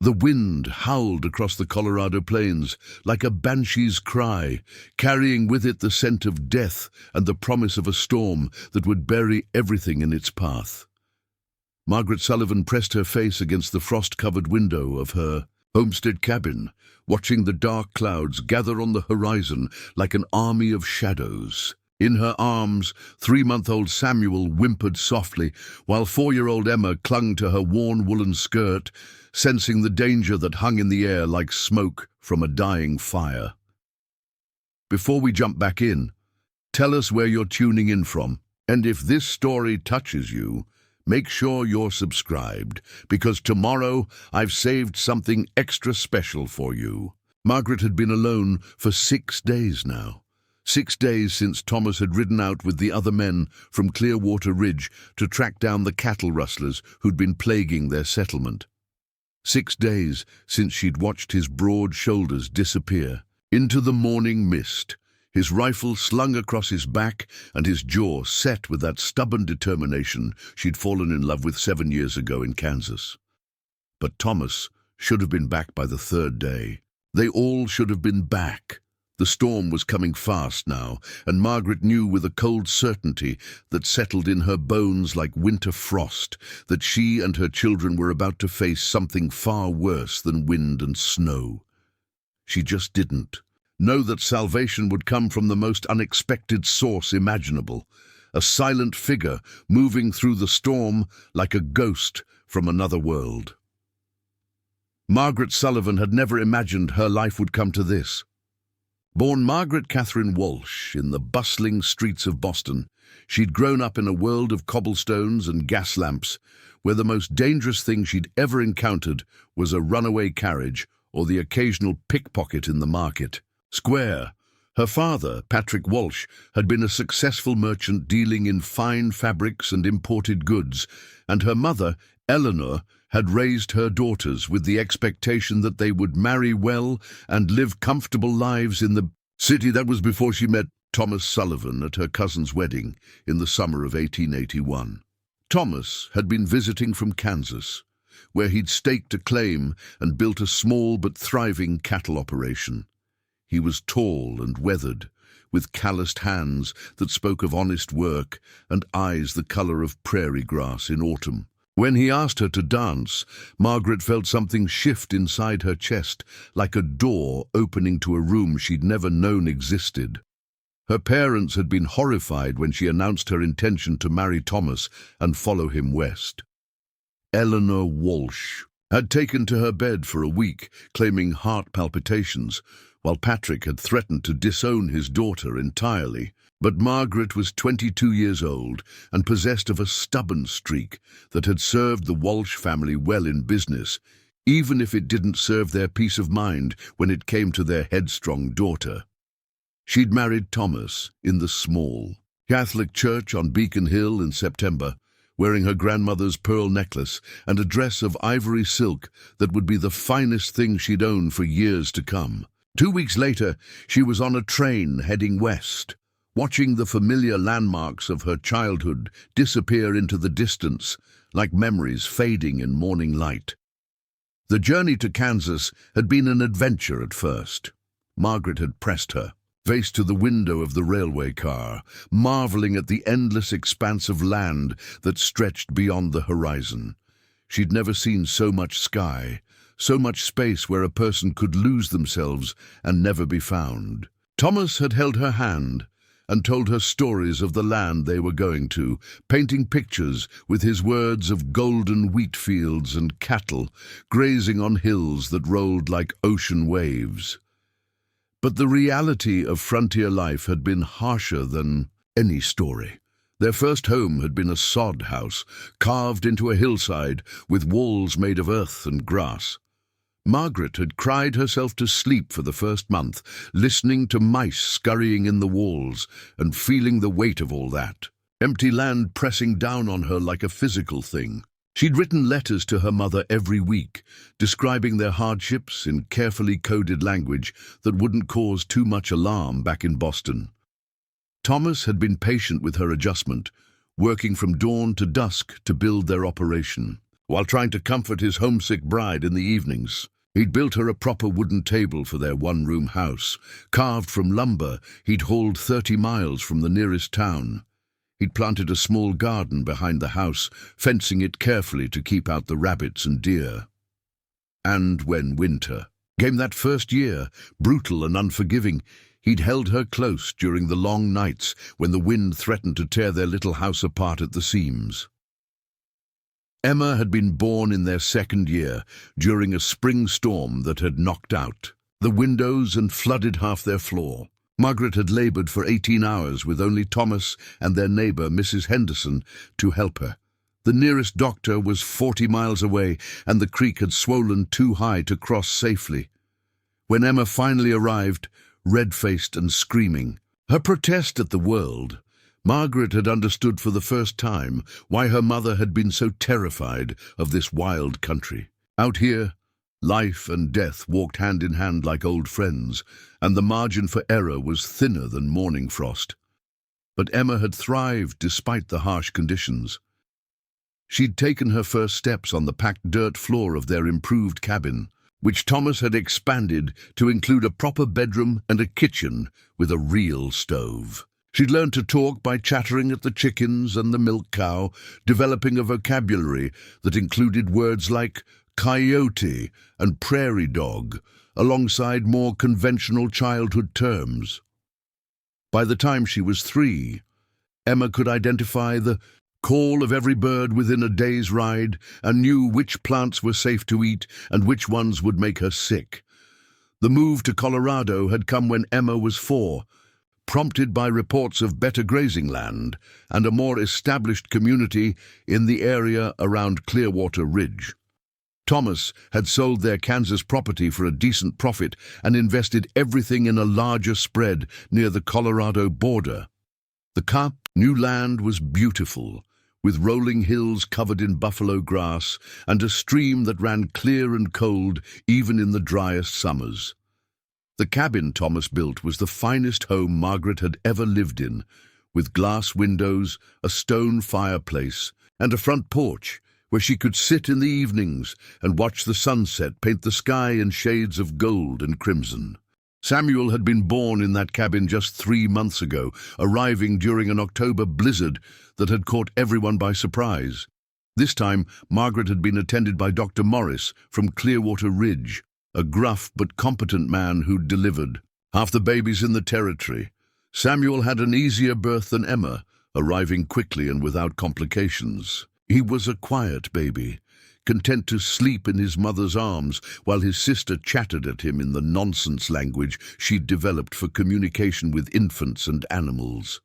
The wind howled across the Colorado plains like a banshee's cry, carrying with it the scent of death and the promise of a storm that would bury everything in its path. Margaret Sullivan pressed her face against the frost-covered window of her homestead cabin, watching the dark clouds gather on the horizon like an army of shadows. In her arms, 3-month-old Samuel whimpered softly, while 4-year-old Emma clung to her worn woolen skirt, sensing the danger that hung in the air like smoke from a dying fire. Before we jump back in, tell us where you're tuning in from, and if this story touches you, make sure you're subscribed, because tomorrow I've saved something extra special for you. Margaret had been alone for 6 days now. 6 days since Thomas had ridden out with the other men from Clearwater Ridge to track down the cattle rustlers who'd been plaguing their settlement. 6 days since she'd watched his broad shoulders disappear into the morning mist, his rifle slung across his back and his jaw set with that stubborn determination she'd fallen in love with 7 years ago in Kansas. But Thomas should have been back by the 3rd day. They all should have been back. The storm was coming fast now, and Margaret knew with a cold certainty that settled in her bones like winter frost that she and her children were about to face something far worse than wind and snow. She just didn't know that salvation would come from the most unexpected source imaginable, a silent figure moving through the storm like a ghost from another world. Margaret Sullivan had never imagined her life would come to this. Born Margaret Catherine Walsh in the bustling streets of Boston, she'd grown up in a world of cobblestones and gas lamps, where the most dangerous thing she'd ever encountered was a runaway carriage or the occasional pickpocket in the market square. Her father, Patrick Walsh, had been a successful merchant dealing in fine fabrics and imported goods, and her mother, Eleanor, had raised her daughters with the expectation that they would marry well and live comfortable lives in the city. That was before she met Thomas Sullivan at her cousin's wedding in the summer of 1881. Thomas had been visiting from Kansas, where he'd staked a claim and built a small but thriving cattle operation. He was tall and weathered, with calloused hands that spoke of honest work and eyes the color of prairie grass in autumn. When he asked her to dance, Margaret felt something shift inside her chest, like a door opening to a room she'd never known existed. Her parents had been horrified when she announced her intention to marry Thomas and follow him west. Eleanor Walsh had taken to her bed for a week, claiming heart palpitations, while Patrick had threatened to disown his daughter entirely. But Margaret was 22 years old and possessed of a stubborn streak that had served the Walsh family well in business, even if it didn't serve their peace of mind when it came to their headstrong daughter. She'd married Thomas in the small Catholic church on Beacon Hill in September, wearing her grandmother's pearl necklace and a dress of ivory silk that would be the finest thing she'd owned for years to come. 2 weeks later, she was on a train heading west, watching the familiar landmarks of her childhood disappear into the distance, like memories fading in morning light. The journey to Kansas had been an adventure at first. Margaret had pressed her face to the window of the railway car, marveling at the endless expanse of land that stretched beyond the horizon. She'd never seen so much sky, so much space where a person could lose themselves and never be found. Thomas had held her hand and told her stories of the land they were going to, painting pictures with his words of golden wheat fields and cattle grazing on hills that rolled like ocean waves. But the reality of frontier life had been harsher than any story. Their first home had been a sod house, carved into a hillside with walls made of earth and grass. Margaret had cried herself to sleep for the first month, listening to mice scurrying in the walls and feeling the weight of all that. Empty land pressing down on her like a physical thing. She'd written letters to her mother every week, describing their hardships in carefully coded language that wouldn't cause too much alarm back in Boston. Thomas had been patient with her adjustment, working from dawn to dusk to build their operation. while trying to comfort his homesick bride in the evenings. He'd built her a proper wooden table for their one-room house, carved from lumber he'd hauled 30 miles from the nearest town. He'd planted a small garden behind the house, fencing it carefully to keep out the rabbits and deer. And when winter came that first year, brutal and unforgiving, he'd held her close during the long nights when the wind threatened to tear their little house apart at the seams. Emma had been born in their second year, during a spring storm that had knocked out the windows and flooded half their floor. Margaret had laboured for 18 hours with only Thomas and their neighbour, Mrs. Henderson, to help her. The nearest doctor was 40 miles away, and the creek had swollen too high to cross safely. When Emma finally arrived, red-faced and screaming her protest at the world, Margaret had understood for the first time why her mother had been so terrified of this wild country. Out here, life and death walked hand in hand like old friends, and the margin for error was thinner than morning frost. But Emma had thrived despite the harsh conditions. She'd taken her first steps on the packed dirt floor of their improved cabin, which Thomas had expanded to include a proper bedroom and a kitchen with a real stove. She'd learned to talk by chattering at the chickens and the milk cow, developing a vocabulary that included words like coyote and prairie dog, alongside more conventional childhood terms. By the time she was 3, Emma could identify the call of every bird within a day's ride and knew which plants were safe to eat and which ones would make her sick. The move to Colorado had come when Emma was 4, prompted by reports of better grazing land and a more established community in the area around Clearwater Ridge. Thomas had sold their Kansas property for a decent profit and invested everything in a larger spread near the Colorado border. The new land was beautiful, with rolling hills covered in buffalo grass and a stream that ran clear and cold even in the driest summers. The cabin Thomas built was the finest home Margaret had ever lived in, with glass windows, a stone fireplace, and a front porch where she could sit in the evenings and watch the sunset paint the sky in shades of gold and crimson. Samuel had been born in that cabin just 3 months ago, arriving during an October blizzard that had caught everyone by surprise. This time, Margaret had been attended by Dr. Morris from Clearwater Ridge, a gruff but competent man who'd delivered half the babies in the territory. Samuel had an easier birth than Emma, arriving quickly and without complications. He was a quiet baby, content to sleep in his mother's arms while his sister chattered at him in the nonsense language she'd developed for communication with infants and animals.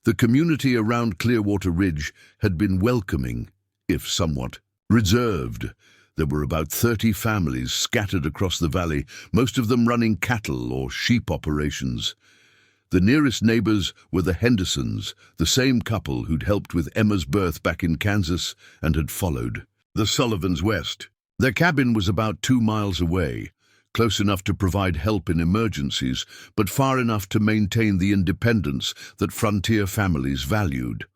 The community around Clearwater Ridge had been welcoming, if somewhat reserved. There were about 30 families scattered across the valley, most of them running cattle or sheep operations. The nearest neighbors were the Hendersons, the same couple who'd helped with Emma's birth back in Kansas and had followed the Sullivans west. Their cabin was about 2 miles away, close enough to provide help in emergencies, but far enough to maintain the independence that frontier families valued.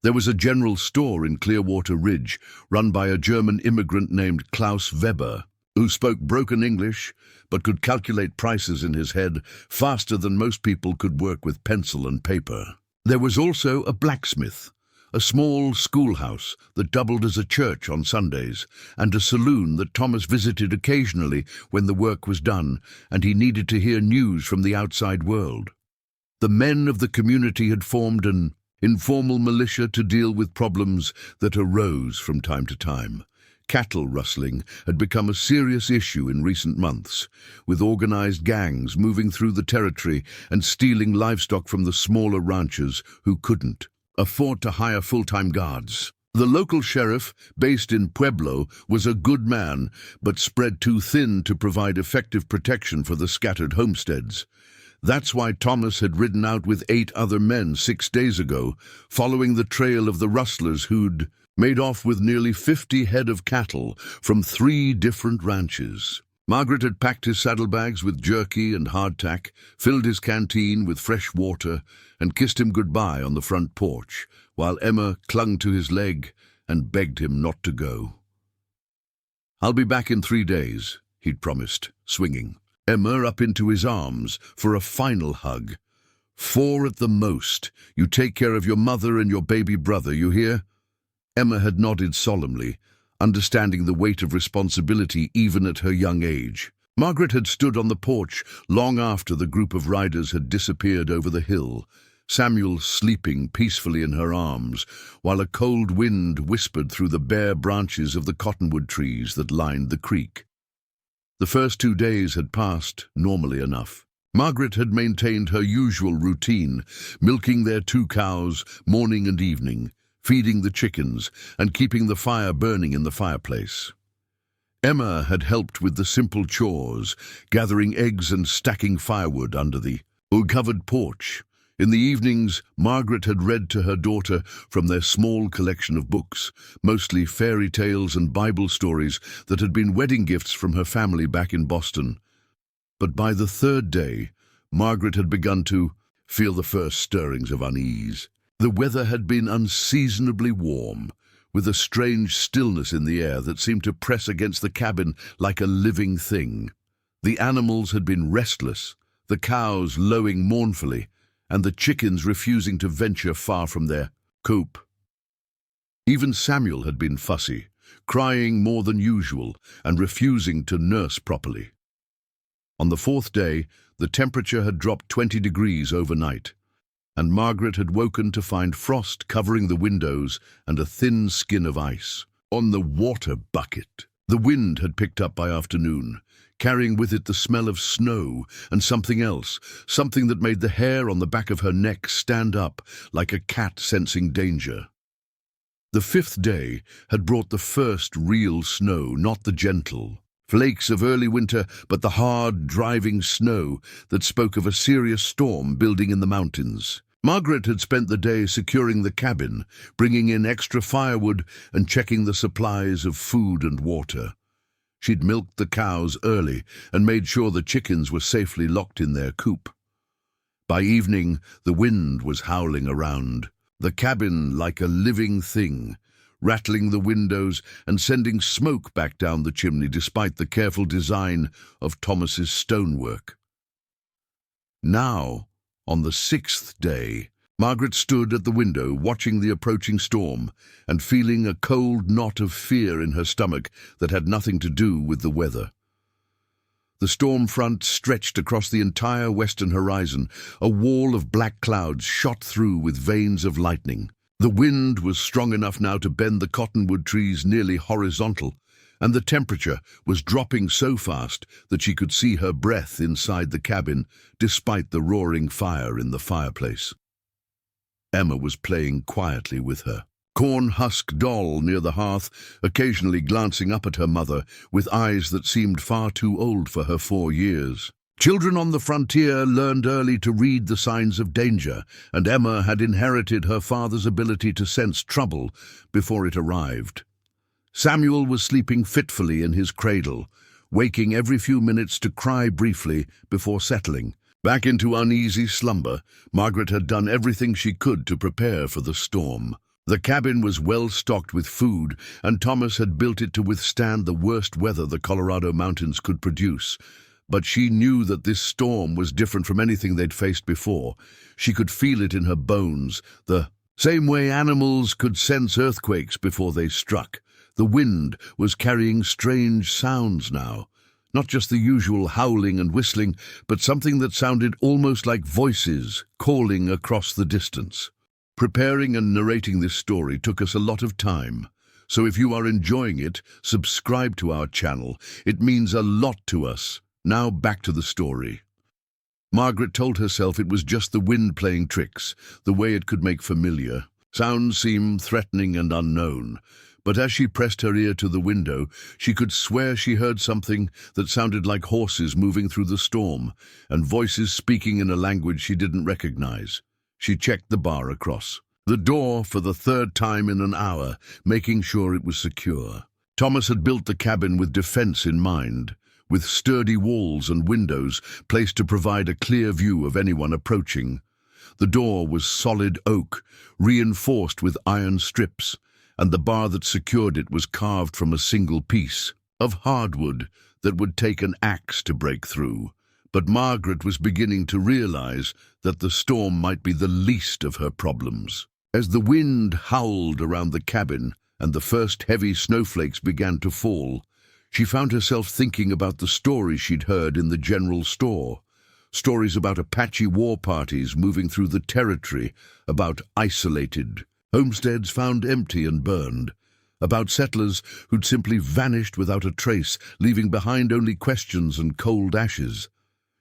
There was a general store in Clearwater Ridge, run by a German immigrant named Klaus Weber, who spoke broken English but could calculate prices in his head faster than most people could work with pencil and paper. There was also a blacksmith, a small schoolhouse that doubled as a church on Sundays, and a saloon that Thomas visited occasionally when the work was done and he needed to hear news from the outside world. The men of the community had formed an informal militia to deal with problems that arose from time to time. Cattle rustling had become a serious issue in recent months, with organized gangs moving through the territory and stealing livestock from the smaller ranchers who couldn't afford to hire full-time guards. The local sheriff, based in Pueblo, was a good man, but spread too thin to provide effective protection for the scattered homesteads. That's why Thomas had ridden out with 8 other men 6 days ago, following the trail of the rustlers who'd made off with nearly 50 head of cattle from 3 different ranches. Margaret had packed his saddlebags with jerky and hardtack, filled his canteen with fresh water, and kissed him goodbye on the front porch, while Emma clung to his leg and begged him not to go. "I'll be back in 3 days," he'd promised, swinging Emma up into his arms for a final hug. "4 at the most. You take care of your mother and your baby brother, you hear?" Emma had nodded solemnly, understanding the weight of responsibility even at her young age. Margaret had stood on the porch long after the group of riders had disappeared over the hill, Samuel sleeping peacefully in her arms, while a cold wind whispered through the bare branches of the cottonwood trees that lined the creek. The first 2 days had passed normally enough. Margaret had maintained her usual routine, milking their 2 cows morning and evening, feeding the chickens, and keeping the fire burning in the fireplace. Emma had helped with the simple chores, gathering eggs and stacking firewood under the covered porch. In the evenings, Margaret had read to her daughter from their small collection of books, mostly fairy tales and Bible stories that had been wedding gifts from her family back in Boston. But by the 3rd day, Margaret had begun to feel the first stirrings of unease. The weather had been unseasonably warm, with a strange stillness in the air that seemed to press against the cabin like a living thing. The animals had been restless, the cows lowing mournfully, and the chickens refusing to venture far from their coop. Even Samuel had been fussy, crying more than usual and refusing to nurse properly. On the 4th day, the temperature had dropped 20 degrees overnight, and Margaret had woken to find frost covering the windows and a thin skin of ice on the water bucket. The wind had picked up by afternoon, carrying with it the smell of snow and something else, something that made the hair on the back of her neck stand up like a cat sensing danger. The 5th day had brought the first real snow, not the gentle flakes of early winter, but the hard, driving snow that spoke of a serious storm building in the mountains. Margaret had spent the day securing the cabin, bringing in extra firewood and checking the supplies of food and water. She'd milked the cows early and made sure the chickens were safely locked in their coop. By evening, the wind was howling around, the cabin like a living thing, rattling the windows and sending smoke back down the chimney despite the careful design of Thomas's stonework. Now, on the 6th day, Margaret stood at the window watching the approaching storm and feeling a cold knot of fear in her stomach that had nothing to do with the weather. The storm front stretched across the entire western horizon, a wall of black clouds shot through with veins of lightning. The wind was strong enough now to bend the cottonwood trees nearly horizontal, and the temperature was dropping so fast that she could see her breath inside the cabin, despite the roaring fire in the fireplace. Emma was playing quietly with her corn-husk doll near the hearth, occasionally glancing up at her mother with eyes that seemed far too old for her 4 years. Children on the frontier learned early to read the signs of danger, and Emma had inherited her father's ability to sense trouble before it arrived. Samuel was sleeping fitfully in his cradle, waking every few minutes to cry briefly before settling. Back into uneasy slumber, Margaret had done everything she could to prepare for the storm. The cabin was well stocked with food, and Thomas had built it to withstand the worst weather the Colorado mountains could produce. But she knew that this storm was different from anything they'd faced before. She could feel it in her bones, the same way animals could sense earthquakes before they struck. The wind was carrying strange sounds now, not just the usual howling and whistling, but something that sounded almost like voices calling across the distance. Preparing and narrating this story took us a lot of time, so if you are enjoying it, subscribe to our channel. It means a lot to us. Now back to the story. Margaret told herself it was just the wind playing tricks, the way it could make familiar sounds seem threatening and unknown. But as she pressed her ear to the window, she could swear she heard something that sounded like horses moving through the storm, and voices speaking in a language she didn't recognize. She checked the bar across the door for the 3rd time in an hour, making sure it was secure. Thomas had built the cabin with defense in mind, with sturdy walls and windows placed to provide a clear view of anyone approaching. The door was solid oak, reinforced with iron strips, and the bar that secured it was carved from a single piece. of hardwood that would take an axe to break through. But Margaret was beginning to realize that the storm might be the least of her problems. As the wind howled around the cabin and the first heavy snowflakes began to fall, she found herself thinking about the stories she'd heard in the general store. Stories about Apache war parties moving through the territory, about isolated homesteads found empty and burned, about settlers who'd simply vanished without a trace, leaving behind only questions and cold ashes.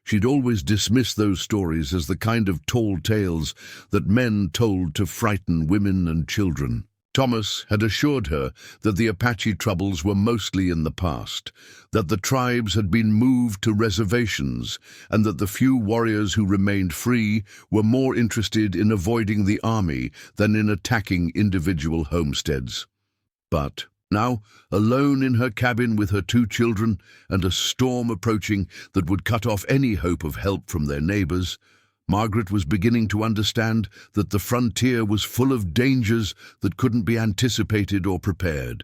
She'd always dismissed those stories as the kind of tall tales that men told to frighten women and children. Thomas had assured her that the Apache troubles were mostly in the past, that the tribes had been moved to reservations, and that the few warriors who remained free were more interested in avoiding the army than in attacking individual homesteads. But now, alone in her cabin with her 2 children and a storm approaching that would cut off any hope of help from their neighbors, Margaret was beginning to understand that the frontier was full of dangers that couldn't be anticipated or prepared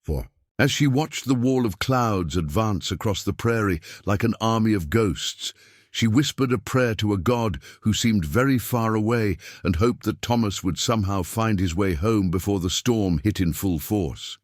for. As she watched the wall of clouds advance across the prairie like an army of ghosts, she whispered a prayer to a God who seemed very far away and hoped that Thomas would somehow find his way home before the storm hit in full force.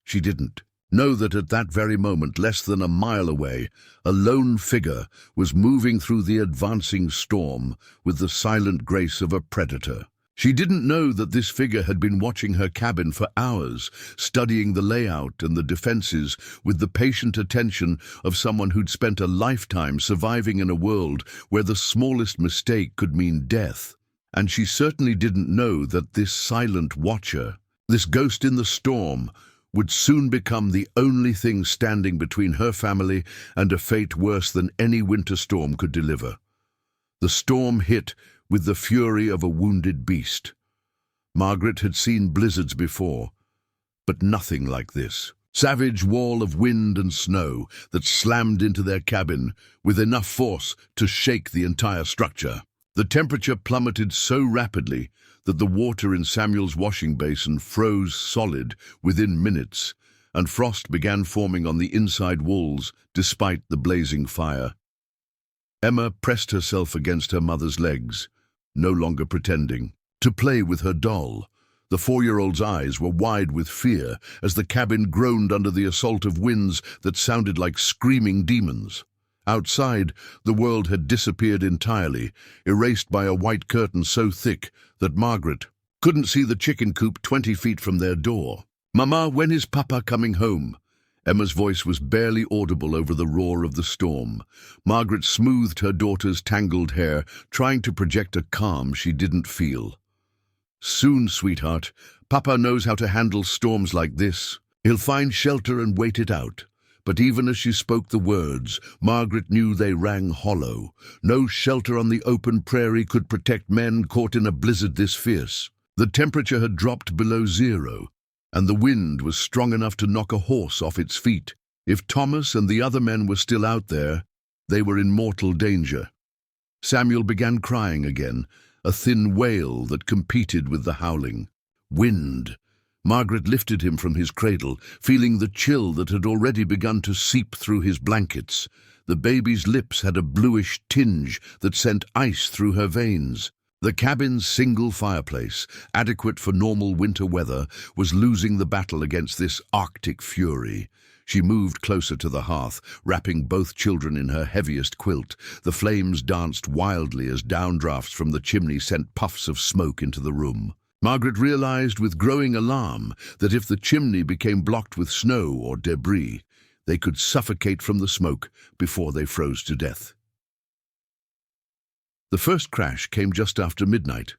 She didn't know that at that very moment, less than a mile away, a lone figure was moving through the advancing storm with the silent grace of a predator. She didn't know that this figure had been watching her cabin for hours, studying the layout and the defenses with the patient attention of someone who'd spent a lifetime surviving in a world where the smallest mistake could mean death. And she certainly didn't know that this silent watcher, this ghost in the storm, would soon become the only thing standing between her family and a fate worse than any winter storm could deliver. The storm hit with the fury of a wounded beast. Margaret had seen blizzards before, but nothing like this. Savage wall of wind and snow that slammed into their cabin with enough force to shake the entire structure. The temperature plummeted so rapidly that the water in Samuel's washing basin froze solid within minutes, and frost began forming on the inside walls despite the blazing fire. Emma pressed herself against her mother's legs, no longer pretending, to play with her doll. The 4-year-old's eyes were wide with fear as the cabin groaned under the assault of winds that sounded like screaming demons. Outside, the world had disappeared entirely, erased by a white curtain so thick that Margaret couldn't see the chicken coop 20 feet from their door. "Mama, when is Papa coming home?" Emma's voice was barely audible over the roar of the storm. Margaret smoothed her daughter's tangled hair, trying to project a calm she didn't feel. "Soon, sweetheart. Papa knows how to handle storms like this. He'll find shelter and wait it out." But even as she spoke the words, Margaret knew they rang hollow. No shelter on the open prairie could protect men caught in a blizzard this fierce. The temperature had dropped below 0, and the wind was strong enough to knock a horse off its feet. If Thomas and the other men were still out there, they were in mortal danger. Samuel began crying again, a thin wail that competed with the howling. Wind. Margaret lifted him from his cradle, feeling the chill that had already begun to seep through his blankets. The baby's lips had a bluish tinge that sent ice through her veins. The cabin's single fireplace, adequate for normal winter weather, was losing the battle against this Arctic fury. She moved closer to the hearth, wrapping both children in her heaviest quilt. The flames danced wildly as downdrafts from the chimney sent puffs of smoke into the room. Margaret realized with growing alarm that if the chimney became blocked with snow or debris, they could suffocate from the smoke before they froze to death. The first crash came just after midnight.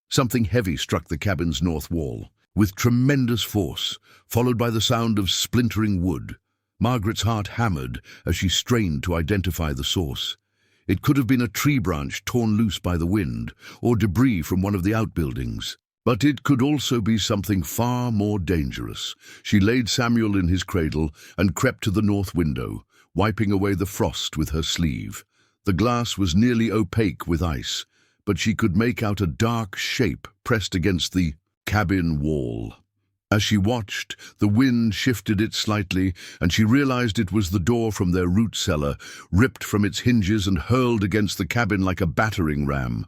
Something heavy struck the cabin's north wall, with tremendous force, followed by the sound of splintering wood. Margaret's heart hammered as she strained to identify the source. It could have been a tree branch torn loose by the wind, or debris from one of the outbuildings. But it could also be something far more dangerous. She laid Samuel in his cradle and crept to the north window, wiping away the frost with her sleeve. The glass was nearly opaque with ice, but she could make out a dark shape pressed against the cabin wall. As she watched, the wind shifted it slightly, and she realized it was the door from their root cellar, ripped from its hinges and hurled against the cabin like a battering ram.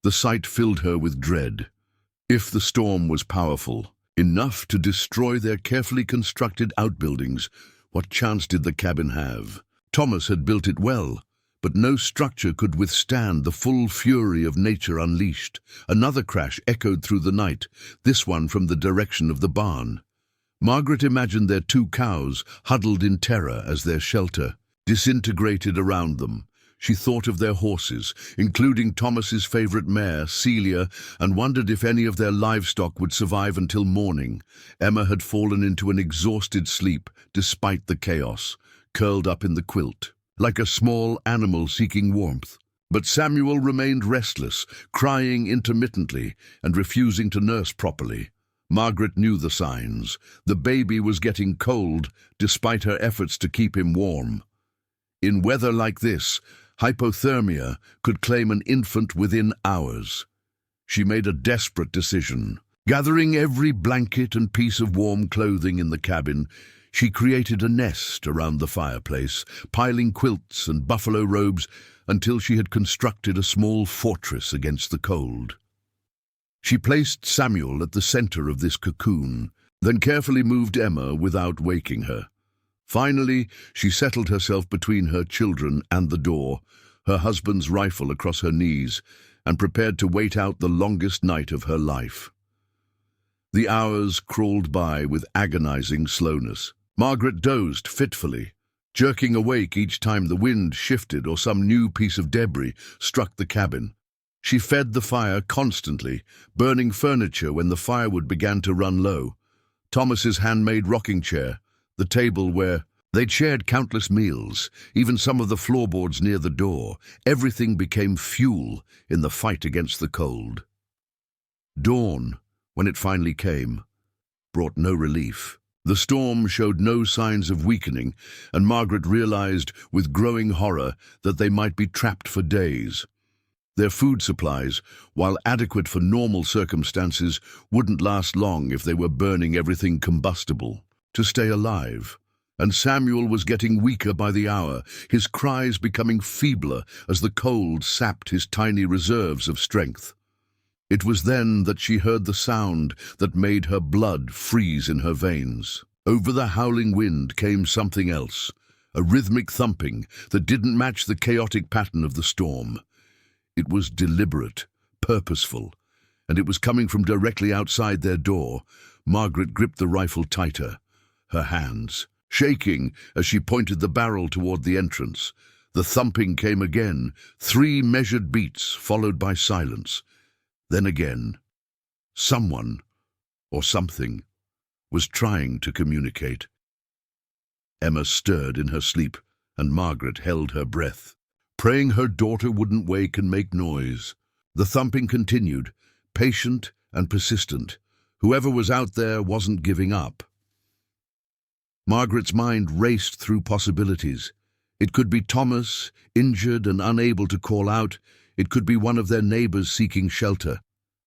The sight filled her with dread. If the storm was powerful, enough to destroy their carefully constructed outbuildings, what chance did the cabin have? Thomas had built it well, but no structure could withstand the full fury of nature unleashed. Another crash echoed through the night, this one from the direction of the barn. Margaret imagined their 2 cows huddled in terror as their shelter disintegrated around them. She thought of their horses, including Thomas's favorite mare, Celia, and wondered if any of their livestock would survive until morning. Emma had fallen into an exhausted sleep despite the chaos, curled up in the quilt, like a small animal seeking warmth. But Samuel remained restless, crying intermittently and refusing to nurse properly. Margaret knew the signs. The baby was getting cold, despite her efforts to keep him warm. In weather like this, hypothermia could claim an infant within hours. She made a desperate decision. Gathering every blanket and piece of warm clothing in the cabin, she created a nest around the fireplace, piling quilts and buffalo robes until she had constructed a small fortress against the cold. She placed Samuel at the center of this cocoon, then carefully moved Emma without waking her. Finally, she settled herself between her children and the door, her husband's rifle across her knees, and prepared to wait out the longest night of her life. The hours crawled by with agonizing slowness. Margaret dozed fitfully, jerking awake each time the wind shifted or some new piece of debris struck the cabin. She fed the fire constantly, burning furniture when the firewood began to run low. Thomas's handmade rocking chair, the table where they'd shared countless meals, even some of the floorboards near the door, everything became fuel in the fight against the cold. Dawn, when it finally came, brought no relief. The storm showed no signs of weakening, and Margaret realized with growing horror that they might be trapped for days. Their food supplies, while adequate for normal circumstances, wouldn't last long if they were burning everything combustible to stay alive. And Samuel was getting weaker by the hour, his cries becoming feebler as the cold sapped his tiny reserves of strength. It was then that she heard the sound that made her blood freeze in her veins. Over the howling wind came something else, a rhythmic thumping that didn't match the chaotic pattern of the storm. It was deliberate, purposeful, and it was coming from directly outside their door. Margaret gripped the rifle tighter, her hands shaking as she pointed the barrel toward the entrance. The thumping came again, 3 measured beats followed by silence. Then again, someone, or something, was trying to communicate. Emma stirred in her sleep, and Margaret held her breath, praying her daughter wouldn't wake and make noise. The thumping continued, patient and persistent. Whoever was out there wasn't giving up. Margaret's mind raced through possibilities. It could be Thomas, injured and unable to call out. It could be one of their neighbors seeking shelter.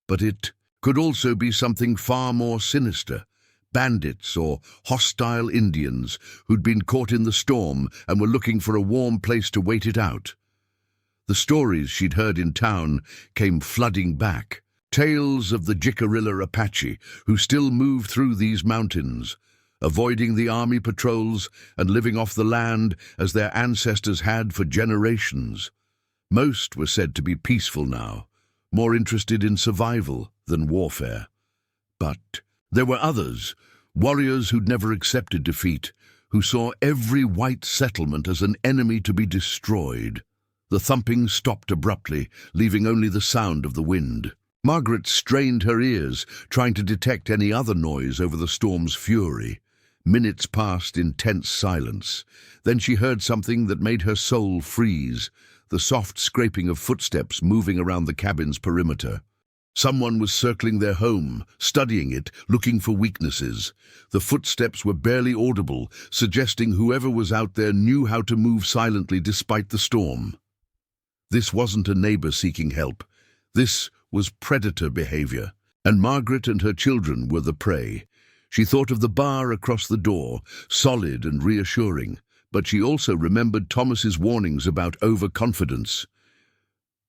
But it could also be something far more sinister. Bandits or hostile Indians who'd been caught in the storm and were looking for a warm place to wait it out. The stories she'd heard in town came flooding back. Tales of the Jicarilla Apache who still moved through these mountains, avoiding the army patrols and living off the land as their ancestors had for generations. Most were said to be peaceful now, more interested in survival than warfare. But there were others, warriors who'd never accepted defeat, who saw every white settlement as an enemy to be destroyed. The thumping stopped abruptly, leaving only the sound of the wind. Margaret strained her ears, trying to detect any other noise over the storm's fury. Minutes passed in tense silence. Then she heard something that made her soul freeze, the soft scraping of footsteps moving around the cabin's perimeter. Someone was circling their home, studying it, looking for weaknesses. The footsteps were barely audible, suggesting whoever was out there knew how to move silently despite the storm. This wasn't a neighbor seeking help. This was predator behavior. And Margaret and her children were the prey. She thought of the bar across the door, solid and reassuring, but she also remembered Thomas's warnings about overconfidence.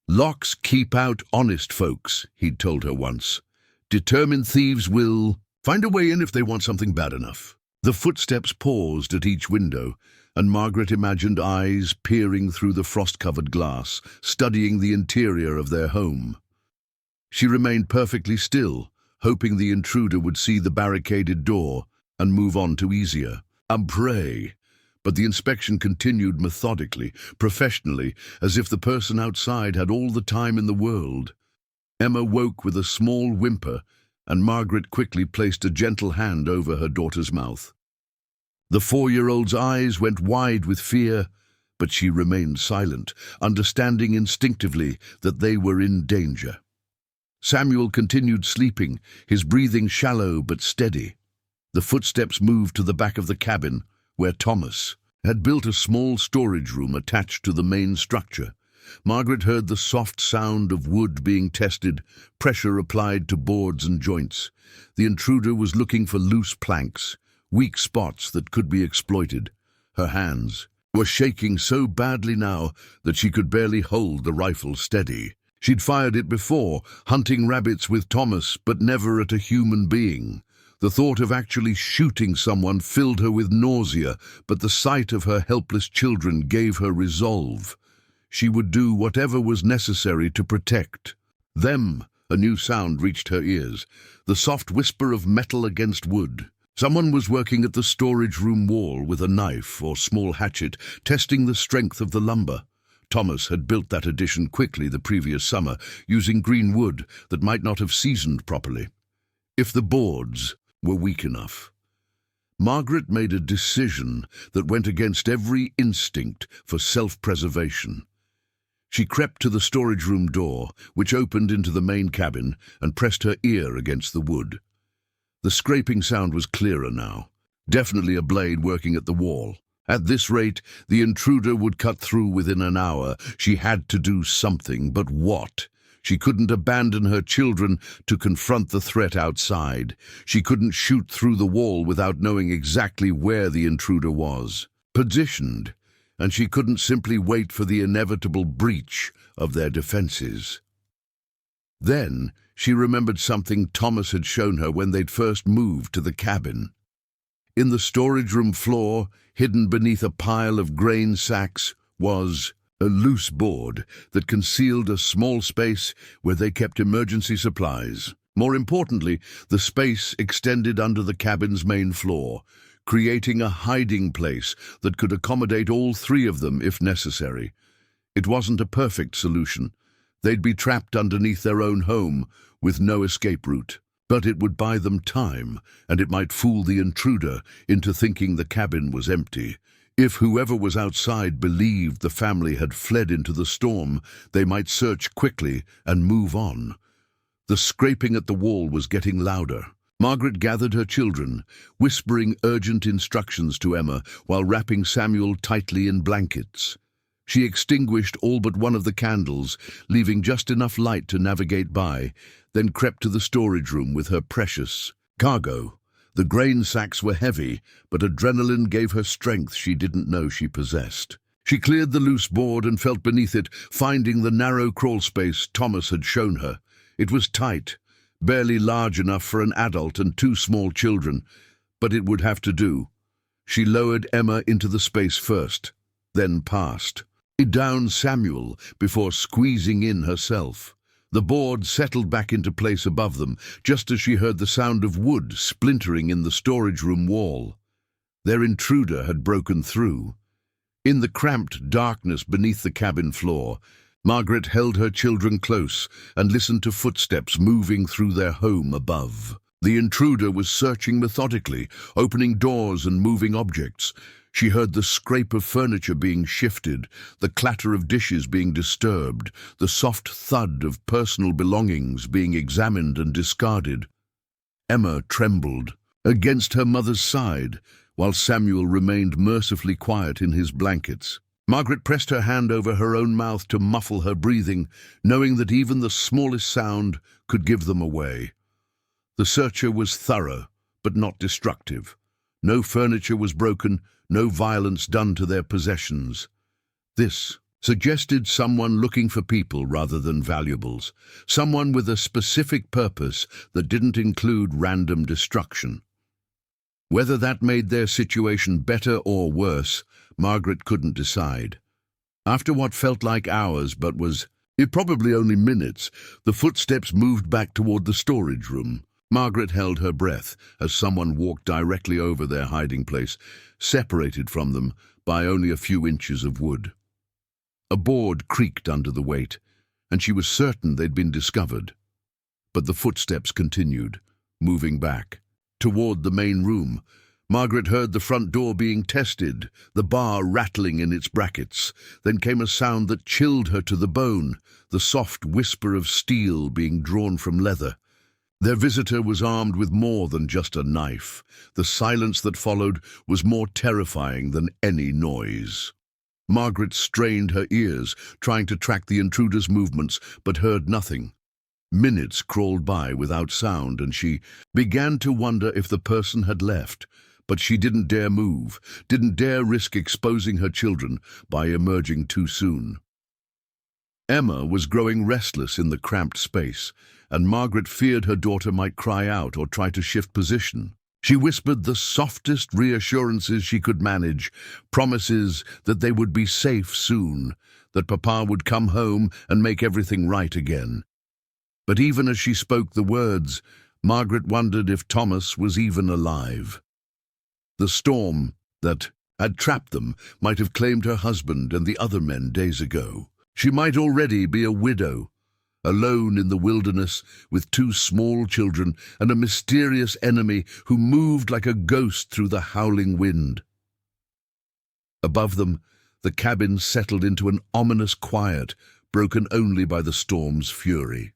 "Locks keep out honest folks," he'd told her once. "Determined thieves will find a way in if they want something bad enough." The footsteps paused at each window, and Margaret imagined eyes peering through the frost-covered glass, studying the interior of their home. She remained perfectly still, hoping the intruder would see the barricaded door and move on to easier. A prey. But the inspection continued methodically, professionally, as if the person outside had all the time in the world. Emma woke with a small whimper, and Margaret quickly placed a gentle hand over her daughter's mouth. The 4-year-old's eyes went wide with fear, but she remained silent, understanding instinctively that they were in danger. Samuel continued sleeping, his breathing shallow but steady. The footsteps moved to the back of the cabin, where Thomas had built a small storage room attached to the main structure. Margaret heard the soft sound of wood being tested, pressure applied to boards and joints. The intruder was looking for loose planks, weak spots that could be exploited. Her hands were shaking so badly now that she could barely hold the rifle steady. She'd fired it before, hunting rabbits with Thomas, but never at a human being. The thought of actually shooting someone filled her with nausea, but the sight of her helpless children gave her resolve. She would do whatever was necessary to protect them. A new sound reached her ears, the soft whisper of metal against wood. Someone was working at the storage room wall with a knife or small hatchet, testing the strength of the lumber. Thomas had built that addition quickly the previous summer, using green wood that might not have seasoned properly. If the boards were weak enough. Margaret made a decision that went against every instinct for self-preservation. She crept to the storage room door, which opened into the main cabin, and pressed her ear against the wood. The scraping sound was clearer now, definitely a blade working at the wall. At this rate, the intruder would cut through within an hour. She had to do something, but what? She couldn't abandon her children to confront the threat outside. She couldn't shoot through the wall without knowing exactly where the intruder was positioned, and she couldn't simply wait for the inevitable breach of their defenses. Then she remembered something Thomas had shown her when they'd first moved to the cabin. In the storage room floor, hidden beneath a pile of grain sacks, was a loose board that concealed a small space where they kept emergency supplies. More importantly, the space extended under the cabin's main floor, creating a hiding place that could accommodate all 3 of them if necessary. It wasn't a perfect solution. They'd be trapped underneath their own home with no escape route. But it would buy them time, and it might fool the intruder into thinking the cabin was empty. If whoever was outside believed the family had fled into the storm, they might search quickly and move on. The scraping at the wall was getting louder. Margaret gathered her children, whispering urgent instructions to Emma while wrapping Samuel tightly in blankets. She extinguished all but one of the candles, leaving just enough light to navigate by, then crept to the storage room with her precious cargo. The grain sacks were heavy, but adrenaline gave her strength she didn't know she possessed. She cleared the loose board and felt beneath it, finding the narrow crawl space Thomas had shown her. It was tight, barely large enough for an adult and 2 small children, but it would have to do. She lowered Emma into the space first, then passed down Samuel before squeezing in herself. The board settled back into place above them, just as she heard the sound of wood splintering in the storage room wall. Their intruder had broken through. In the cramped darkness beneath the cabin floor, Margaret held her children close and listened to footsteps moving through their home above. The intruder was searching methodically, opening doors and moving objects. She heard the scrape of furniture being shifted, the clatter of dishes being disturbed, the soft thud of personal belongings being examined and discarded. Emma trembled against her mother's side, while Samuel remained mercifully quiet in his blankets. Margaret pressed her hand over her own mouth to muffle her breathing, knowing that even the smallest sound could give them away. The searcher was thorough, but not destructive. No furniture was broken, no violence done to their possessions. This suggested someone looking for people rather than valuables, someone with a specific purpose that didn't include random destruction. Whether that made their situation better or worse, Margaret couldn't decide. After what felt like hours but was probably only minutes, the footsteps moved back toward the storage room. Margaret held her breath as someone walked directly over their hiding place, separated from them by only a few inches of wood. A board creaked under the weight, and she was certain they'd been discovered. But the footsteps continued, moving back. Toward the main room, Margaret heard the front door being tested, the bar rattling in its brackets. Then came a sound that chilled her to the bone, the soft whisper of steel being drawn from leather. Their visitor was armed with more than just a knife. The silence that followed was more terrifying than any noise. Margaret strained her ears, trying to track the intruder's movements, but heard nothing. Minutes crawled by without sound, and she began to wonder if the person had left. But she didn't dare move, didn't dare risk exposing her children by emerging too soon. Emma was growing restless in the cramped space, and Margaret feared her daughter might cry out or try to shift position. She whispered the softest reassurances she could manage, promises that they would be safe soon, that Papa would come home and make everything right again. But even as she spoke the words, Margaret wondered if Thomas was even alive. The storm that had trapped them might have claimed her husband and the other men days ago. She might already be a widow, alone in the wilderness with two small children and a mysterious enemy who moved like a ghost through the howling wind. Above them, the cabin settled into an ominous quiet, broken only by the storm's fury.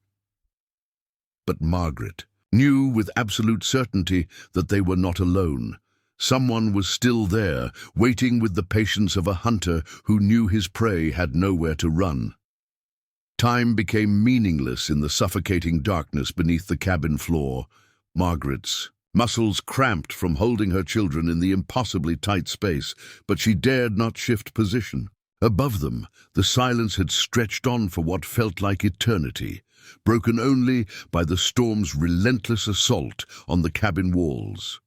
But Margaret knew with absolute certainty that they were not alone. Someone was still there, waiting with the patience of a hunter who knew his prey had nowhere to run. Time became meaningless in the suffocating darkness beneath the cabin floor. Margaret's muscles cramped from holding her children in the impossibly tight space, but she dared not shift position. Above them, the silence had stretched on for what felt like eternity, broken only by the storm's relentless assault on the cabin walls.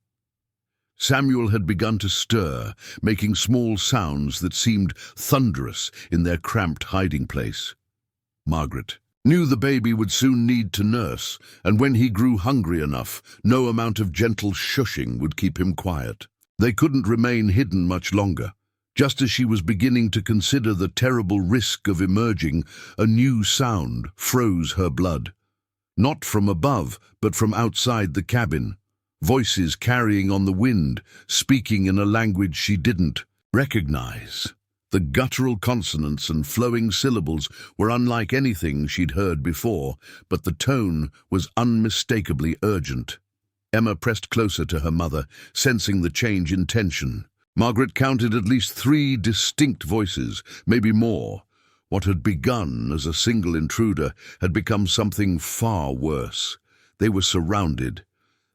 Samuel had begun to stir, making small sounds that seemed thunderous in their cramped hiding place. Margaret knew the baby would soon need to nurse, and when he grew hungry enough, no amount of gentle shushing would keep him quiet. They couldn't remain hidden much longer. Just as she was beginning to consider the terrible risk of emerging, a new sound froze her blood. Not from above, but from outside the cabin. Voices carrying on the wind, speaking in a language she didn't recognize. The guttural consonants and flowing syllables were unlike anything she'd heard before, but the tone was unmistakably urgent. Emma pressed closer to her mother, sensing the change in tension. Margaret counted at least 3 distinct voices, maybe more. What had begun as a single intruder had become something far worse. They were surrounded.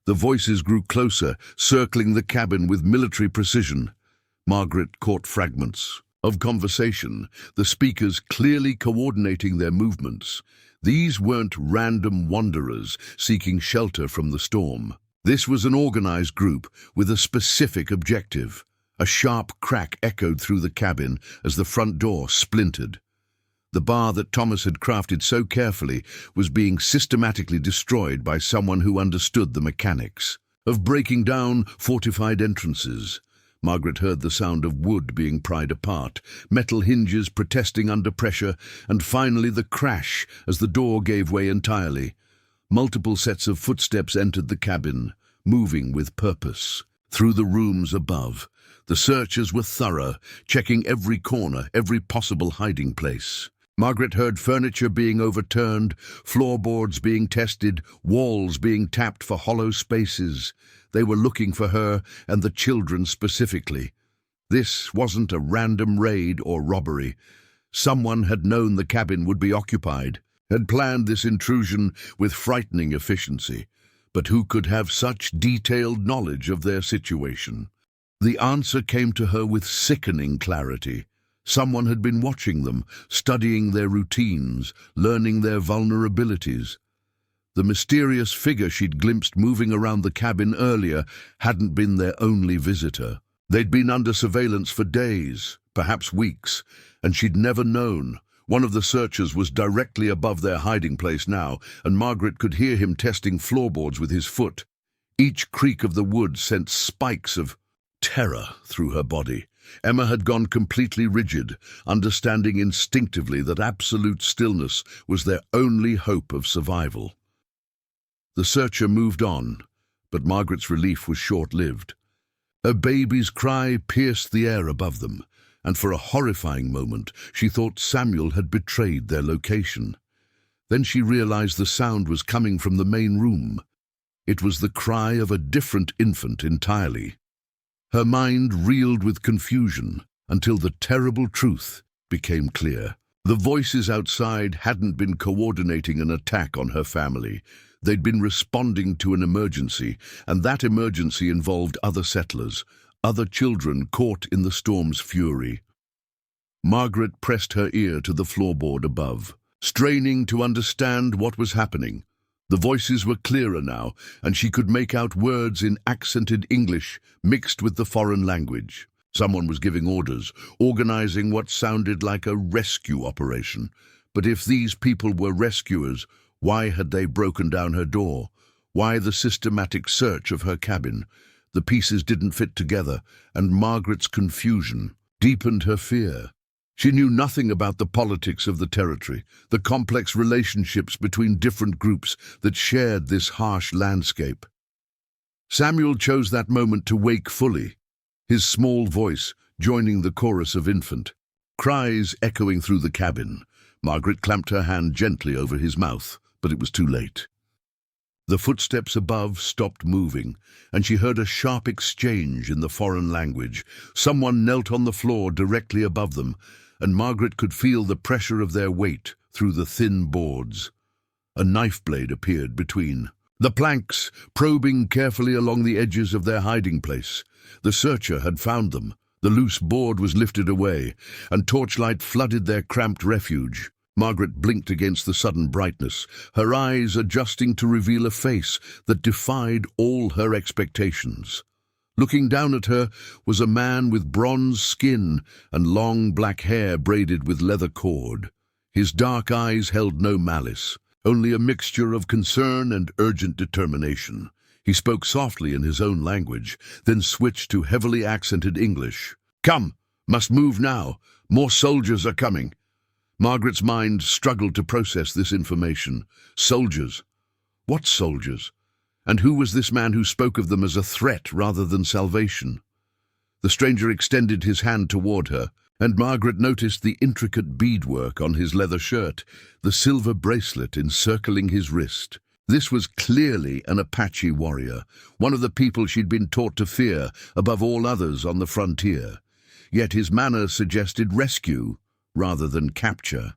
The voices grew closer, circling the cabin with military precision. Margaret caught fragments of conversation, the speakers clearly coordinating their movements. These weren't random wanderers seeking shelter from the storm. This was an organized group with a specific objective. A sharp crack echoed through the cabin as the front door splintered. The bar that Thomas had crafted so carefully was being systematically destroyed by someone who understood the mechanics of breaking down fortified entrances. Margaret heard the sound of wood being pried apart, metal hinges protesting under pressure, and finally the crash as the door gave way entirely. Multiple sets of footsteps entered the cabin, moving with purpose. Through the rooms above, the searchers were thorough, checking every corner, every possible hiding place. Margaret heard furniture being overturned, floorboards being tested, walls being tapped for hollow spaces. They were looking for her and the children specifically. This wasn't a random raid or robbery. Someone had known the cabin would be occupied, had planned this intrusion with frightening efficiency. But who could have such detailed knowledge of their situation? The answer came to her with sickening clarity. Someone had been watching them, studying their routines, learning their vulnerabilities. The mysterious figure she'd glimpsed moving around the cabin earlier hadn't been their only visitor. They'd been under surveillance for days, perhaps weeks, and she'd never known. One of the searchers was directly above their hiding place now, and Margaret could hear him testing floorboards with his foot. Each creak of the wood sent spikes of terror through her body. Emma had gone completely rigid, understanding instinctively that absolute stillness was their only hope of survival. The searcher moved on, but Margaret's relief was short-lived. A baby's cry pierced the air above them, and for a horrifying moment she thought Samuel had betrayed their location. Then she realized the sound was coming from the main room. It was the cry of a different infant entirely. Her mind reeled with confusion until the terrible truth became clear. The voices outside hadn't been coordinating an attack on her family. They'd been responding to an emergency, and that emergency involved other settlers, other children caught in the storm's fury. Margaret pressed her ear to the floorboard above, straining to understand what was happening. The voices were clearer now, and she could make out words in accented English mixed with the foreign language. Someone was giving orders, organizing what sounded like a rescue operation. But if these people were rescuers, why had they broken down her door? Why the systematic search of her cabin? The pieces didn't fit together, and Margaret's confusion deepened her fear. She knew nothing about the politics of the territory, the complex relationships between different groups that shared this harsh landscape. Samuel chose that moment to wake fully, his small voice joining the chorus of infant cries echoing through the cabin. Margaret clamped her hand gently over his mouth, but it was too late. The footsteps above stopped moving, and she heard a sharp exchange in the foreign language. Someone knelt on the floor directly above them, and Margaret could feel the pressure of their weight through the thin boards. A knife blade appeared between the planks, probing carefully along the edges of their hiding place. The searcher had found them. The loose board was lifted away, and torchlight flooded their cramped refuge. Margaret blinked against the sudden brightness, her eyes adjusting to reveal a face that defied all her expectations. Looking down at her was a man with bronze skin and long black hair braided with leather cord. His dark eyes held no malice, only a mixture of concern and urgent determination. He spoke softly in his own language, then switched to heavily accented English. "Come, must move now. More soldiers are coming." Margaret's mind struggled to process this information. Soldiers? What soldiers? And who was this man who spoke of them as a threat rather than salvation? The stranger extended his hand toward her, and Margaret noticed the intricate beadwork on his leather shirt, the silver bracelet encircling his wrist. This was clearly an Apache warrior, one of the people she'd been taught to fear above all others on the frontier. Yet his manner suggested rescue rather than capture.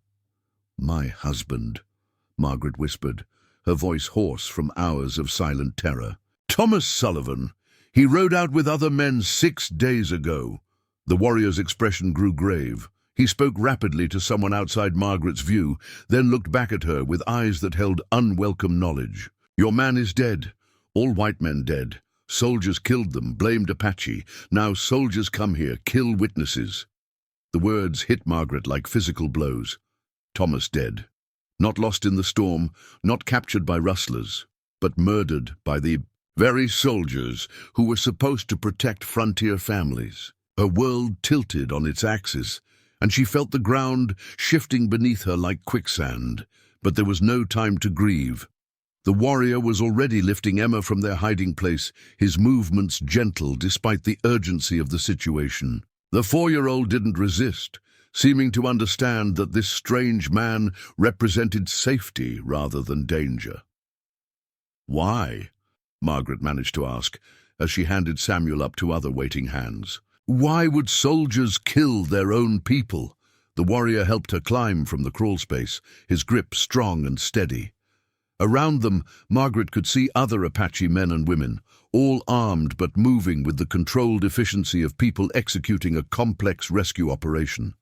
"My husband," Margaret whispered, her voice hoarse from hours of silent terror. "Thomas Sullivan. He rode out with other men 6 days ago." The warrior's expression grew grave. He spoke rapidly to someone outside Margaret's view, then looked back at her with eyes that held unwelcome knowledge. "Your man is dead. All white men dead. Soldiers killed them, blamed Apache. Now soldiers come here, kill witnesses." The words hit Margaret like physical blows. Thomas dead. Not lost in the storm, not captured by rustlers, but murdered by the very soldiers who were supposed to protect frontier families. Her world tilted on its axis, and she felt the ground shifting beneath her like quicksand. But there was no time to grieve. The warrior was already lifting Emma from their hiding place, his movements gentle despite the urgency of the situation. The 4-year-old didn't resist, seeming to understand that this strange man represented safety rather than danger. "Why?" Margaret managed to ask, as she handed Samuel up to other waiting hands. "Why would soldiers kill their own people?" The warrior helped her climb from the crawl space, his grip strong and steady. Around them, Margaret could see other Apache men and women, all armed but moving with the controlled efficiency of people executing a complex rescue operation.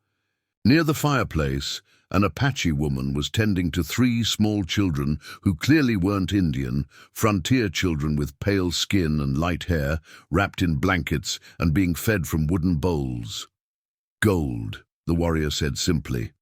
Near the fireplace, an Apache woman was tending to 3 small children who clearly weren't Indian, frontier children with pale skin and light hair, wrapped in blankets and being fed from wooden bowls. Gold, the warrior said simply.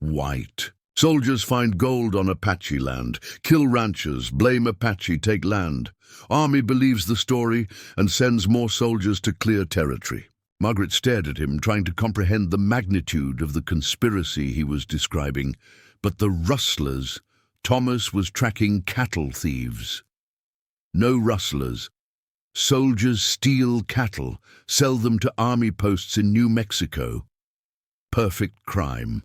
White. Soldiers find gold on Apache land, kill ranchers, blame Apache, take land. Army believes the story and sends more soldiers to clear territory. Margaret stared at him, trying to comprehend the magnitude of the conspiracy he was describing. But the rustlers, Thomas was tracking cattle thieves. No rustlers. Soldiers steal cattle, sell them to army posts in New Mexico. Perfect crime.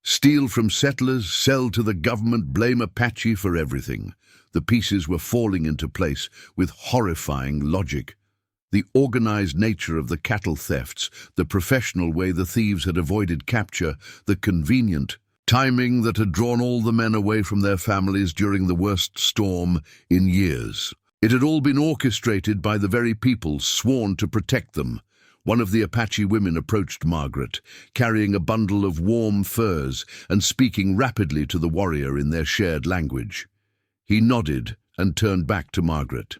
Steal from settlers, sell to the government, blame Apache for everything. The pieces were falling into place with horrifying logic. The organized nature of the cattle thefts, the professional way the thieves had avoided capture, the convenient timing that had drawn all the men away from their families during the worst storm in years. It had all been orchestrated by the very people sworn to protect them. One of the Apache women approached Margaret, carrying a bundle of warm furs and speaking rapidly to the warrior in their shared language. He nodded and turned back to Margaret.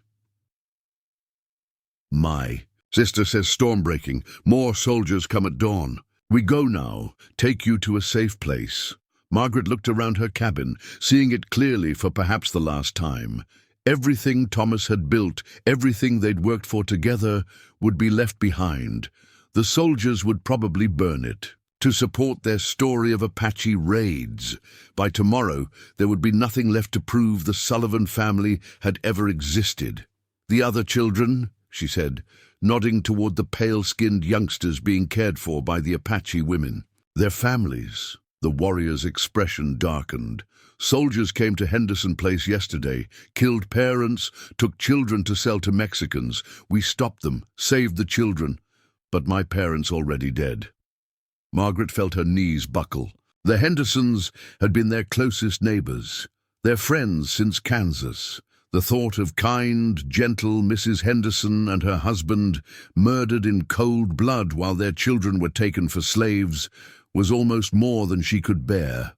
My sister says storm breaking. More soldiers come at dawn. We go now. Take you to a safe place. Margaret looked around her cabin, seeing it clearly for perhaps the last time. Everything Thomas had built, everything they'd worked for together, would be left behind. The soldiers would probably burn it to support their story of Apache raids. By tomorrow, there would be nothing left to prove the Sullivan family had ever existed. The other children, she said, nodding toward the pale-skinned youngsters being cared for by the Apache women. Their families. The warrior's expression darkened. Soldiers came to Henderson Place yesterday, killed parents, took children to sell to Mexicans. We stopped them, saved the children, but my parents already dead. Margaret felt her knees buckle. The Hendersons had been their closest neighbors, their friends since Kansas. The thought of kind, gentle Mrs. Henderson and her husband murdered in cold blood while their children were taken for slaves was almost more than she could bear.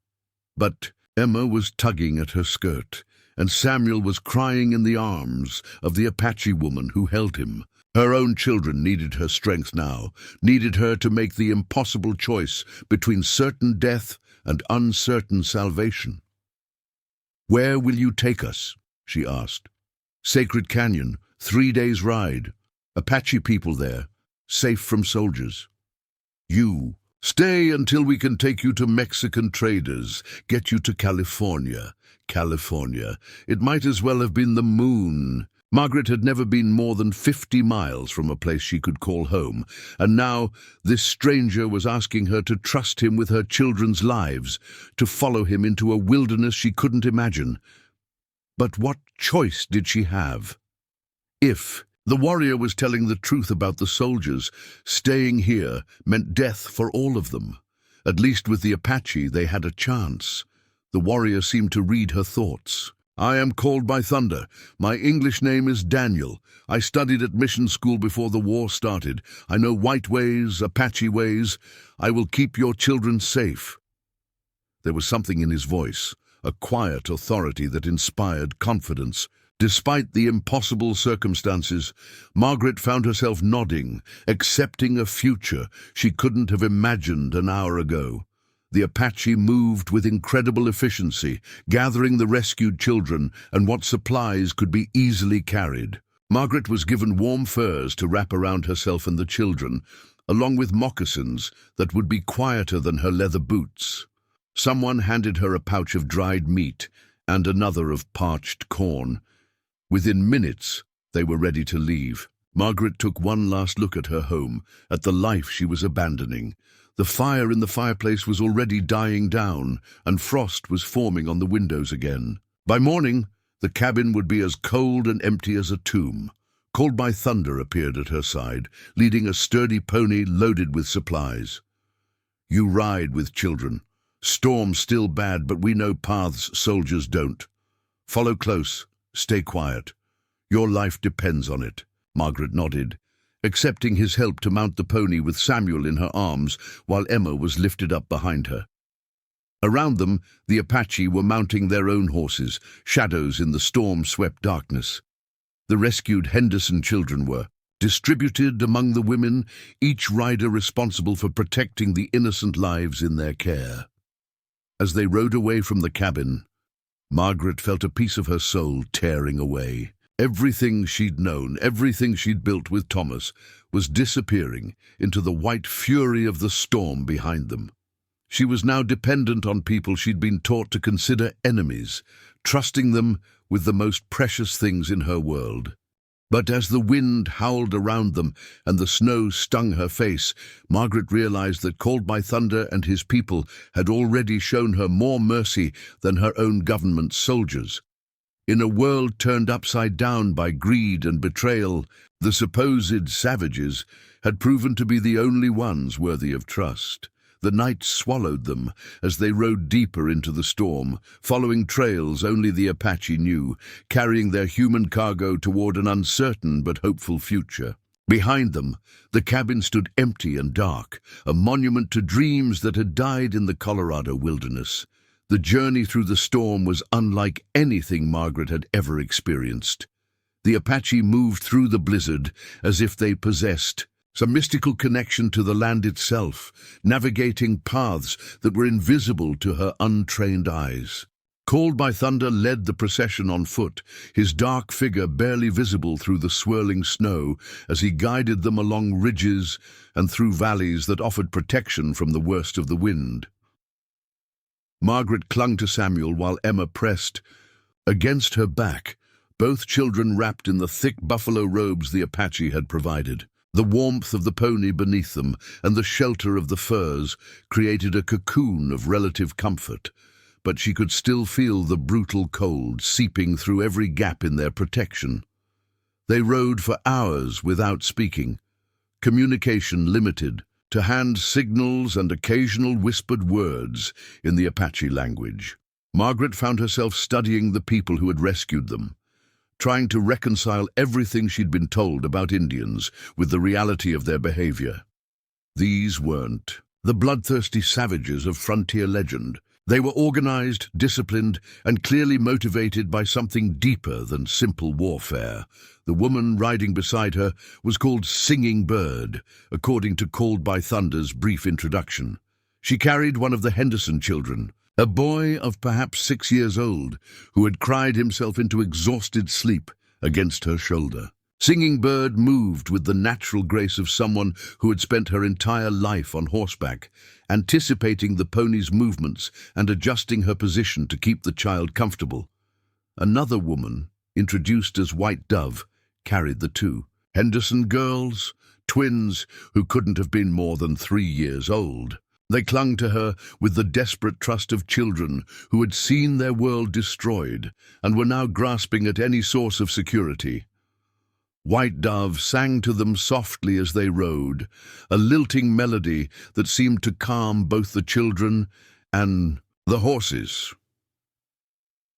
But Emma was tugging at her skirt, and Samuel was crying in the arms of the Apache woman who held him. Her own children needed her strength now, needed her to make the impossible choice between certain death and uncertain salvation. "Where will you take us?" she asked. "Sacred Canyon, 3 days' ride. Apache people there, safe from soldiers. You, stay until we can take you to Mexican traders, get you to California." California. It might as well have been the moon. Margaret had never been more than 50 miles from a place she could call home, and now this stranger was asking her to trust him with her children's lives, to follow him into a wilderness she couldn't imagine. But what choice did she have? If the warrior was telling the truth about the soldiers, staying here meant death for all of them. At least with the Apache they had a chance. The warrior seemed to read her thoughts. "I am called by thunder. My English name is Daniel. I studied at mission school before the war started. I know white ways, Apache ways. I will keep your children safe." There was something in his voice, a quiet authority that inspired confidence. Despite the impossible circumstances, Margaret found herself nodding, accepting a future she couldn't have imagined an hour ago. The Apache moved with incredible efficiency, gathering the rescued children and what supplies could be easily carried. Margaret was given warm furs to wrap around herself and the children, along with moccasins that would be quieter than her leather boots. Someone handed her a pouch of dried meat and another of parched corn. Within minutes, they were ready to leave. Margaret took one last look at her home, at the life she was abandoning. The fire in the fireplace was already dying down, and frost was forming on the windows again. By morning, the cabin would be as cold and empty as a tomb. Called by Thunder appeared at her side, leading a sturdy pony loaded with supplies. "You ride with children. Storm's still bad, but we know paths soldiers don't." Follow close. Stay quiet. Your life depends on it." Margaret nodded, accepting his help to mount the pony with Samuel in her arms while Emma was lifted up behind her. Around them, the Apache were mounting their own horses, shadows in the storm-swept darkness. The rescued Henderson children were distributed among the women, each rider responsible for protecting the innocent lives in their care. As they rode away from the cabin, Margaret felt a piece of her soul tearing away. Everything she'd known, everything she'd built with Thomas, was disappearing into the white fury of the storm behind them. She was now dependent on people she'd been taught to consider enemies, trusting them with the most precious things in her world. But as the wind howled around them and the snow stung her face, Margaret realized that Called by Thunder and his people had already shown her more mercy than her own government's soldiers. In a world turned upside down by greed and betrayal, the supposed savages had proven to be the only ones worthy of trust. The night swallowed them as they rode deeper into the storm, following trails only the Apache knew, carrying their human cargo toward an uncertain but hopeful future. Behind them, the cabin stood empty and dark, a monument to dreams that had died in the Colorado wilderness. The journey through the storm was unlike anything Margaret had ever experienced. The Apache moved through the blizzard as if they possessed some mystical connection to the land itself, navigating paths that were invisible to her untrained eyes. Called by Thunder led the procession on foot, his dark figure barely visible through the swirling snow as he guided them along ridges and through valleys that offered protection from the worst of the wind. Margaret clung to Samuel while Emma pressed against her back, both children wrapped in the thick buffalo robes the Apache had provided. The warmth of the pony beneath them and the shelter of the furs created a cocoon of relative comfort, but she could still feel the brutal cold seeping through every gap in their protection. They rode for hours without speaking, communication limited to hand signals and occasional whispered words in the Apache language. Margaret found herself studying the people who had rescued them, trying to reconcile everything she'd been told about Indians with the reality of their behavior. These weren't the bloodthirsty savages of frontier legend. They were organized, disciplined, and clearly motivated by something deeper than simple warfare. The woman riding beside her was called Singing Bird, according to Called by Thunder's brief introduction. She carried one of the Henderson children, a boy of perhaps 6 years old, who had cried himself into exhausted sleep against her shoulder. Singing Bird moved with the natural grace of someone who had spent her entire life on horseback, anticipating the pony's movements and adjusting her position to keep the child comfortable. Another woman, introduced as White Dove, carried the two Henderson girls, twins who couldn't have been more than 3 years old. They clung to her with the desperate trust of children who had seen their world destroyed and were now grasping at any source of security. White Dove sang to them softly as they rode, a lilting melody that seemed to calm both the children and the horses.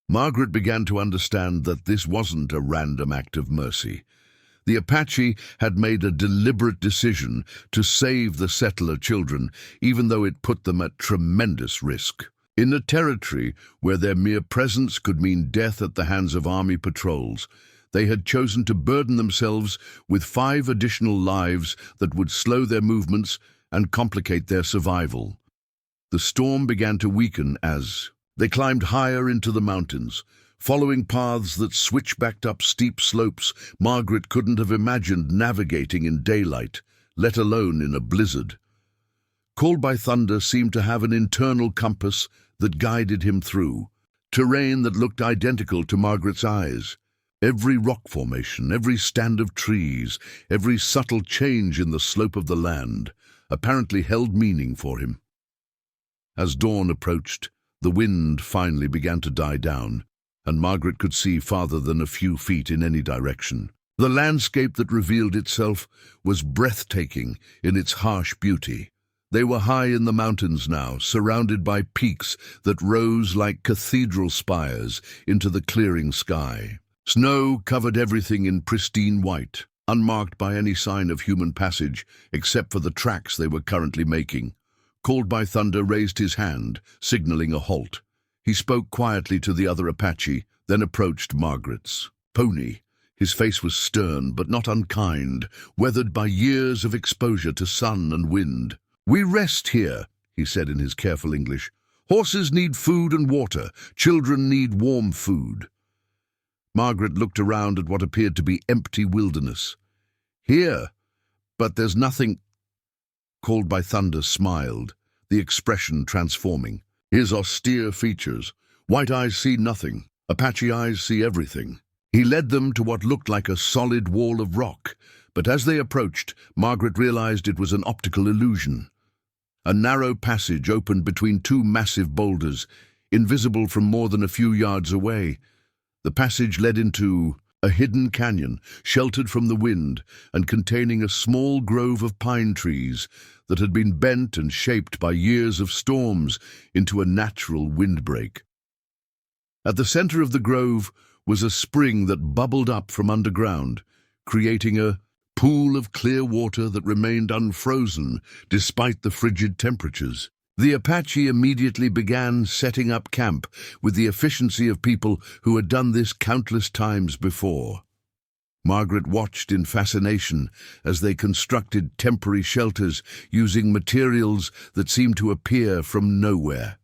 Margaret began to understand that this wasn't a random act of mercy. The Apache had made a deliberate decision to save the settler children, even though it put them at tremendous risk. In a territory where their mere presence could mean death at the hands of army patrols, they had chosen to burden themselves with 5 additional lives that would slow their movements and complicate their survival. The storm began to weaken as they climbed higher into the mountains, following paths that switchbacked up steep slopes Margaret couldn't have imagined navigating in daylight, let alone in a blizzard. Called by Thunder seemed to have an internal compass that guided him through terrain that looked identical to Margaret's eyes. Every rock formation, every stand of trees, every subtle change in the slope of the land apparently held meaning for him. As dawn approached, the wind finally began to die down, and Margaret could see farther than a few feet in any direction. The landscape that revealed itself was breathtaking in its harsh beauty. They were high in the mountains now, surrounded by peaks that rose like cathedral spires into the clearing sky. Snow covered everything in pristine white, unmarked by any sign of human passage except for the tracks they were currently making. Called by Thunder raised his hand, signaling a halt. He spoke quietly to the other Apache, then approached Margaret's pony. His face was stern but not unkind, weathered by years of exposure to sun and wind. "We rest here," he said in his careful English. "Horses need food and water. Children need warm food." Margaret looked around at what appeared to be empty wilderness. "Here, but there's nothing." Called by Thunder smiled, the expression transforming. His austere features. White eyes see nothing. Apache eyes see everything. He led them to what looked like a solid wall of rock, but as they approached, Margaret realized it was an optical illusion. A narrow passage opened between two massive boulders, invisible from more than a few yards away. The passage led into a hidden canyon, sheltered from the wind and containing a small grove of pine trees that had been bent and shaped by years of storms into a natural windbreak. At the center of the grove was a spring that bubbled up from underground, creating a pool of clear water that remained unfrozen despite the frigid temperatures. The Apache immediately began setting up camp with the efficiency of people who had done this countless times before. Margaret watched in fascination as they constructed temporary shelters using materials that seemed to appear from nowhere.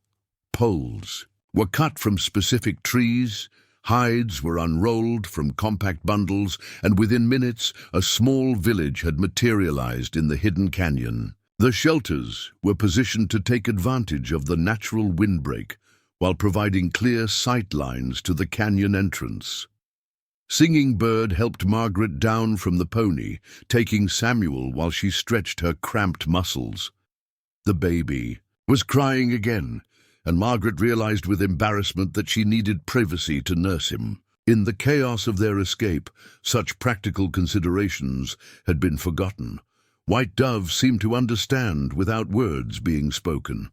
Poles were cut from specific trees, hides were unrolled from compact bundles, and within minutes a small village had materialized in the hidden canyon. The shelters were positioned to take advantage of the natural windbreak while providing clear sight lines to the canyon entrance. Singing Bird helped Margaret down from the pony, taking Samuel while she stretched her cramped muscles. The baby was crying again, and Margaret realized with embarrassment that she needed privacy to nurse him. In the chaos of their escape, such practical considerations had been forgotten. White Dove seemed to understand without words being spoken.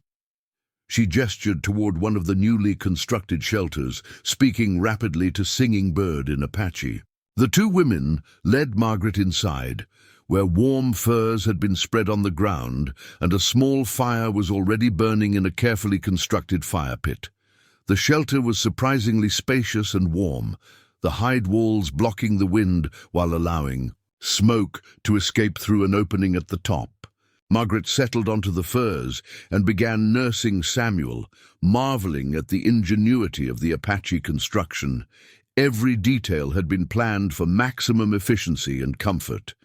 She gestured toward one of the newly constructed shelters, speaking rapidly to Singing Bird in Apache. The two women led Margaret inside, where warm furs had been spread on the ground and a small fire was already burning in a carefully constructed fire pit. The shelter was surprisingly spacious and warm, the hide walls blocking the wind while allowing smoke to escape through an opening at the top. Margaret settled onto the furs and began nursing Samuel, marveling at the ingenuity of the Apache construction. Every detail had been planned for maximum efficiency and comfort.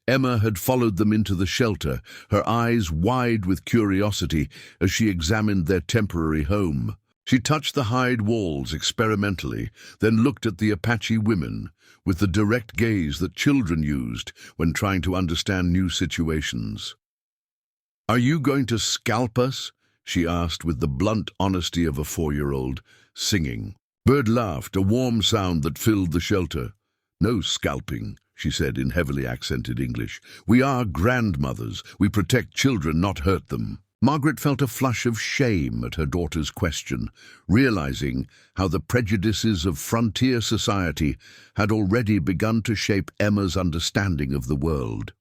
Emma had followed them into the shelter, her eyes wide with curiosity as she examined their temporary home. She touched the hide walls experimentally, then looked at the Apache women with the direct gaze that children used when trying to understand new situations. "Are you going to scalp us?" she asked with the blunt honesty of a 4-year-old, singing. Bird laughed, a warm sound that filled the shelter. "No scalping," she said in heavily accented English. "We are grandmothers. We protect children, not hurt them." Margaret felt a flush of shame at her daughter's question, realizing how the prejudices of frontier society had already begun to shape Emma's understanding of the world.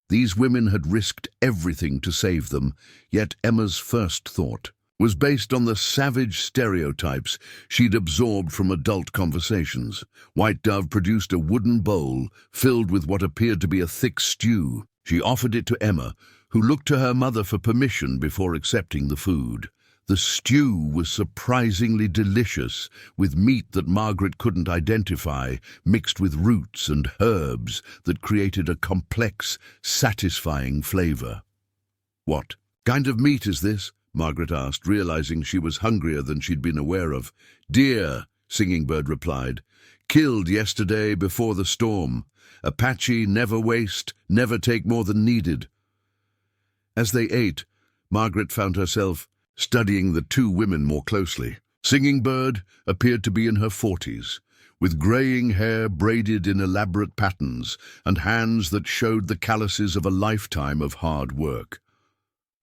These women had risked everything to save them, yet Emma's first thought was based on the savage stereotypes she'd absorbed from adult conversations. White Dove produced a wooden bowl filled with what appeared to be a thick stew. She offered it to Emma, who looked to her mother for permission before accepting the food. The stew was surprisingly delicious, with meat that Margaret couldn't identify, mixed with roots and herbs that created a complex, satisfying flavor. "What kind of meat is this?" Margaret asked, realizing she was hungrier than she'd been aware of. "Deer," Singing Bird replied. "Killed yesterday before the storm. Apache never waste, never take more than needed." As they ate, Margaret found herself studying the two women more closely. Singing Bird appeared to be in her 40s, with graying hair braided in elaborate patterns and hands that showed the calluses of a lifetime of hard work.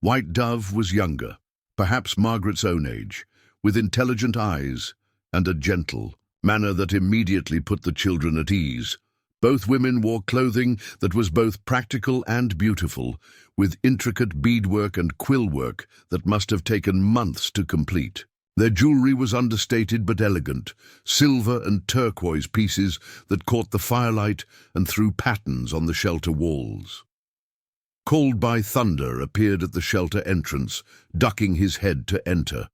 White Dove was younger, perhaps Margaret's own age, with intelligent eyes and a gentle manner that immediately put the children at ease. Both women wore clothing that was both practical and beautiful, with intricate beadwork and quill work that must have taken months to complete. Their jewelry was understated but elegant, silver and turquoise pieces that caught the firelight and threw patterns on the shelter walls. Called by Thunder appeared at the shelter entrance, ducking his head to enter.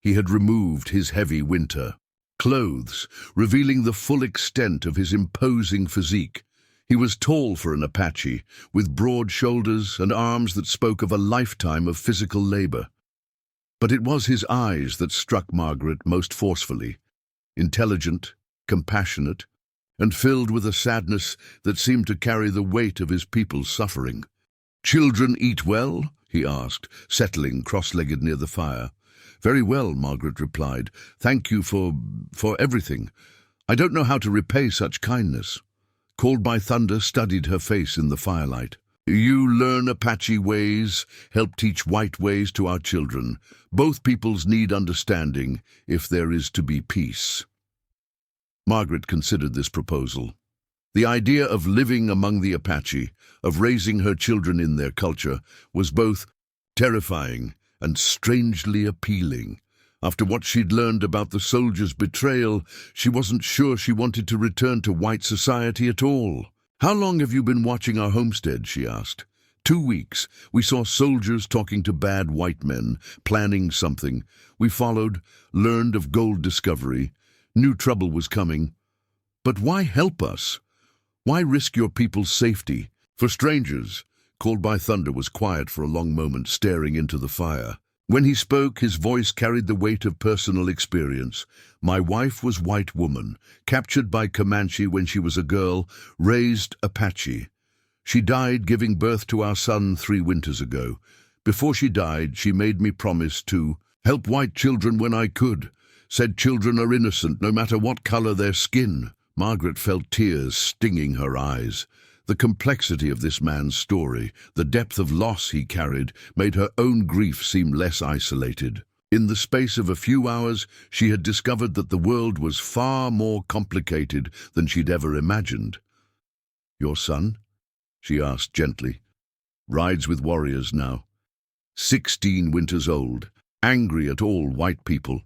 He had removed his heavy winter clothes, revealing the full extent of his imposing physique. He was tall for an Apache, with broad shoulders and arms that spoke of a lifetime of physical labor. But it was his eyes that struck Margaret most forcefully, intelligent, compassionate, and filled with a sadness that seemed to carry the weight of his people's suffering. "Children eat well?" he asked, settling cross-legged near the fire. "Very well," Margaret replied. "Thank you for everything. I don't know how to repay such kindness." Called by Thunder studied her face in the firelight. "You learn Apache ways, help teach white ways to our children. Both peoples need understanding if there is to be peace." Margaret considered this proposal. The idea of living among the Apache, of raising her children in their culture, was both terrifying and strangely appealing. After what she'd learned about the soldiers' betrayal, she wasn't sure she wanted to return to white society at all. "How long have you been watching our homestead?" she asked. 2 weeks. We saw soldiers talking to bad white men, planning something. We followed, learned of gold discovery, knew trouble was coming. But why help us? Why risk your people's safety? For strangers, Called by Thunder was quiet for a long moment, staring into the fire. When he spoke, his voice carried the weight of personal experience. "My wife was white woman, captured by Comanche when she was a girl, raised Apache. She died giving birth to our son 3 winters ago. Before she died, she made me promise to help white children when I could. Said children are innocent, no matter what color their skin." Margaret felt tears stinging her eyes. The complexity of this man's story, the depth of loss he carried, made her own grief seem less isolated. In the space of a few hours, she had discovered that the world was far more complicated than she'd ever imagined. "Your son?" she asked gently. "Rides with warriors now. 16 winters old, angry at all white people.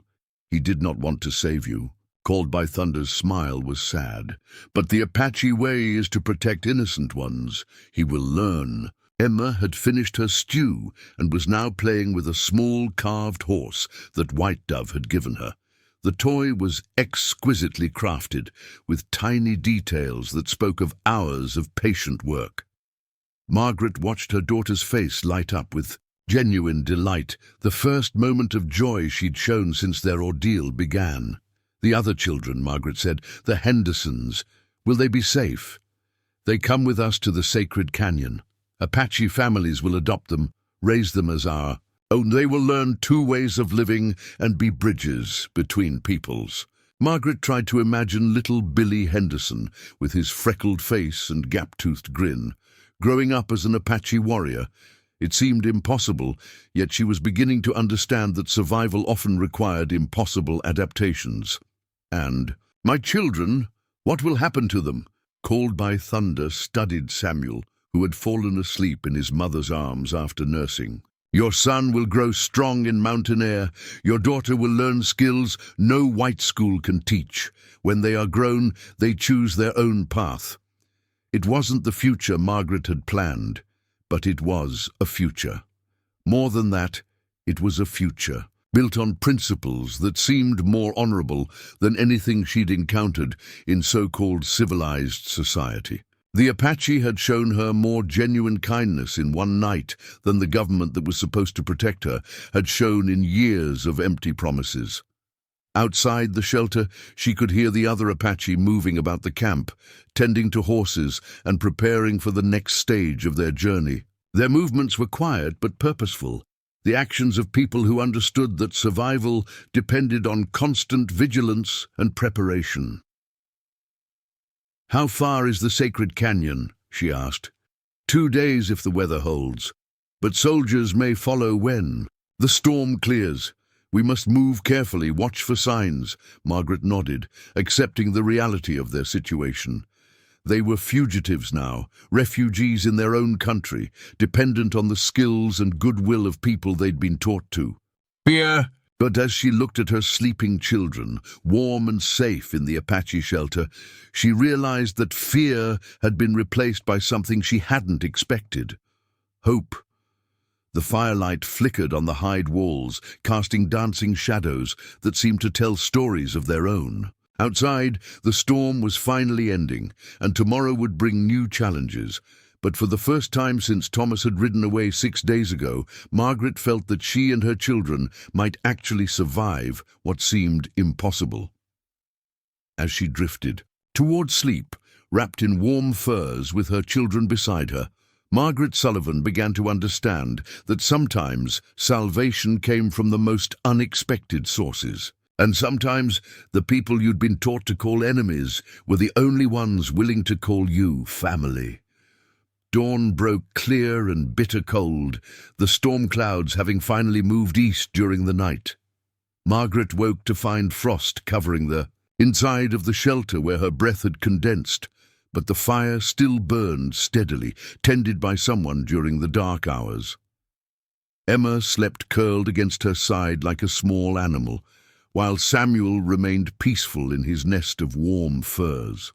He did not want to save you." Called by Thunder's smile was sad. "But the Apache way is to protect innocent ones. He will learn." Emma had finished her stew and was now playing with a small carved horse that White Dove had given her. The toy was exquisitely crafted, with tiny details that spoke of hours of patient work. Margaret watched her daughter's face light up with genuine delight, the first moment of joy she'd shown since their ordeal began. "The other children," Margaret said, "the Hendersons, will they be safe?" "They come with us to the sacred canyon. Apache families will adopt them, raise them as our own. They will learn 2 ways of living and be bridges between peoples." Margaret tried to imagine little Billy Henderson, with his freckled face and gap-toothed grin, growing up as an Apache warrior. It seemed impossible, yet she was beginning to understand that survival often required impossible adaptations. And, "My children, what will happen to them?" Called by Thunder studied Samuel, who had fallen asleep in his mother's arms after nursing. "Your son will grow strong in mountain air. Your daughter will learn skills no white school can teach. When they are grown, they choose their own path." It wasn't the future Margaret had planned, but it was a future. More than that, it was a future built on principles that seemed more honorable than anything she'd encountered in so-called civilized society. The Apache had shown her more genuine kindness in one night than the government that was supposed to protect her had shown in years of empty promises. Outside the shelter, she could hear the other Apache moving about the camp, tending to horses and preparing for the next stage of their journey. Their movements were quiet but purposeful, the actions of people who understood that survival depended on constant vigilance and preparation. "How far is the sacred canyon?" she asked. 2 days if the weather holds. But soldiers may follow when the storm clears. We must move carefully, watch for signs. Margaret nodded, accepting the reality of their situation. They were fugitives now, refugees in their own country, dependent on the skills and goodwill of people they'd been taught to. Fear! But as she looked at her sleeping children, warm and safe in the Apache shelter, she realized that fear had been replaced by something she hadn't expected. Hope. The firelight flickered on the hide walls, casting dancing shadows that seemed to tell stories of their own. Outside, the storm was finally ending, and tomorrow would bring new challenges. But for the first time since Thomas had ridden away 6 days ago, Margaret felt that she and her children might actually survive what seemed impossible. As she drifted toward sleep, wrapped in warm furs with her children beside her, Margaret Sullivan began to understand that sometimes salvation came from the most unexpected sources. And sometimes the people you'd been taught to call enemies were the only ones willing to call you family. Dawn broke clear and bitter cold, the storm clouds having finally moved east during the night. Margaret woke to find frost covering the inside of the shelter where her breath had condensed, but the fire still burned steadily, tended by someone during the dark hours. Emma slept curled against her side like a small animal, while Samuel remained peaceful in his nest of warm furs.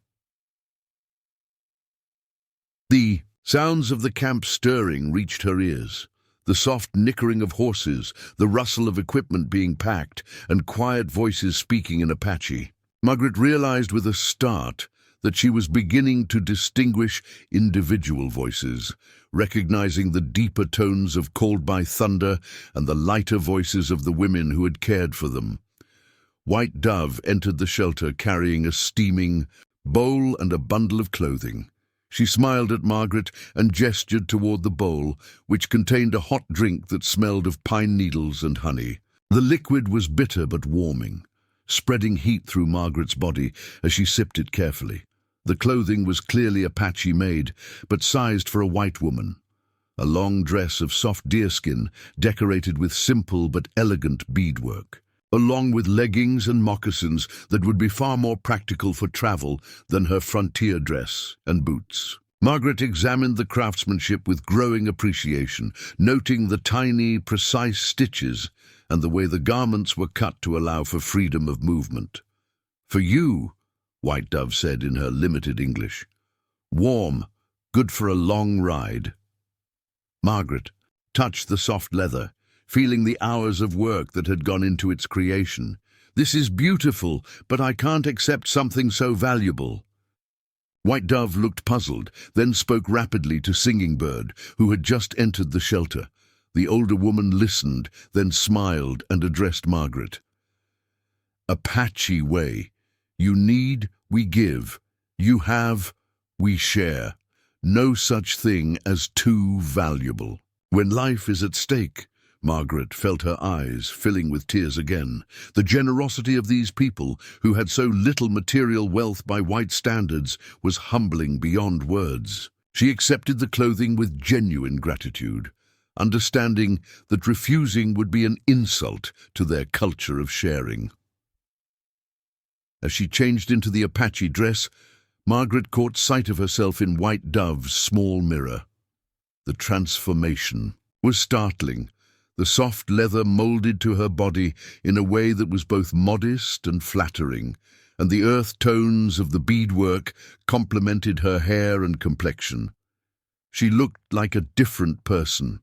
The sounds of the camp stirring reached her ears. The soft nickering of horses, the rustle of equipment being packed, and quiet voices speaking in Apache. Margaret realized with a start that she was beginning to distinguish individual voices, recognizing the deeper tones of Called by Thunder and the lighter voices of the women who had cared for them. White Dove entered the shelter carrying a steaming bowl and a bundle of clothing. She smiled at Margaret and gestured toward the bowl, which contained a hot drink that smelled of pine needles and honey. The liquid was bitter but warming, spreading heat through Margaret's body as she sipped it carefully. The clothing was clearly Apache-made, but sized for a white woman. A long dress of soft deerskin, decorated with simple but elegant beadwork, along with leggings and moccasins that would be far more practical for travel than her frontier dress and boots. Margaret examined the craftsmanship with growing appreciation, noting the tiny, precise stitches and the way the garments were cut to allow for freedom of movement. "For you," White Dove said in her limited English. "Warm, good for a long ride." Margaret touched the soft leather, feeling the hours of work that had gone into its creation. "This is beautiful, but I can't accept something so valuable." White Dove looked puzzled, then spoke rapidly to Singing Bird, who had just entered the shelter. The older woman listened, then smiled and addressed Margaret. "Apache way. You need, we give. You have, we share. No such thing as too valuable." When life is at stake, Margaret felt her eyes filling with tears again. The generosity of these people, who had so little material wealth by white standards, was humbling beyond words. She accepted the clothing with genuine gratitude, understanding that refusing would be an insult to their culture of sharing. As she changed into the Apache dress, Margaret caught sight of herself in White Dove's small mirror. The transformation was startling. The soft leather molded to her body in a way that was both modest and flattering, and the earth tones of the beadwork complemented her hair and complexion. She looked like a different person,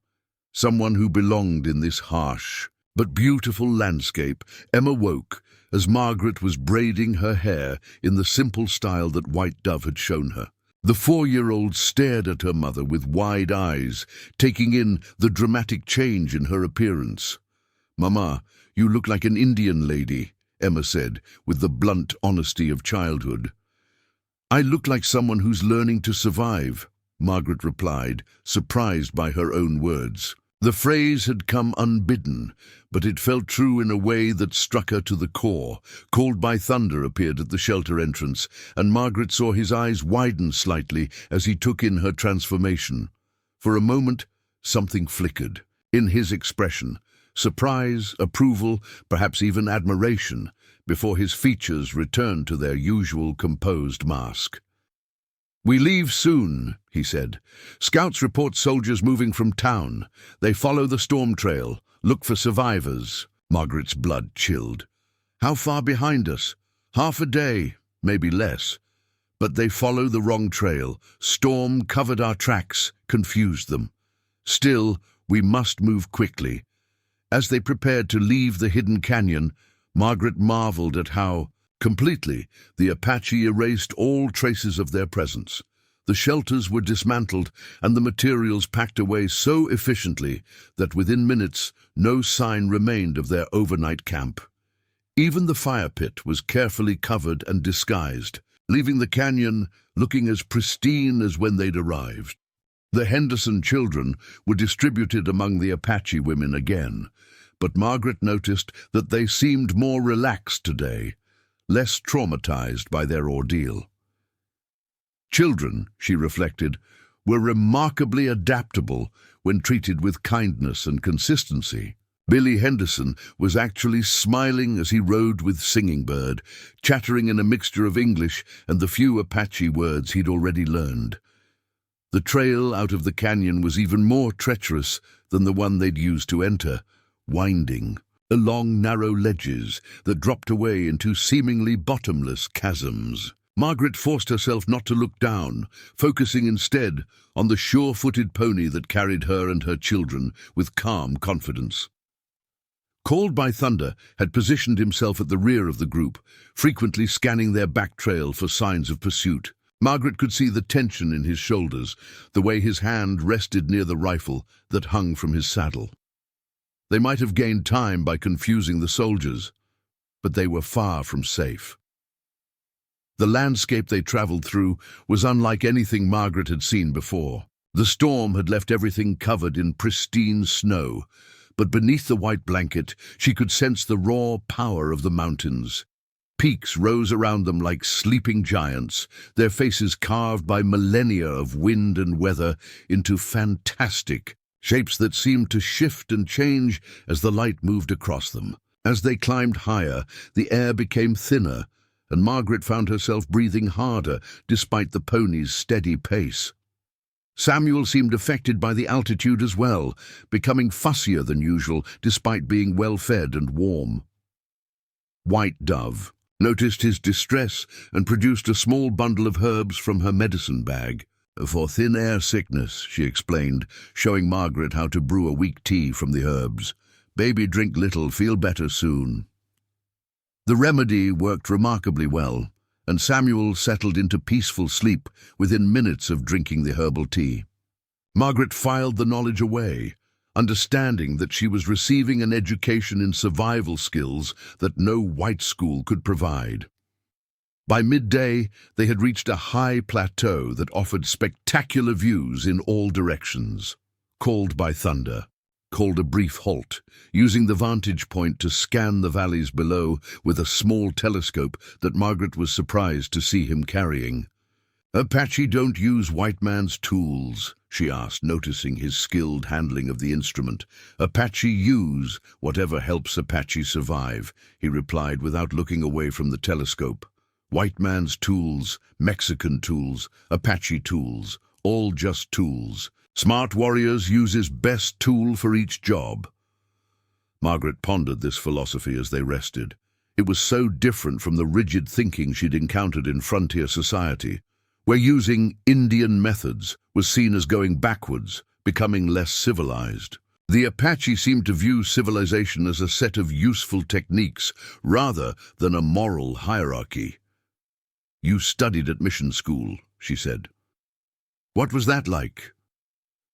someone who belonged in this harsh but beautiful landscape. Emma woke as Margaret was braiding her hair in the simple style that White Dove had shown her. The 4-year-old stared at her mother with wide eyes, taking in the dramatic change in her appearance. "Mama, you look like an Indian lady," Emma said, with the blunt honesty of childhood. "I look like someone who's learning to survive," Margaret replied, surprised by her own words. The phrase had come unbidden, but it felt true in a way that struck her to the core. Called by Thunder appeared at the shelter entrance, and Margaret saw his eyes widen slightly as he took in her transformation. For a moment, something flickered. In his expression, surprise, approval, perhaps even admiration, before his features returned to their usual composed mask. "We leave soon," he said. "Scouts report soldiers moving from town. They follow the storm trail, look for survivors." Margaret's blood chilled. "How far behind us? Half a day, maybe less. But they follow the wrong trail. Storm covered our tracks, confused them. Still, we must move quickly." As they prepared to leave the hidden canyon, Margaret marveled at how, completely, the Apache erased all traces of their presence. The shelters were dismantled and the materials packed away so efficiently that within minutes no sign remained of their overnight camp. Even the fire pit was carefully covered and disguised, leaving the canyon looking as pristine as when they'd arrived. The Henderson children were distributed among the Apache women again, but Margaret noticed that they seemed more relaxed today, less traumatized by their ordeal. Children, she reflected, were remarkably adaptable when treated with kindness and consistency. Billy Henderson was actually smiling as he rode with Singing Bird, chattering in a mixture of English and the few Apache words he'd already learned. The trail out of the canyon was even more treacherous than the one they'd used to enter, winding along narrow ledges that dropped away into seemingly bottomless chasms. Margaret forced herself not to look down, focusing instead on the sure-footed pony that carried her and her children with calm confidence. Called by Thunder had positioned himself at the rear of the group, frequently scanning their back trail for signs of pursuit. Margaret could see the tension in his shoulders, the way his hand rested near the rifle that hung from his saddle. They might have gained time by confusing the soldiers, but they were far from safe. The landscape they traveled through was unlike anything Margaret had seen before. The storm had left everything covered in pristine snow, but beneath the white blanket she could sense the raw power of the mountains. Peaks rose around them like sleeping giants, their faces carved by millennia of wind and weather into fantastic shapes that seemed to shift and change as the light moved across them. As they climbed higher, the air became thinner, and Margaret found herself breathing harder despite the pony's steady pace. Samuel seemed affected by the altitude as well, becoming fussier than usual despite being well-fed and warm. White Dove noticed his distress and produced a small bundle of herbs from her medicine bag. "For thin air sickness," she explained, showing Margaret how to brew a weak tea from the herbs. "Baby drink little, feel better soon." The remedy worked remarkably well, and Samuel settled into peaceful sleep within minutes of drinking the herbal tea. Margaret filed the knowledge away, understanding that she was receiving an education in survival skills that no white school could provide. By midday, they had reached a high plateau that offered spectacular views in all directions. Called by Thunder called a brief halt, using the vantage point to scan the valleys below with a small telescope that Margaret was surprised to see him carrying. "Apache don't use white man's tools," she asked, noticing his skilled handling of the instrument. "Apache use whatever helps Apache survive," he replied without looking away from the telescope. "White man's tools, Mexican tools, Apache tools, all just tools. Smart warriors use his best tool for each job." Margaret pondered this philosophy as they rested. It was so different from the rigid thinking she'd encountered in frontier society, where using Indian methods was seen as going backwards, becoming less civilized. The Apache seemed to view civilization as a set of useful techniques rather than a moral hierarchy. "You studied at mission school," she said. "What was that like?"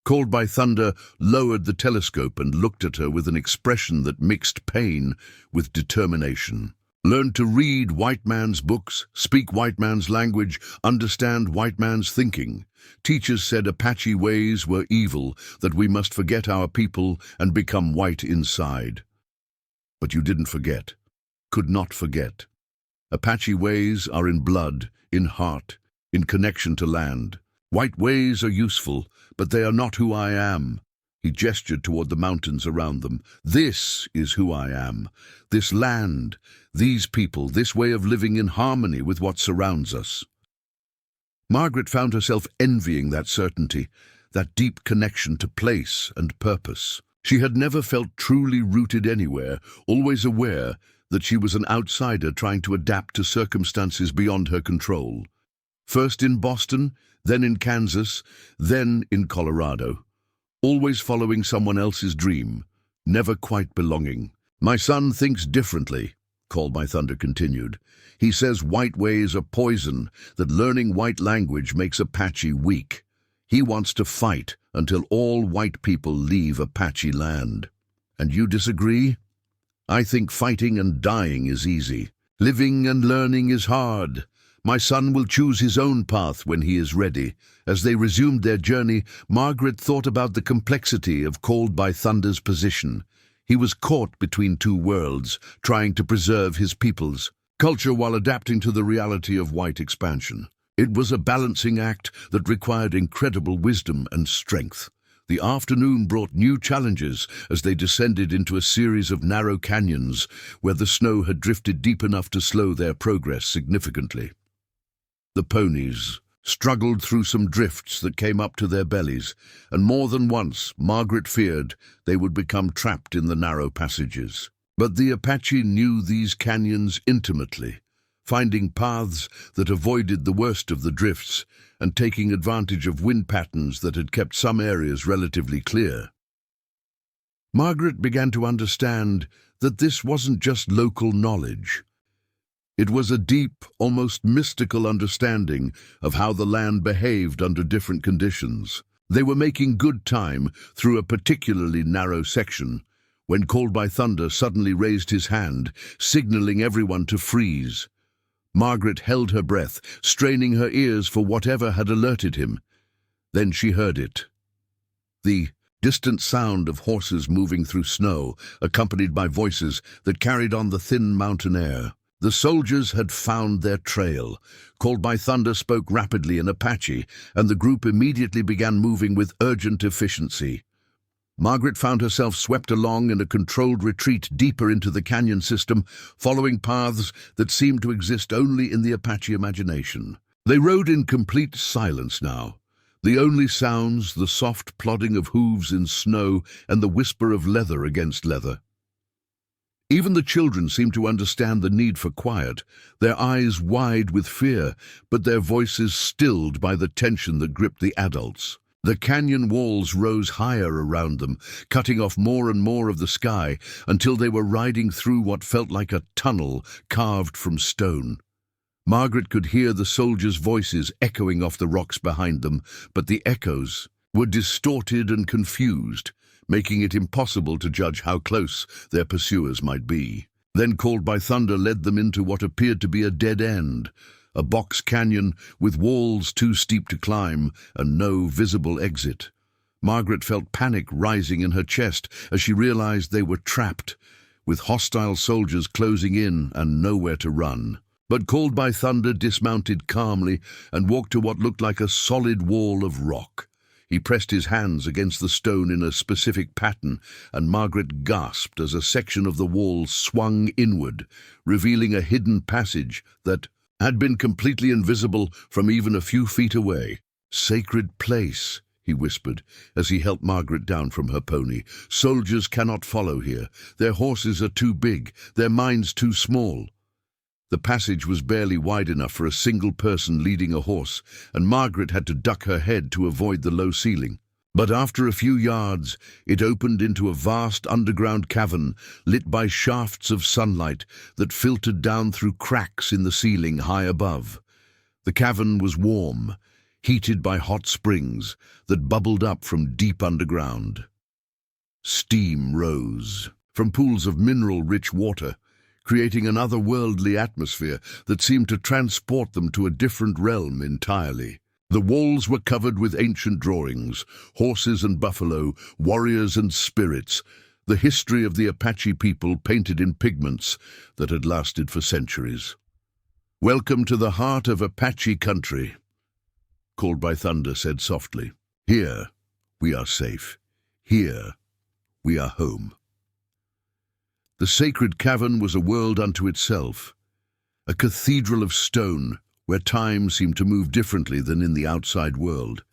Called by Thunder lowered the telescope and looked at her with an expression that mixed pain with determination. "Learned to read white man's books, speak white man's language, understand white man's thinking. Teachers said Apache ways were evil, that we must forget our people and become white inside. But you didn't forget, could not forget. Apache ways are in blood, in heart, in connection to land. White ways are useful, but they are not who I am," He gestured toward the mountains around them. "This is who I am. This land, these people, this way of living in harmony with what surrounds us." Margaret found herself envying that certainty, that deep connection to place and purpose. She had never felt truly rooted anywhere, always aware that she was an outsider trying to adapt to circumstances beyond her control. First in Boston, then in Kansas, then in Colorado. Always following someone else's dream, never quite belonging. "My son thinks differently," Called by Thunder continued. "He says white ways are poison, that learning white language makes Apache weak. He wants to fight until all white people leave Apache land. And you disagree? I think fighting and dying is easy. Living and learning is hard. My son will choose his own path when he is ready." As they resumed their journey, Margaret thought about the complexity of Called by Thunder's position. He was caught between two worlds, trying to preserve his people's culture while adapting to the reality of white expansion. It was a balancing act that required incredible wisdom and strength. The afternoon brought new challenges as they descended into a series of narrow canyons where the snow had drifted deep enough to slow their progress significantly. The ponies struggled through some drifts that came up to their bellies, and more than once Margaret feared they would become trapped in the narrow passages. But the Apache knew these canyons intimately, finding paths that avoided the worst of the drifts and taking advantage of wind patterns that had kept some areas relatively clear. Margaret began to understand that this wasn't just local knowledge. It was a deep, almost mystical understanding of how the land behaved under different conditions. They were making good time through a particularly narrow section when Called by Thunder suddenly raised his hand, signaling everyone to freeze. Margaret held her breath, straining her ears for whatever had alerted him. Then she heard it. The distant sound of horses moving through snow, accompanied by voices that carried on the thin mountain air. The soldiers had found their trail. Called by Thunder spoke rapidly in Apache, and the group immediately began moving with urgent efficiency. Margaret found herself swept along in a controlled retreat deeper into the canyon system, following paths that seemed to exist only in the Apache imagination. They rode in complete silence now. The only sounds, the soft plodding of hooves in snow and the whisper of leather against leather. Even the children seemed to understand the need for quiet, their eyes wide with fear, but their voices stilled by the tension that gripped the adults. The canyon walls rose higher around them, cutting off more and more of the sky until they were riding through what felt like a tunnel carved from stone. Margaret could hear the soldiers' voices echoing off the rocks behind them, but the echoes were distorted and confused, making it impossible to judge how close their pursuers might be. Then Called by Thunder led them into what appeared to be a dead end, a box canyon with walls too steep to climb and no visible exit. Margaret felt panic rising in her chest as she realized they were trapped, with hostile soldiers closing in and nowhere to run. But Called by Thunder dismounted calmly and walked to what looked like a solid wall of rock. He pressed his hands against the stone in a specific pattern, and Margaret gasped as a section of the wall swung inward, revealing a hidden passage that had been completely invisible from even a few feet away. "Sacred place," he whispered as he helped Margaret down from her pony. "Soldiers cannot follow here. Their horses are too big, their minds too small." The passage was barely wide enough for a single person leading a horse, and Margaret had to duck her head to avoid the low ceiling. But after a few yards, it opened into a vast underground cavern lit by shafts of sunlight that filtered down through cracks in the ceiling high above. The cavern was warm, heated by hot springs that bubbled up from deep underground. Steam rose from pools of mineral-rich water, creating an otherworldly atmosphere that seemed to transport them to a different realm entirely. The walls were covered with ancient drawings, horses and buffalo, warriors and spirits, the history of the Apache people painted in pigments that had lasted for centuries. "Welcome to the heart of Apache country," Called by Thunder said softly. "Here we are safe. Here, we are home. The sacred cavern was a world unto itself, a cathedral of stone where time seemed to move differently than in the outside world.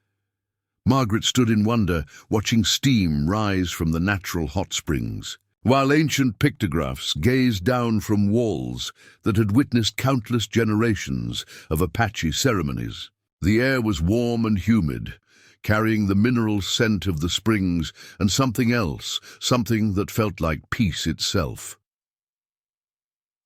Margaret stood in wonder, watching steam rise from the natural hot springs, while ancient pictographs gazed down from walls that had witnessed countless generations of Apache ceremonies. The air was warm and humid, carrying the mineral scent of the springs and something else, something that felt like peace itself.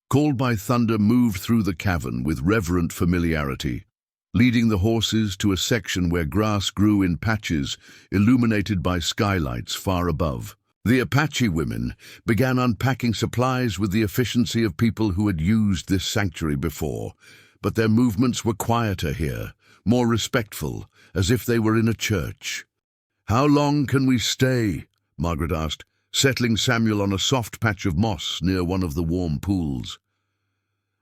Called by Thunder moved through the cavern with reverent familiarity, leading the horses to a section where grass grew in patches illuminated by skylights far above. The Apache women began unpacking supplies with the efficiency of people who had used this sanctuary before, but their movements were quieter here, more respectful, as if they were in a church. "How long can we stay?" Margaret asked, settling Samuel on a soft patch of moss near one of the warm pools.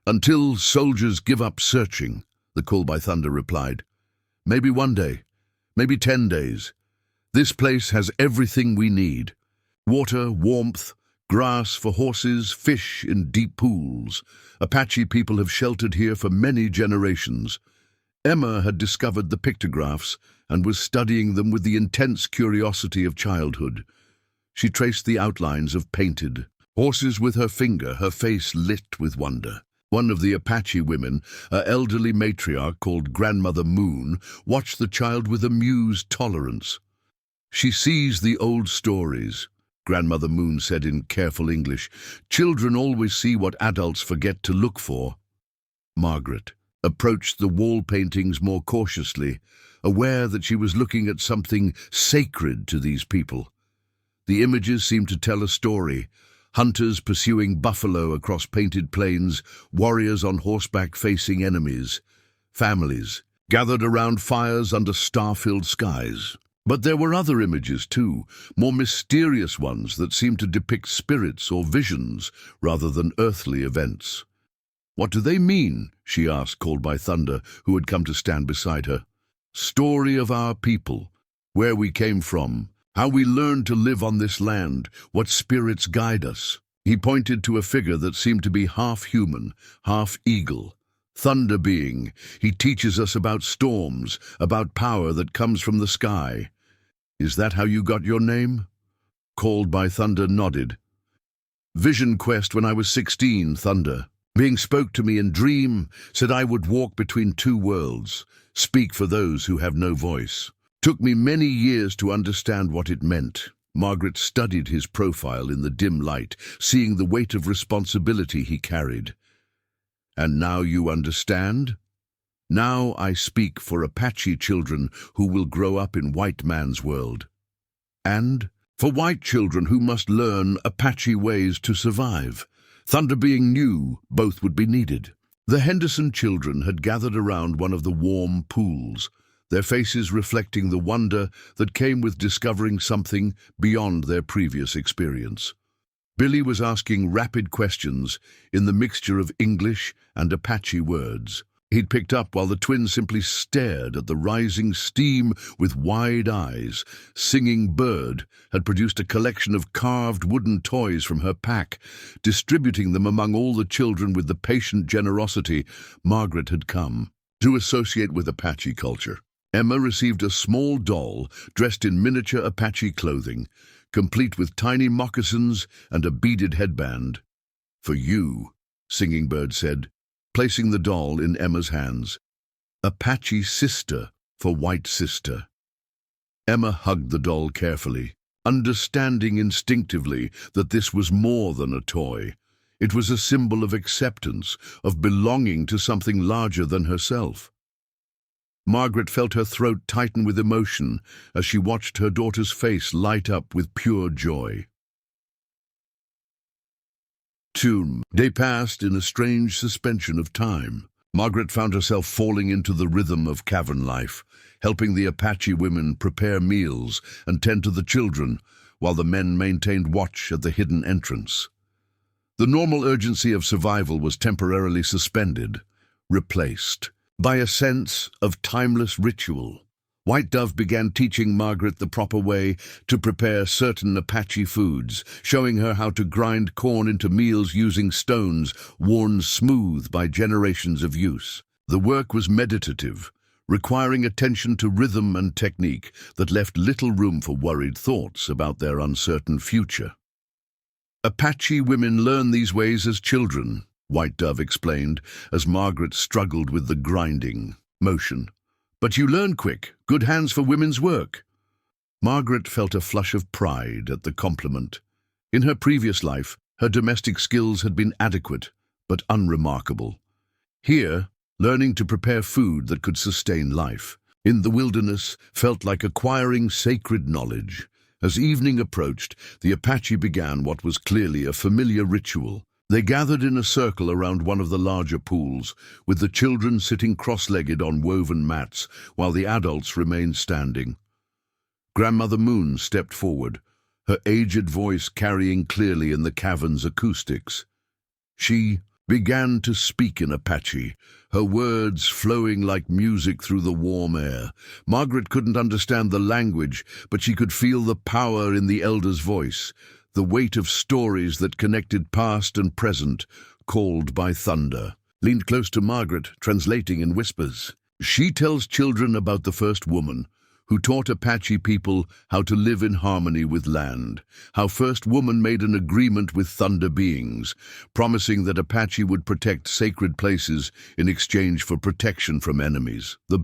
"Until soldiers give up searching," the Call by Thunder replied. "Maybe 1 day, maybe 10 days. This place has everything we need. Water, warmth, grass for horses, fish in deep pools. Apache people have sheltered here for many generations." Emma had discovered the pictographs and was studying them with the intense curiosity of childhood. She traced the outlines of painted horses with her finger, her face lit with wonder. One of the Apache women, an elderly matriarch called Grandmother Moon, watched the child with amused tolerance. "She sees the old stories," Grandmother Moon said in careful English. "Children always see what adults forget to look for." Margaret approached the wall paintings more cautiously, aware that she was looking at something sacred to these people. The images seemed to tell a story: hunters pursuing buffalo across painted plains, warriors on horseback facing enemies, families gathered around fires under star-filled skies. But there were other images too, more mysterious ones that seemed to depict spirits or visions rather than earthly events. "What do they mean?" she asked, Called by Thunder, who had come to stand beside her. "Story of our people, where we came from, how we learned to live on this land, what spirits guide us." He pointed to a figure that seemed to be half human, half eagle. "Thunder being, he teaches us about storms, about power that comes from the sky. Is that how you got your name?" Called by Thunder nodded. "Vision quest when I was 16, Thunder. Being spoke to me in dream, said I would walk between two worlds, speak for those who have no voice. Took me many years to understand what it meant." Margaret studied his profile in the dim light, seeing the weight of responsibility he carried. "And now you understand? Now I speak for Apache children who will grow up in white man's world. And for white children who must learn Apache ways to survive. Thunder being new, both would be needed." The Henderson children had gathered around one of the warm pools, their faces reflecting the wonder that came with discovering something beyond their previous experience. Billy was asking rapid questions in the mixture of English and Apache words. He'd picked up while the twins simply stared at the rising steam with wide eyes. Singing Bird had produced a collection of carved wooden toys from her pack, distributing them among all the children with the patient generosity Margaret had come to associate with Apache culture. Emma received a small doll dressed in miniature Apache clothing, complete with tiny moccasins and a beaded headband. "For you," Singing Bird said, placing the doll in Emma's hands. "Apache sister for white sister." Emma hugged the doll carefully, understanding instinctively that this was more than a toy. It was a symbol of acceptance, of belonging to something larger than herself. Margaret felt her throat tighten with emotion as she watched her daughter's face light up with pure joy. 2 days passed in a strange suspension of time. Margaret found herself falling into the rhythm of cavern life, helping the Apache women prepare meals and tend to the children, while the men maintained watch at the hidden entrance. The normal urgency of survival was temporarily suspended, replaced by a sense of timeless ritual. White Dove began teaching Margaret the proper way to prepare certain Apache foods, showing her how to grind corn into meals using stones worn smooth by generations of use. The work was meditative, requiring attention to rhythm and technique that left little room for worried thoughts about their uncertain future. Apache women learn these ways as children, White Dove explained, as Margaret struggled with the grinding motion. But you learn quick. Good hands for women's work. Margaret felt a flush of pride at the compliment. In her previous life, her domestic skills had been adequate, but unremarkable. Here, learning to prepare food that could sustain life in the wilderness felt like acquiring sacred knowledge. As evening approached, the Apache began what was clearly a familiar ritual. They gathered in a circle around one of the larger pools, with the children sitting cross-legged on woven mats, while the adults remained standing. Grandmother Moon stepped forward, her aged voice carrying clearly in the cavern's acoustics. She began to speak in Apache, her words flowing like music through the warm air. Margaret couldn't understand the language, but she could feel the power in the elder's voice, the weight of stories that connected past and present, called by thunder. Leaned close to Margaret, translating in whispers. She tells children about the first woman, who taught Apache people how to live in harmony with land, how first woman made an agreement with thunder beings, promising that Apache would protect sacred places in exchange for protection from enemies. The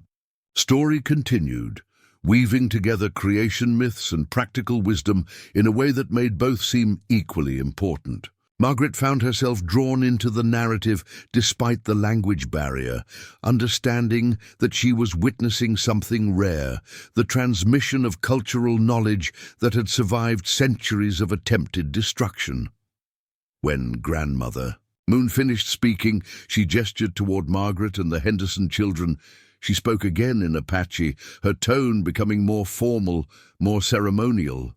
story continued, weaving together creation myths and practical wisdom in a way that made both seem equally important. Margaret found herself drawn into the narrative despite the language barrier, understanding that she was witnessing something rare, the transmission of cultural knowledge that had survived centuries of attempted destruction. When Grandmother Moon finished speaking, she gestured toward Margaret and the Henderson children. She spoke again in Apache, her tone becoming more formal, more ceremonial.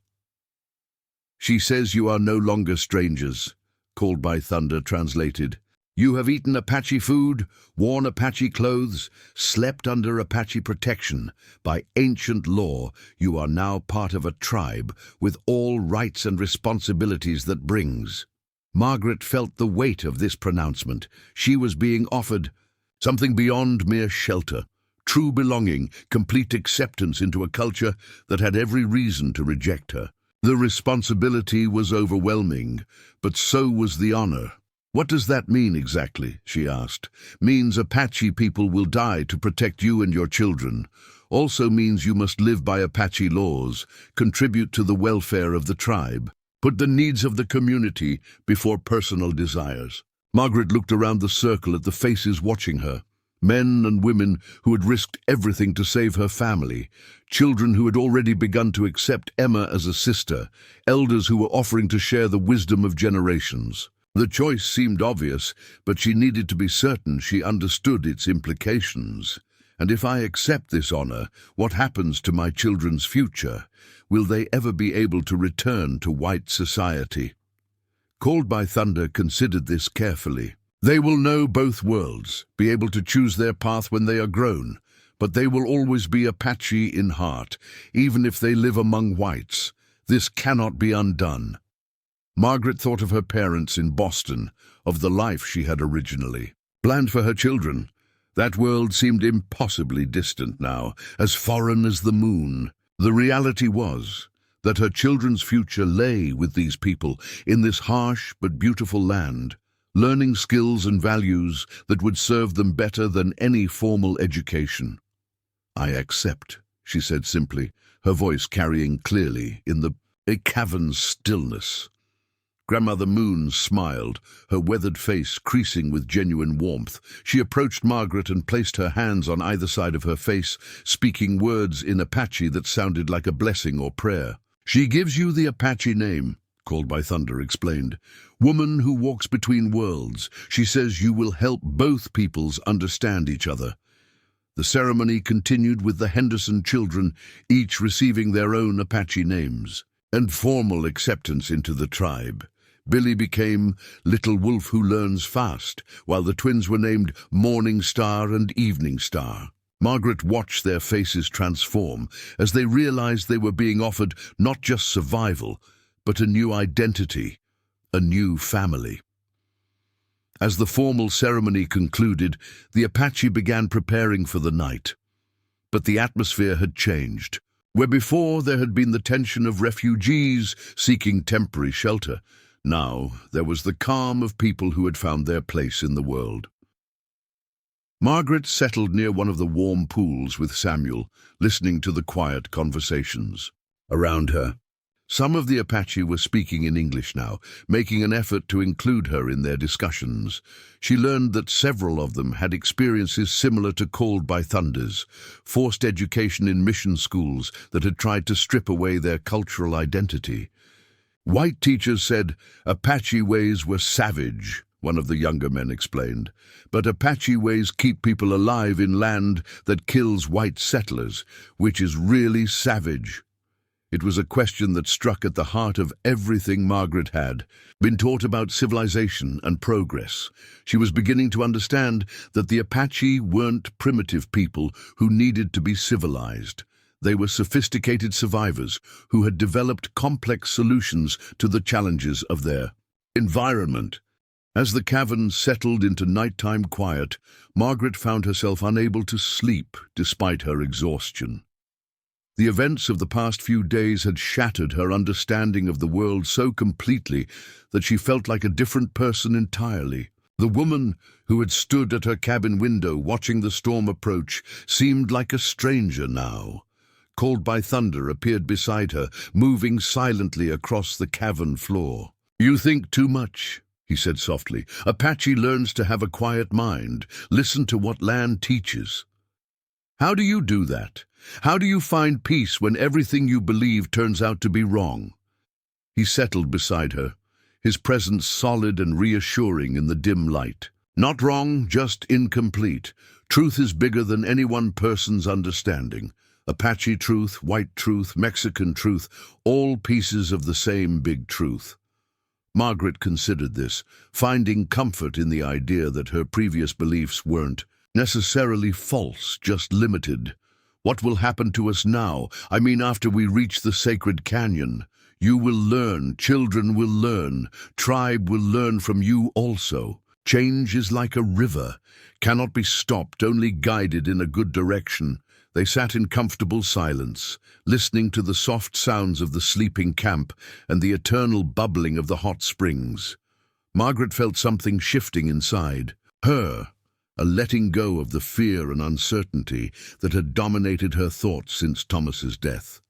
She says you are no longer strangers, called by thunder translated. You have eaten Apache food, worn Apache clothes, slept under Apache protection. By ancient law, you are now part of a tribe with all rights and responsibilities that brings. Margaret felt the weight of this pronouncement. She was being offered something beyond mere shelter. True belonging, complete acceptance into a culture that had every reason to reject her. The responsibility was overwhelming, but so was the honor. What does that mean exactly? She asked. Means Apache people will die to protect you and your children. Also means you must live by Apache laws, contribute to the welfare of the tribe, put the needs of the community before personal desires. Margaret looked around the circle at the faces watching her. Men and women who had risked everything to save her family, children who had already begun to accept Emma as a sister, elders who were offering to share the wisdom of generations. The choice seemed obvious, but she needed to be certain she understood its implications. And if I accept this honor, what happens to my children's future? Will they ever be able to return to white society? Called by Thunder considered this carefully. They will know both worlds, be able to choose their path when they are grown, but they will always be Apache in heart, even if they live among whites. This cannot be undone. Margaret thought of her parents in Boston, of the life she had originally planned for her children. That world seemed impossibly distant now, as foreign as the moon. The reality was that her children's future lay with these people in this harsh but beautiful land, learning skills and values that would serve them better than any formal education. I accept, she said simply, her voice carrying clearly in the cavern's stillness. Grandmother Moon smiled, her weathered face creasing with genuine warmth. She approached Margaret and placed her hands on either side of her face, speaking words in Apache that sounded like a blessing or prayer. She gives you the Apache name, Called by Thunder explained. Woman who walks between worlds. She says you will help both peoples understand each other. The ceremony continued with the Henderson children, each receiving their own Apache names, and formal acceptance into the tribe. Billy became Little Wolf Who Learns Fast, while the twins were named Morning Star and Evening Star. Margaret watched their faces transform as they realized they were being offered not just survival, but a new identity, a new family. As the formal ceremony concluded, the Apache began preparing for the night. But the atmosphere had changed. Where before there had been the tension of refugees seeking temporary shelter, now there was the calm of people who had found their place in the world. Margaret settled near one of the warm pools with Samuel, listening to the quiet conversations around her. Some of the Apache were speaking in English now, making an effort to include her in their discussions. She learned that several of them had experiences similar to Called by Thunder's, forced education in mission schools that had tried to strip away their cultural identity. White teachers said Apache ways were savage, one of the younger men explained, but Apache ways keep people alive in land that kills white settlers, which is really savage. It was a question that struck at the heart of everything Margaret had been taught about civilization and progress. She was beginning to understand that the Apache weren't primitive people who needed to be civilized. They were sophisticated survivors who had developed complex solutions to the challenges of their environment. As the cavern settled into nighttime quiet, Margaret found herself unable to sleep despite her exhaustion. The events of the past few days had shattered her understanding of the world so completely that she felt like a different person entirely. The woman who had stood at her cabin window watching the storm approach seemed like a stranger now. Called by Thunder appeared beside her, moving silently across the cavern floor. "You think too much," he said softly. "Apache learns to have a quiet mind. Listen to what land teaches." "How do you do that? How do you find peace when everything you believe turns out to be wrong?" He settled beside her, his presence solid and reassuring in the dim light. "Not wrong, just incomplete. Truth is bigger than any one person's understanding. Apache truth, white truth, Mexican truth, all pieces of the same big truth." Margaret considered this, finding comfort in the idea that her previous beliefs weren't necessarily false, just limited. "What will happen to us now? I mean, after we reach the sacred canyon? You will learn, children will learn, tribe will learn from you also. Change is like a river, cannot be stopped, only guided in a good direction." They sat in comfortable silence, listening to the soft sounds of the sleeping camp and the eternal bubbling of the hot springs. Margaret felt something shifting inside her, a letting go of the fear and uncertainty that had dominated her thoughts since Thomas's death.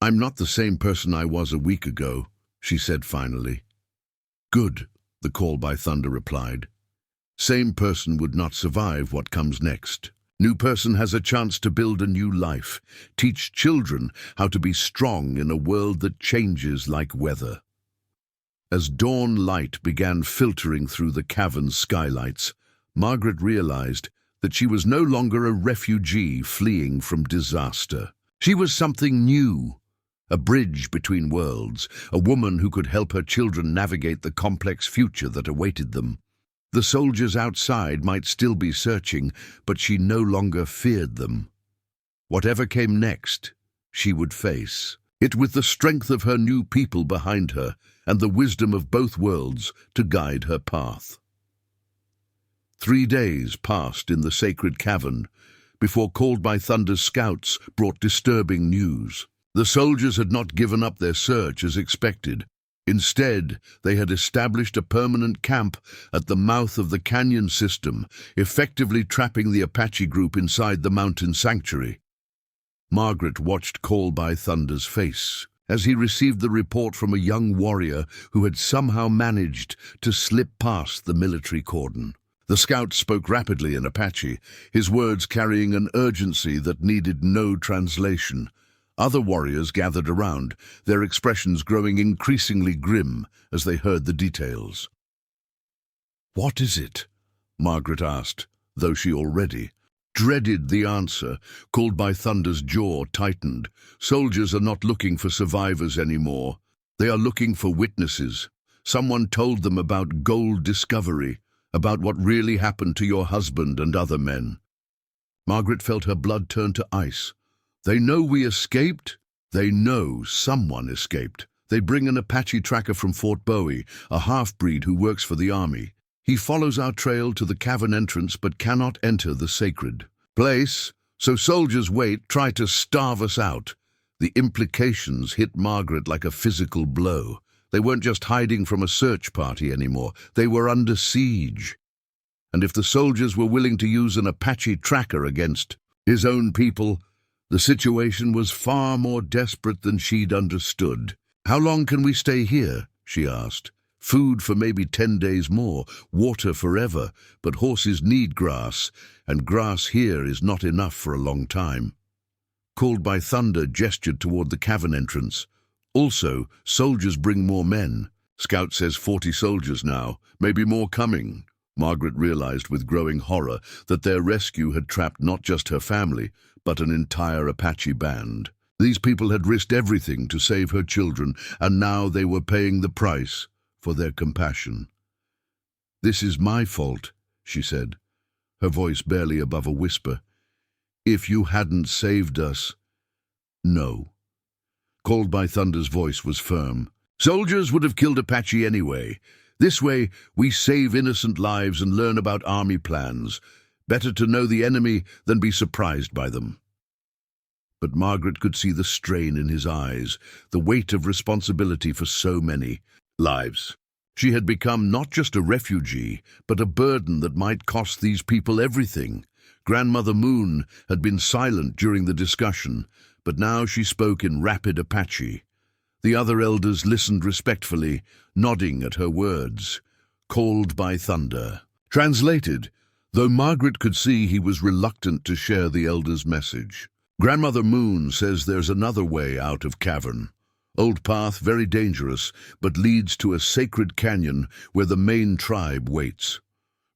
"I'm not the same person I was a week ago," she said finally. "Good," the Call by Thunder replied. "Same person would not survive what comes next. New person has a chance to build a new life, teach children how to be strong in a world that changes like weather." As dawn light began filtering through the cavern's skylights, Margaret realized that she was no longer a refugee fleeing from disaster. She was something new, a bridge between worlds, a woman who could help her children navigate the complex future that awaited them. The soldiers outside might still be searching, but she no longer feared them. Whatever came next, she would face it with the strength of her new people behind her and the wisdom of both worlds to guide her path. 3 days passed in the sacred cavern before Called by Thunder's scouts brought disturbing news. The soldiers had not given up their search as expected. Instead, they had established a permanent camp at the mouth of the canyon system, effectively trapping the Apache group inside the mountain sanctuary. Margaret watched Call by Thunder's face as he received the report from a young warrior who had somehow managed to slip past the military cordon. The scout spoke rapidly in Apache, his words carrying an urgency that needed no translation. Other warriors gathered around, their expressions growing increasingly grim as they heard the details. "What is it?" Margaret asked, though she already dreaded the answer. Called by Thunder's jaw tightened. Soldiers are not looking for survivors anymore. They are looking for witnesses. Someone told them about gold discovery, about what really happened to your husband and other men. Margaret felt her blood turn to ice. They know we escaped? They know someone escaped. They bring an Apache tracker from Fort Bowie, a half-breed who works for the army. He follows our trail to the cavern entrance but cannot enter the sacred place, so soldiers wait, try to starve us out. The implications hit Margaret like a physical blow. They weren't just hiding from a search party anymore. They were under siege. And if the soldiers were willing to use an Apache tracker against his own people, the situation was far more desperate than she'd understood. "How long can we stay here?" she asked. "Food for maybe 10 days more, water forever, but horses need grass, and grass here is not enough for a long time." Called by Thunder gestured toward the cavern entrance. "Also, soldiers bring more men. Scout says 40 soldiers now, maybe more coming." Margaret realized with growing horror that their rescue had trapped not just her family, but an entire Apache band. These people had risked everything to save her children, and now they were paying the price for their compassion. "This is my fault," she said, her voice barely above a whisper. "If you hadn't saved us—" "No." Called by Thunder's voice was firm. "Soldiers would have killed Apache anyway. This way, we save innocent lives and learn about army plans. Better to know the enemy than be surprised by them." But Margaret could see the strain in his eyes, the weight of responsibility for so many lives. She had become not just a refugee, but a burden that might cost these people everything. Grandmother Moon had been silent during the discussion, but now she spoke in rapid Apache. The other elders listened respectfully, nodding at her words. Called by Thunder. Translated, though Margaret could see he was reluctant to share the elders' message. "Grandmother Moon says there's another way out of cavern. Old path, very dangerous, but leads to a sacred canyon where the main tribe waits.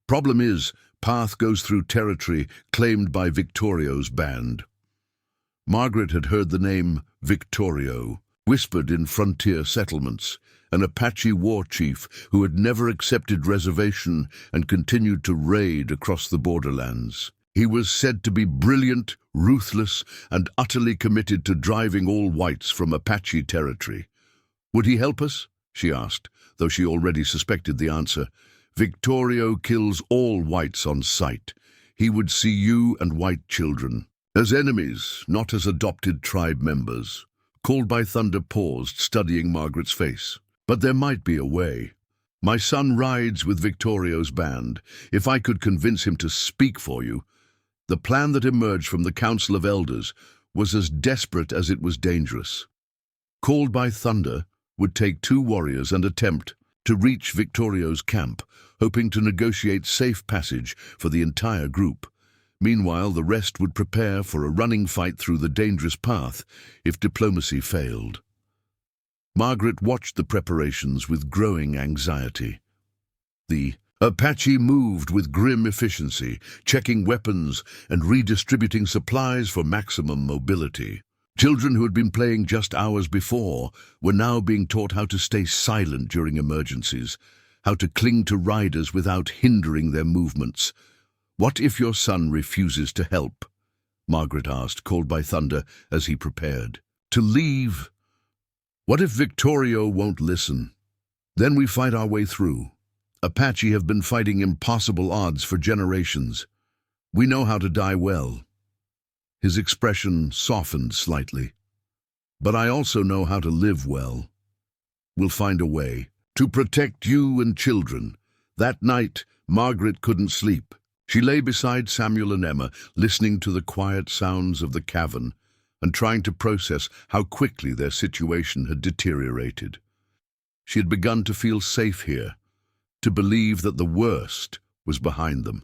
Problem is, path goes through territory claimed by Victorio's band." Margaret had heard the name Victorio, whispered in frontier settlements, an Apache war chief who had never accepted reservation and continued to raid across the borderlands. He was said to be brilliant, ruthless, and utterly committed to driving all whites from Apache territory. "Would he help us?" she asked, though she already suspected the answer. "Victorio kills all whites on sight. He would see you and white children as enemies, not as adopted tribe members." Called by Thunder paused, studying Margaret's face. "But there might be a way. My son rides with Victorio's band. If I could convince him to speak for you." The plan that emerged from the Council of Elders was as desperate as it was dangerous. Called by Thunder would take 2 warriors and attempt to reach Victorio's camp, hoping to negotiate safe passage for the entire group. Meanwhile, the rest would prepare for a running fight through the dangerous path if diplomacy failed. Margaret watched the preparations with growing anxiety. The Apache moved with grim efficiency, checking weapons and redistributing supplies for maximum mobility. Children who had been playing just hours before were now being taught how to stay silent during emergencies, how to cling to riders without hindering their movements. "What if your son refuses to help?" Margaret asked, called by Thunder as he prepared. "To leave? What if Victorio won't listen? Then we fight our way through. Apache have been fighting impossible odds for generations. We know how to die well." His expression softened slightly. "But I also know how to live well. We'll find a way to protect you and children." That night, Margaret couldn't sleep. She lay beside Samuel and Emma, listening to the quiet sounds of the cavern and trying to process how quickly their situation had deteriorated. She had begun to feel safe here, to believe that the worst was behind them.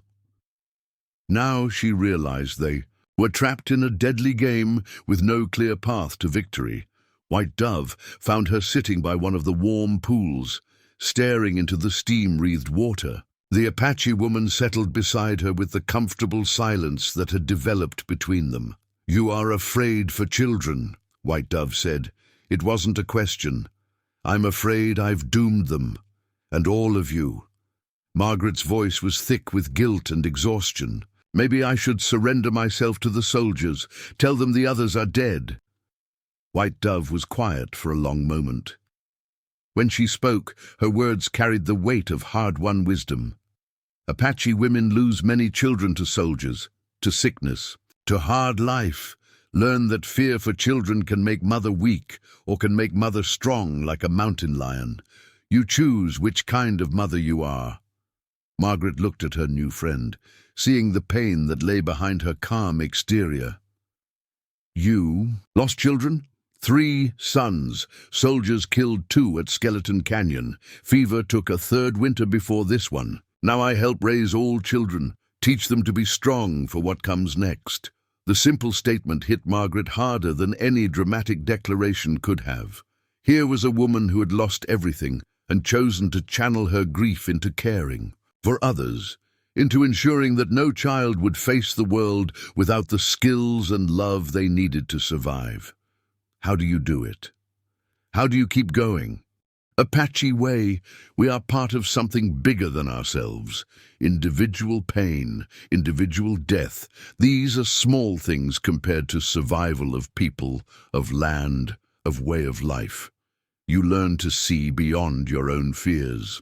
Now she realized they were trapped in a deadly game with no clear path to victory. White Dove found her sitting by one of the warm pools, staring into the steam-wreathed water. The Apache woman settled beside her with the comfortable silence that had developed between them. "You are afraid for children," White Dove said. "It wasn't a question. I'm afraid I've doomed them. And all of you." Margaret's voice was thick with guilt and exhaustion. Maybe I should surrender myself to the soldiers, tell them the others are dead. White Dove was quiet for a long moment. When she spoke, her words carried the weight of hard-won wisdom. Apache women lose many children to soldiers, to sickness, to hard life. Learn that fear for children can make mother weak or can make mother strong like a mountain lion. You choose which kind of mother you are. Margaret looked at her new friend, seeing the pain that lay behind her calm exterior. You lost children? 3 sons. Soldiers killed 2 at Skeleton Canyon. Fever took a 3rd winter before this one. Now I help raise all children, teach them to be strong for what comes next. The simple statement hit Margaret harder than any dramatic declaration could have. Here was a woman who had lost everything and chosen to channel her grief into caring for others, into ensuring that no child would face the world without the skills and love they needed to survive. How do you do it? How do you keep going? Apache way, we are part of something bigger than ourselves. Individual pain, individual death. These are small things compared to survival of people, of land, of way of life. You learn to see beyond your own fears.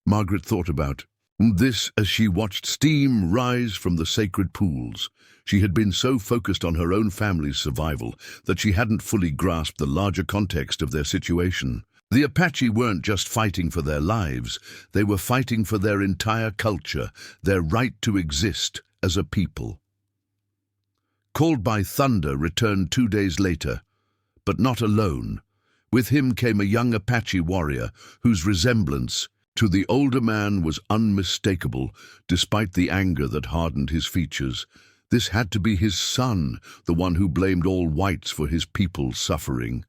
Margaret thought about this as she watched steam rise from the sacred pools. She had been so focused on her own family's survival that she hadn't fully grasped the larger context of their situation. The Apache weren't just fighting for their lives, they were fighting for their entire culture, their right to exist as a people. Called by Thunder returned 2 days later, but not alone. With him came a young Apache warrior whose resemblance to the older man was unmistakable, despite the anger that hardened his features. This had to be his son, the one who blamed all whites for his people's suffering.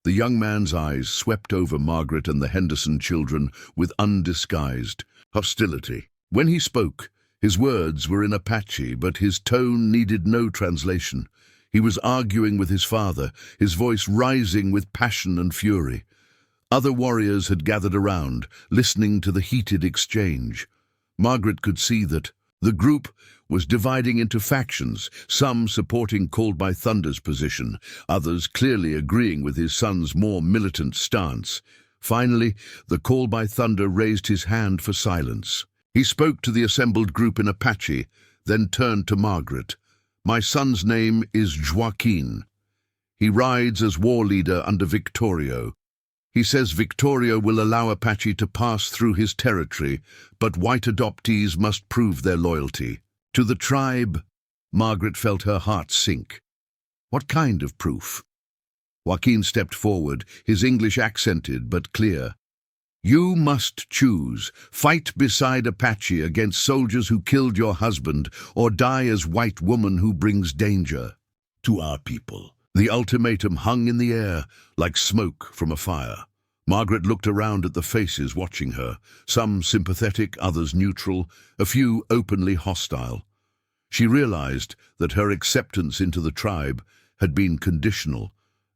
The young man's eyes swept over Margaret and the Henderson children with undisguised hostility. When he spoke, his words were in Apache, but his tone needed no translation. He was arguing with his father, his voice rising with passion and fury. Other warriors had gathered around, listening to the heated exchange. Margaret could see that the group was dividing into factions, some supporting Called by Thunder's position, others clearly agreeing with his son's more militant stance. Finally, the Called by Thunder raised his hand for silence. He spoke to the assembled group in Apache, then turned to Margaret. My son's name is Joaquin. He rides as war leader under Victorio. He says Victorio will allow Apache to pass through his territory, but white adoptees must prove their loyalty. To the tribe, Margaret felt her heart sink. What kind of proof? Joaquin stepped forward, his English accented but clear. You must choose. Fight beside Apache against soldiers who killed your husband, or die as white woman who brings danger to our people. The ultimatum hung in the air like smoke from a fire. Margaret looked around at the faces watching her, some sympathetic, others neutral, a few openly hostile. She realized that her acceptance into the tribe had been conditional,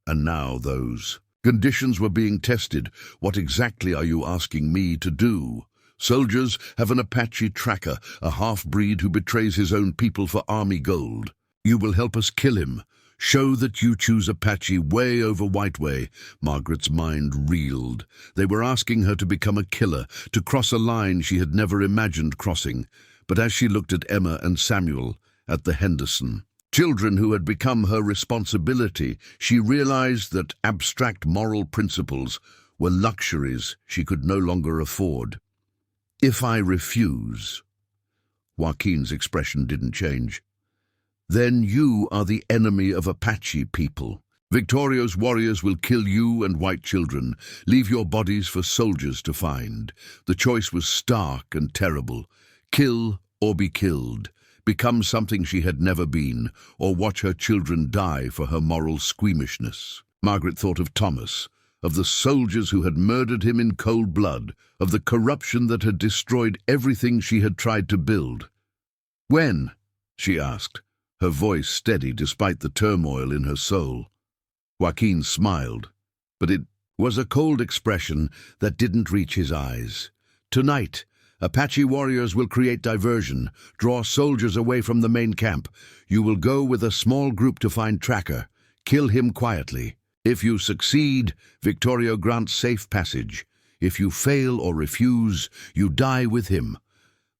and now those conditions were being tested. What exactly are you asking me to do? Soldiers have an Apache tracker, a half-breed who betrays his own people for army gold. You will help us kill him. Show that you choose Apache way over White Way. Margaret's mind reeled. They were asking her to become a killer, to cross a line she had never imagined crossing. But as she looked at Emma and Samuel, at the Henderson children who had become her responsibility, she realized that abstract moral principles were luxuries she could no longer afford. If I refuse, Joaquin's expression didn't change, then you are the enemy of Apache people. Victorio's warriors will kill you and white children, leave your bodies for soldiers to find. The choice was stark and terrible. Kill or be killed. Become something she had never been, or watch her children die for her moral squeamishness. Margaret thought of Thomas, of the soldiers who had murdered him in cold blood, of the corruption that had destroyed everything she had tried to build. When? She asked, her voice steady despite the turmoil in her soul. Joaquin smiled, but it was a cold expression that didn't reach his eyes. Tonight, Apache warriors will create diversion, draw soldiers away from the main camp. You will go with a small group to find Tracker. Kill him quietly. If you succeed, Victorio grants safe passage. If you fail or refuse, you die with him.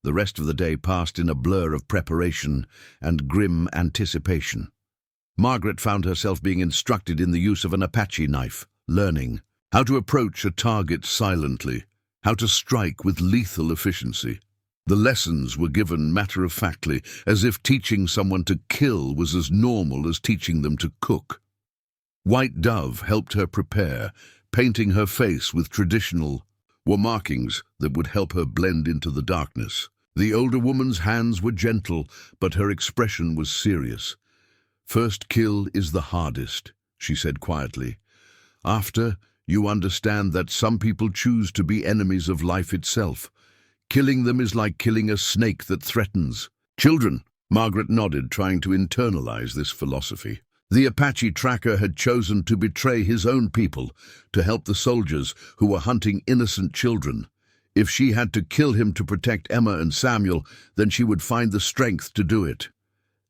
The rest of the day passed in a blur of preparation and grim anticipation. Margaret found herself being instructed in the use of an Apache knife, learning how to approach a target silently, how to strike with lethal efficiency. The lessons were given matter-of-factly, as if teaching someone to kill was as normal as teaching them to cook. White Dove helped her prepare, painting her face with traditional markings that would help her blend into the darkness. The older woman's hands were gentle, but her expression was serious. "First kill is the hardest," she said quietly. "After, you understand that some people choose to be enemies of life itself. Killing them is like killing a snake that threatens." "Children," Margaret nodded, trying to internalize this philosophy. The Apache tracker had chosen to betray his own people to help the soldiers who were hunting innocent children. If she had to kill him to protect Emma and Samuel, then she would find the strength to do it.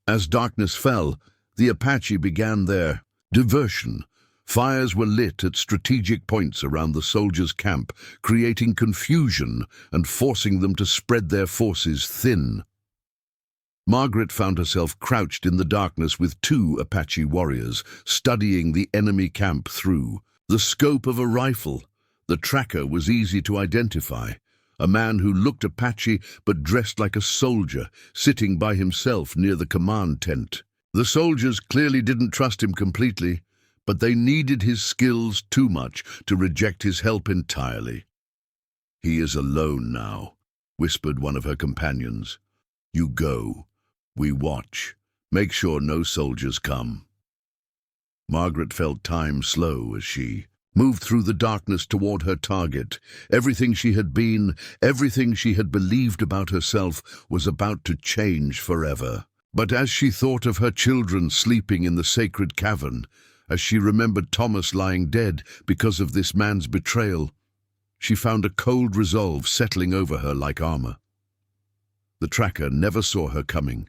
As darkness fell, the Apache began their diversion. Fires were lit at strategic points around the soldiers' camp, creating confusion and forcing them to spread their forces thin. Margaret found herself crouched in the darkness with two Apache warriors, studying the enemy camp through the scope of a rifle. The tracker was easy to identify. A man who looked Apache but dressed like a soldier, sitting by himself near the command tent. The soldiers clearly didn't trust him completely, but they needed his skills too much to reject his help entirely. "He is alone now," whispered one of her companions. "You go. We watch. Make sure no soldiers come." Margaret felt time slow as she moved through the darkness toward her target. Everything she had been, everything she had believed about herself was about to change forever. But as she thought of her children sleeping in the sacred cavern, as she remembered Thomas lying dead because of this man's betrayal, she found a cold resolve settling over her like armor. The tracker never saw her coming.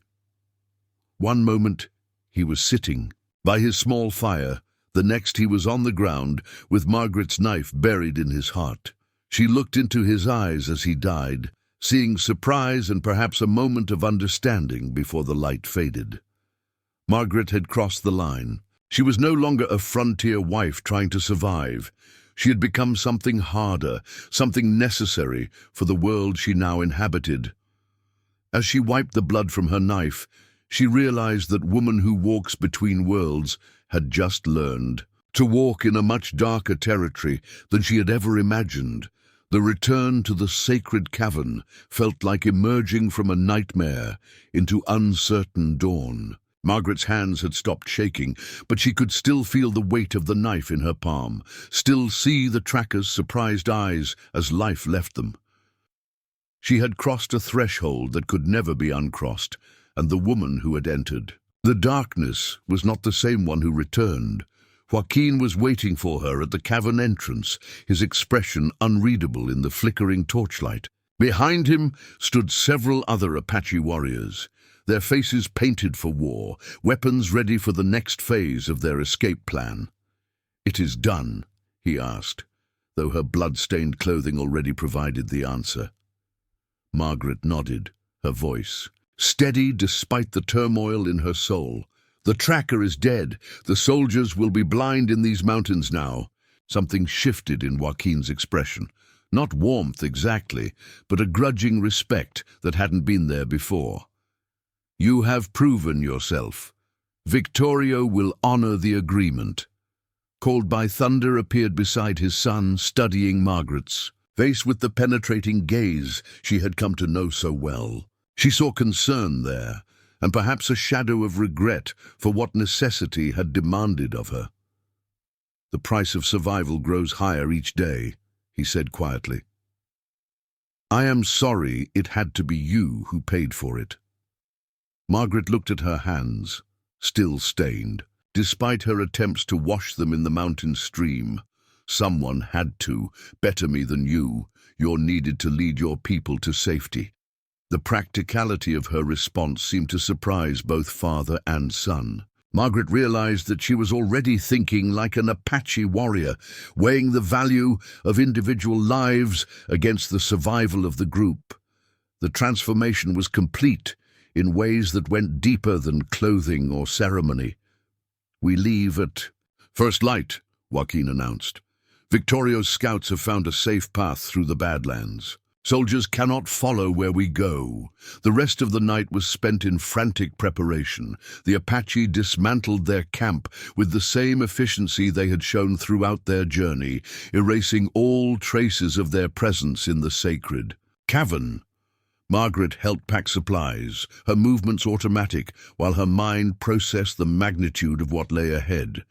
One moment, he was sitting by his small fire. The next, he was on the ground, with Margaret's knife buried in his heart. She looked into his eyes as he died, seeing surprise and perhaps a moment of understanding before the light faded. Margaret had crossed the line. She was no longer a frontier wife trying to survive. She had become something harder, something necessary for the world she now inhabited. As she wiped the blood from her knife, she realized that woman who walks between worlds had just learned to walk in a much darker territory than she had ever imagined. The return to the sacred cavern felt like emerging from a nightmare into uncertain dawn. Margaret's hands had stopped shaking, but she could still feel the weight of the knife in her palm, still see the tracker's surprised eyes as life left them. She had crossed a threshold that could never be uncrossed, and the woman who had entered. The darkness was not the same one who returned. Joaquin was waiting for her at the cavern entrance, his expression unreadable in the flickering torchlight. Behind him stood several other Apache warriors, their faces painted for war, weapons ready for the next phase of their escape plan. "It is done?" he asked, though her blood-stained clothing already provided the answer. Margaret nodded, her voice steady despite the turmoil in her soul. "The tracker is dead. The soldiers will be blind in these mountains now." Something shifted in Joaquin's expression. Not warmth exactly, but a grudging respect that hadn't been there before. "You have proven yourself. Victorio will honor the agreement." Called by Thunder appeared beside his son, studying Margaret's face with the penetrating gaze she had come to know so well. She saw concern there, and perhaps a shadow of regret for what necessity had demanded of her. "The price of survival grows higher each day," he said quietly. "I am sorry it had to be you who paid for it." Margaret looked at her hands, still stained. Despite her attempts to wash them in the mountain stream, Someone had to. Better me than you. You're needed to lead your people to safety. The practicality of her response seemed to surprise both father and son. Margaret realized that she was already thinking like an Apache warrior, weighing the value of individual lives against the survival of the group. The transformation was complete in ways that went deeper than clothing or ceremony. "We leave at first light," Joaquin announced. "Victorio's scouts have found a safe path through the Badlands. Soldiers cannot follow where we go." The rest of the night was spent in frantic preparation. The Apache dismantled their camp with the same efficiency they had shown throughout their journey, erasing all traces of their presence in the sacred cavern. Margaret helped pack supplies, her movements automatic, while her mind processed the magnitude of what lay ahead.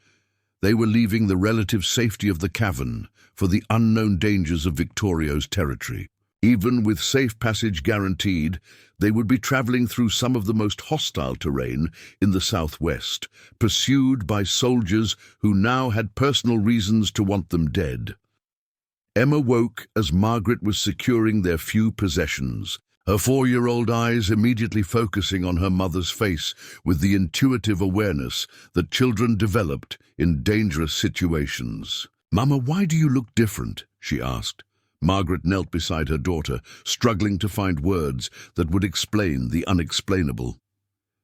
They were leaving the relative safety of the cavern for the unknown dangers of Victorio's territory. Even with safe passage guaranteed, they would be traveling through some of the most hostile terrain in the southwest, pursued by soldiers who now had personal reasons to want them dead. Emma woke as Margaret was securing their few possessions, her 4-year-old eyes immediately focusing on her mother's face with the intuitive awareness that children developed in dangerous situations. "Mama, why do you look different?" she asked. Margaret knelt beside her daughter, struggling to find words that would explain the unexplainable.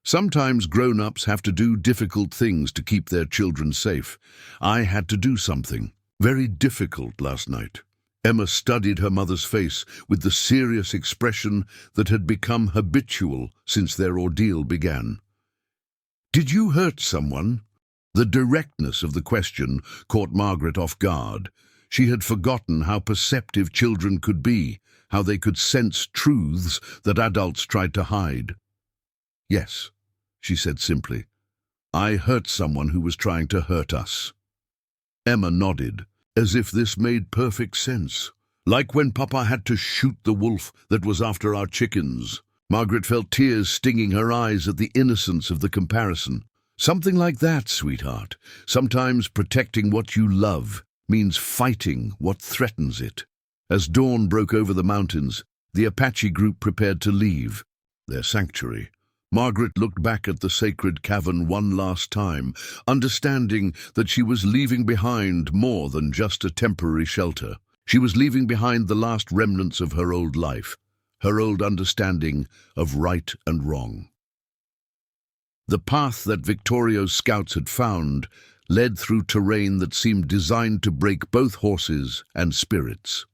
Sometimes grown-ups have to do difficult things to keep their children safe. I had to do something very difficult last night. Emma studied her mother's face with the serious expression that had become habitual since their ordeal began. "Did you hurt someone?" The directness of the question caught Margaret off guard. She had forgotten how perceptive children could be, how they could sense truths that adults tried to hide. "Yes," she said simply. "I hurt someone who was trying to hurt us." Emma nodded, as if this made perfect sense. "Like when Papa had to shoot the wolf that was after our chickens." Margaret felt tears stinging her eyes at the innocence of the comparison. "Something like that, sweetheart. Sometimes protecting what you love means fighting what threatens it." As dawn broke over the mountains, the Apache group prepared to leave their sanctuary. Margaret looked back at the sacred cavern one last time, understanding that she was leaving behind more than just a temporary shelter. She was leaving behind the last remnants of her old life, her old understanding of right and wrong. The path that Victorio's scouts had found led through terrain that seemed designed to break both horses and spirits.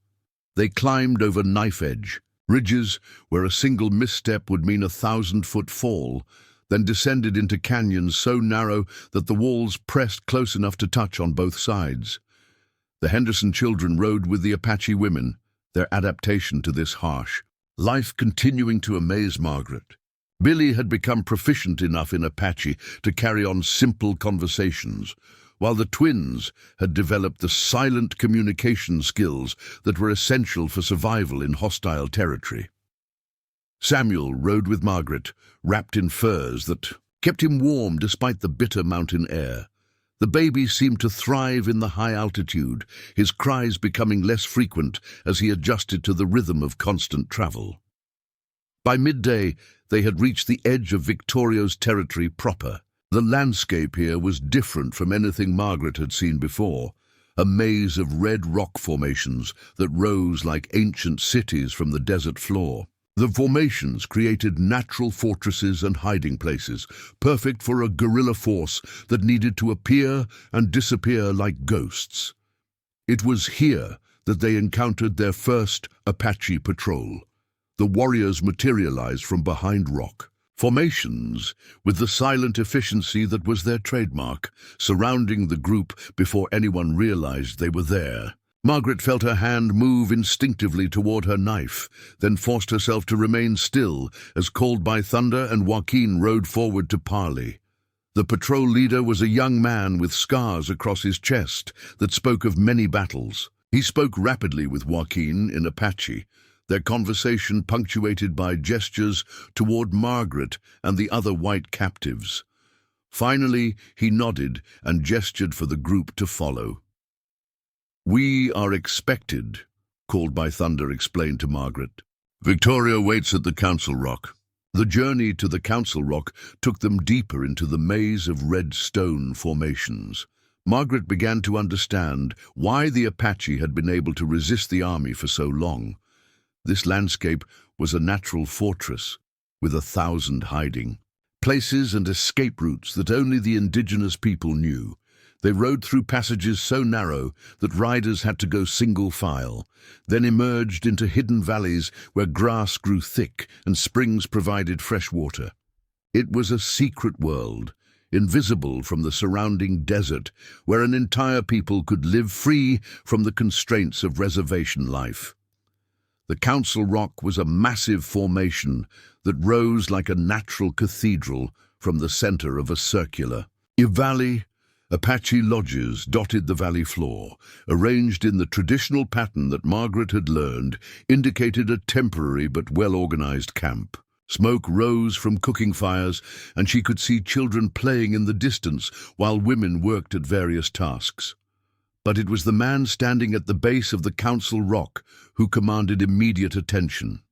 They climbed over knife-edge ridges where a single misstep would mean a 1,000-foot fall, then descended into canyons so narrow that the walls pressed close enough to touch on both sides. The Henderson children rode with the Apache women, their adaptation to this harsh life continuing to amaze Margaret. Billy had become proficient enough in Apache to carry on simple conversations, while the twins had developed the silent communication skills that were essential for survival in hostile territory. Samuel rode with Margaret, wrapped in furs that kept him warm despite the bitter mountain air. The baby seemed to thrive in the high altitude, his cries becoming less frequent as he adjusted to the rhythm of constant travel. By midday, they had reached the edge of Victorio's territory proper. The landscape here was different from anything Margaret had seen before, a maze of red rock formations that rose like ancient cities from the desert floor. The formations created natural fortresses and hiding places, perfect for a guerrilla force that needed to appear and disappear like ghosts. It was here that they encountered their first Apache patrol. The warriors materialized from behind rock. Formations, with the silent efficiency that was their trademark, surrounding the group before anyone realized they were there. Margaret felt her hand move instinctively toward her knife, then forced herself to remain still as Called by Thunder and Joaquin rode forward to parley. The patrol leader was a young man with scars across his chest that spoke of many battles. He spoke rapidly with Joaquin in Apache, their conversation punctuated by gestures toward Margaret and the other white captives. Finally, he nodded and gestured for the group to follow. "We are expected," Called by Thunder explained to Margaret. Victoria waits at the Council Rock. The journey to the Council Rock took them deeper into the maze of red stone formations. Margaret began to understand why the Apache had been able to resist the army for so long. This landscape was a natural fortress, with 1,000 hiding places and escape routes that only the indigenous people knew. They rode through passages so narrow that riders had to go single file, then emerged into hidden valleys where grass grew thick and springs provided fresh water. It was a secret world, invisible from the surrounding desert, where an entire people could live free from the constraints of reservation life. The Council Rock was a massive formation that rose like a natural cathedral from the center of a circular valley. Apache lodges dotted the valley floor, arranged in the traditional pattern that Margaret had learned, indicated a temporary but well-organized camp. Smoke rose from cooking fires, and she could see children playing in the distance while women worked at various tasks. But it was the man standing at the base of the Council Rock who commanded immediate attention.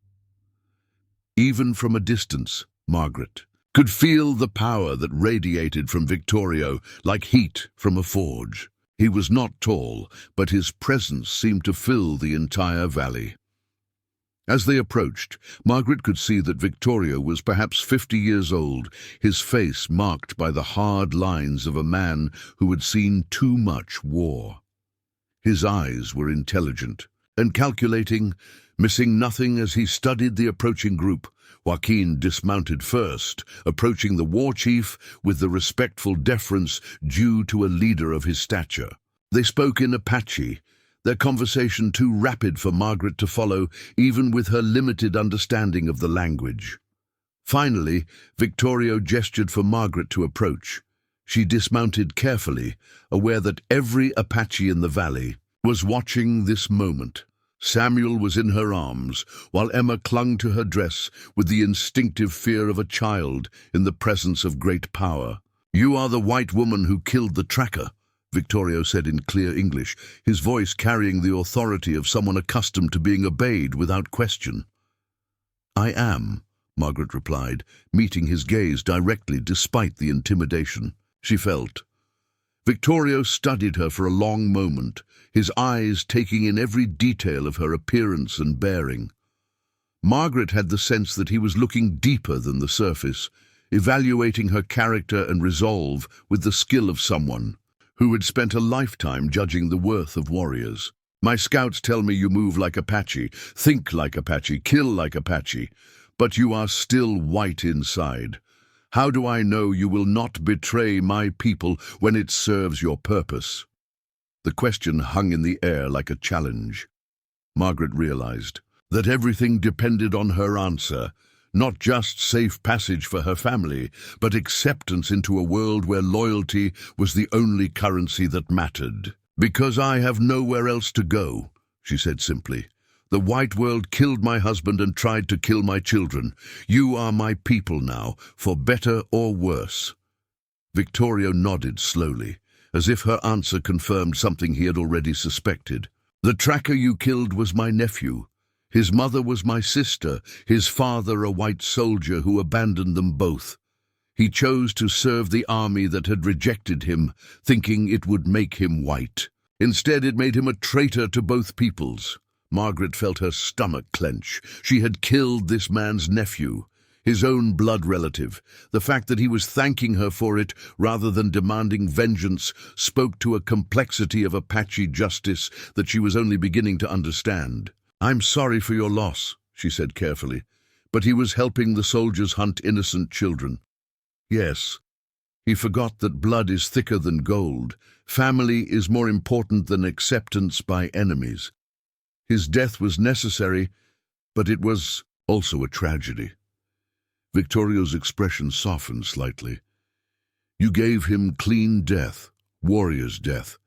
Even from a distance, Margaret could feel the power that radiated from Victorio like heat from a forge. He was not tall, but his presence seemed to fill the entire valley. As they approached, Margaret could see that Victorio was perhaps 50 years old, his face marked by the hard lines of a man who had seen too much war. His eyes were intelligent and calculating, missing nothing as he studied the approaching group. Joaquin dismounted first, approaching the war chief with the respectful deference due to a leader of his stature. They spoke in Apache, their conversation too rapid for Margaret to follow, even with her limited understanding of the language. Finally, Victorio gestured for Margaret to approach. She dismounted carefully, aware that every Apache in the valley was watching this moment. Samuel was in her arms, while Emma clung to her dress with the instinctive fear of a child in the presence of great power. "You are the white woman who killed the tracker," Victorio said in clear English, his voice carrying the authority of someone accustomed to being obeyed without question. "I am," Margaret replied, meeting his gaze directly despite the intimidation she felt. Victorio studied her for a long moment, his eyes taking in every detail of her appearance and bearing. Margaret had the sense that he was looking deeper than the surface, evaluating her character and resolve with the skill of someone who had spent a lifetime judging the worth of warriors. "My scouts tell me you move like Apache, think like Apache, kill like Apache, but you are still white inside. How do I know you will not betray my people when it serves your purpose?" The question hung in the air like a challenge. Margaret realized that everything depended on her answer, not just safe passage for her family, but acceptance into a world where loyalty was the only currency that mattered. "Because I have nowhere else to go," she said simply. "The white world killed my husband and tried to kill my children. You are my people now, for better or worse." Victorio nodded slowly, as if her answer confirmed something he had already suspected. "The tracker you killed was my nephew. His mother was my sister, his father a white soldier who abandoned them both. He chose to serve the army that had rejected him, thinking it would make him white. Instead, it made him a traitor to both peoples." Margaret felt her stomach clench. She had killed this man's nephew, his own blood relative. The fact that he was thanking her for it rather than demanding vengeance spoke to a complexity of Apache justice that she was only beginning to understand. "I'm sorry for your loss," she said carefully, "but he was helping the soldiers hunt innocent children." Yes, he forgot that blood is thicker than gold. Family is more important than acceptance by enemies. His death was necessary, but it was also a tragedy. Victorio's expression softened slightly. "You gave him clean death, warrior's death.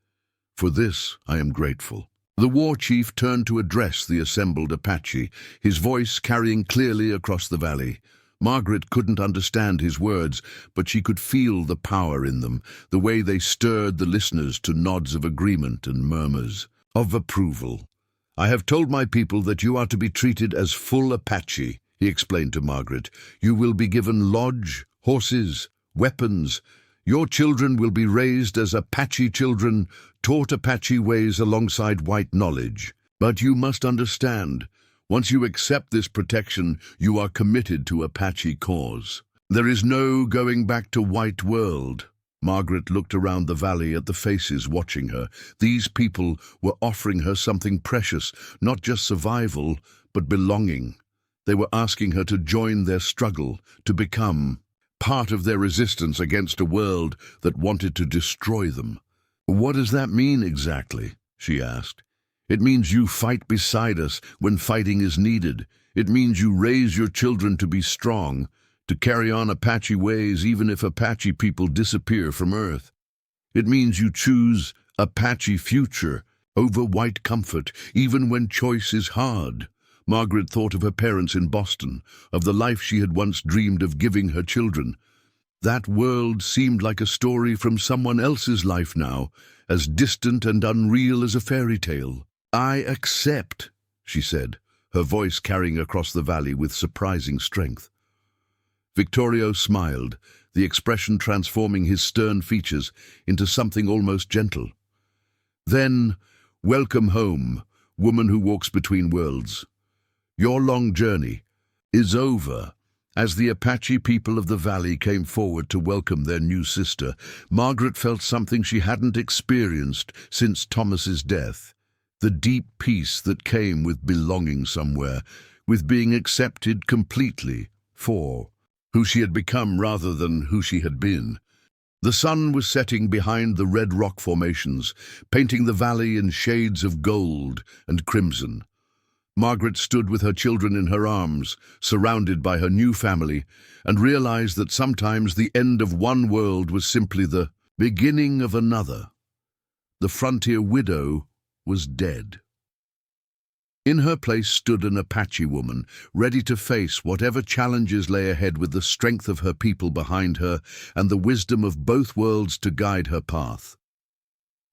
For this I am grateful." The war chief turned to address the assembled Apache, his voice carrying clearly across the valley. Margaret couldn't understand his words, but she could feel the power in them, the way they stirred the listeners to nods of agreement and murmurs. of approval. "I have told my people that you are to be treated as full Apache," he explained to Margaret. "You will be given lodge, horses, weapons. Your children will be raised as Apache children, taught Apache ways alongside white knowledge. But you must understand, once you accept this protection, you are committed to Apache cause. There is no going back to white world." Margaret looked around the valley at the faces watching her. These people were offering her something precious, not just survival, but belonging. They were asking her to join their struggle, to become part of their resistance against a world that wanted to destroy them. "What does that mean exactly?" she asked. "It means you fight beside us when fighting is needed. It means you raise your children to be strong, to carry on Apache ways even if Apache people disappear from Earth. It means you choose Apache future over white comfort, even when choice is hard." Margaret thought of her parents in Boston, of the life she had once dreamed of giving her children. That world seemed like a story from someone else's life now, as distant and unreal as a fairy tale. "I accept," she said, her voice carrying across the valley with surprising strength. Victorio smiled, the expression transforming his stern features into something almost gentle. "Then, welcome home, woman who walks between worlds. Your long journey is over." As the Apache people of the valley came forward to welcome their new sister, Margaret felt something she hadn't experienced since Thomas's death. The deep peace that came with belonging somewhere, with being accepted completely for who she had become rather than who she had been. The sun was setting behind the red rock formations, painting the valley in shades of gold and crimson. Margaret stood with her children in her arms, surrounded by her new family, and realized that sometimes the end of one world was simply the beginning of another. The frontier widow was dead. In her place stood an Apache woman, ready to face whatever challenges lay ahead with the strength of her people behind her and the wisdom of both worlds to guide her path.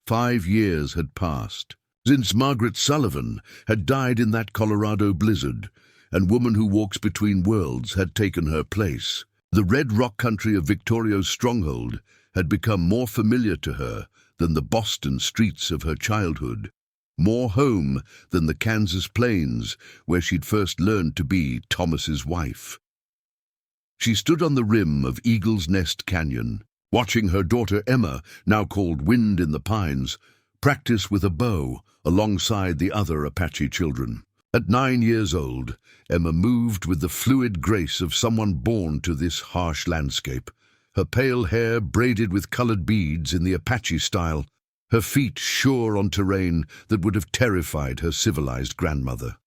5 years had passed since Margaret Sullivan had died in that Colorado blizzard, and Woman Who Walks Between Worlds had taken her place. The red rock country of Victorio's stronghold had become more familiar to her than the Boston streets of her childhood, more home than the Kansas plains where she'd first learned to be Thomas's wife. She stood on the rim of Eagle's Nest Canyon, watching her daughter Emma, now called Wind in the Pines, practice with a bow alongside the other Apache children. At 9 years old, Emma moved with the fluid grace of someone born to this harsh landscape, her pale hair braided with colored beads in the Apache style, her feet sure on terrain that would have terrified her civilized grandmother.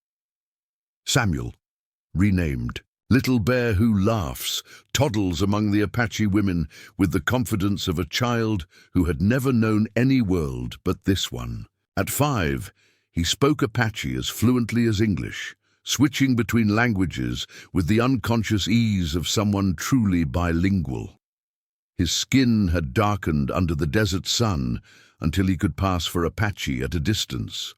Samuel, renamed Little Bear Who Laughs, toddles among the Apache women with the confidence of a child who had never known any world but this one. At 5, he spoke Apache as fluently as English, switching between languages with the unconscious ease of someone truly bilingual. His skin had darkened under the desert sun until he could pass for Apache at a distance,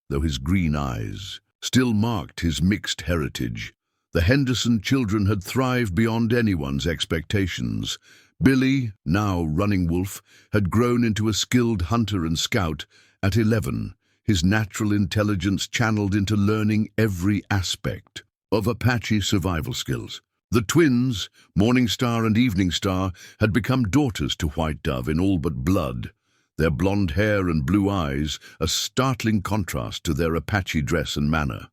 though his green eyes still marked his mixed heritage. The Henderson children had thrived beyond anyone's expectations. Billy, now Running Wolf, had grown into a skilled hunter and scout. At 11, his natural intelligence channeled into learning every aspect of Apache survival skills. The twins, Morning Star and Evening Star, had become daughters to White Dove in all but blood, their blonde hair and blue eyes a startling contrast to their Apache dress and manner.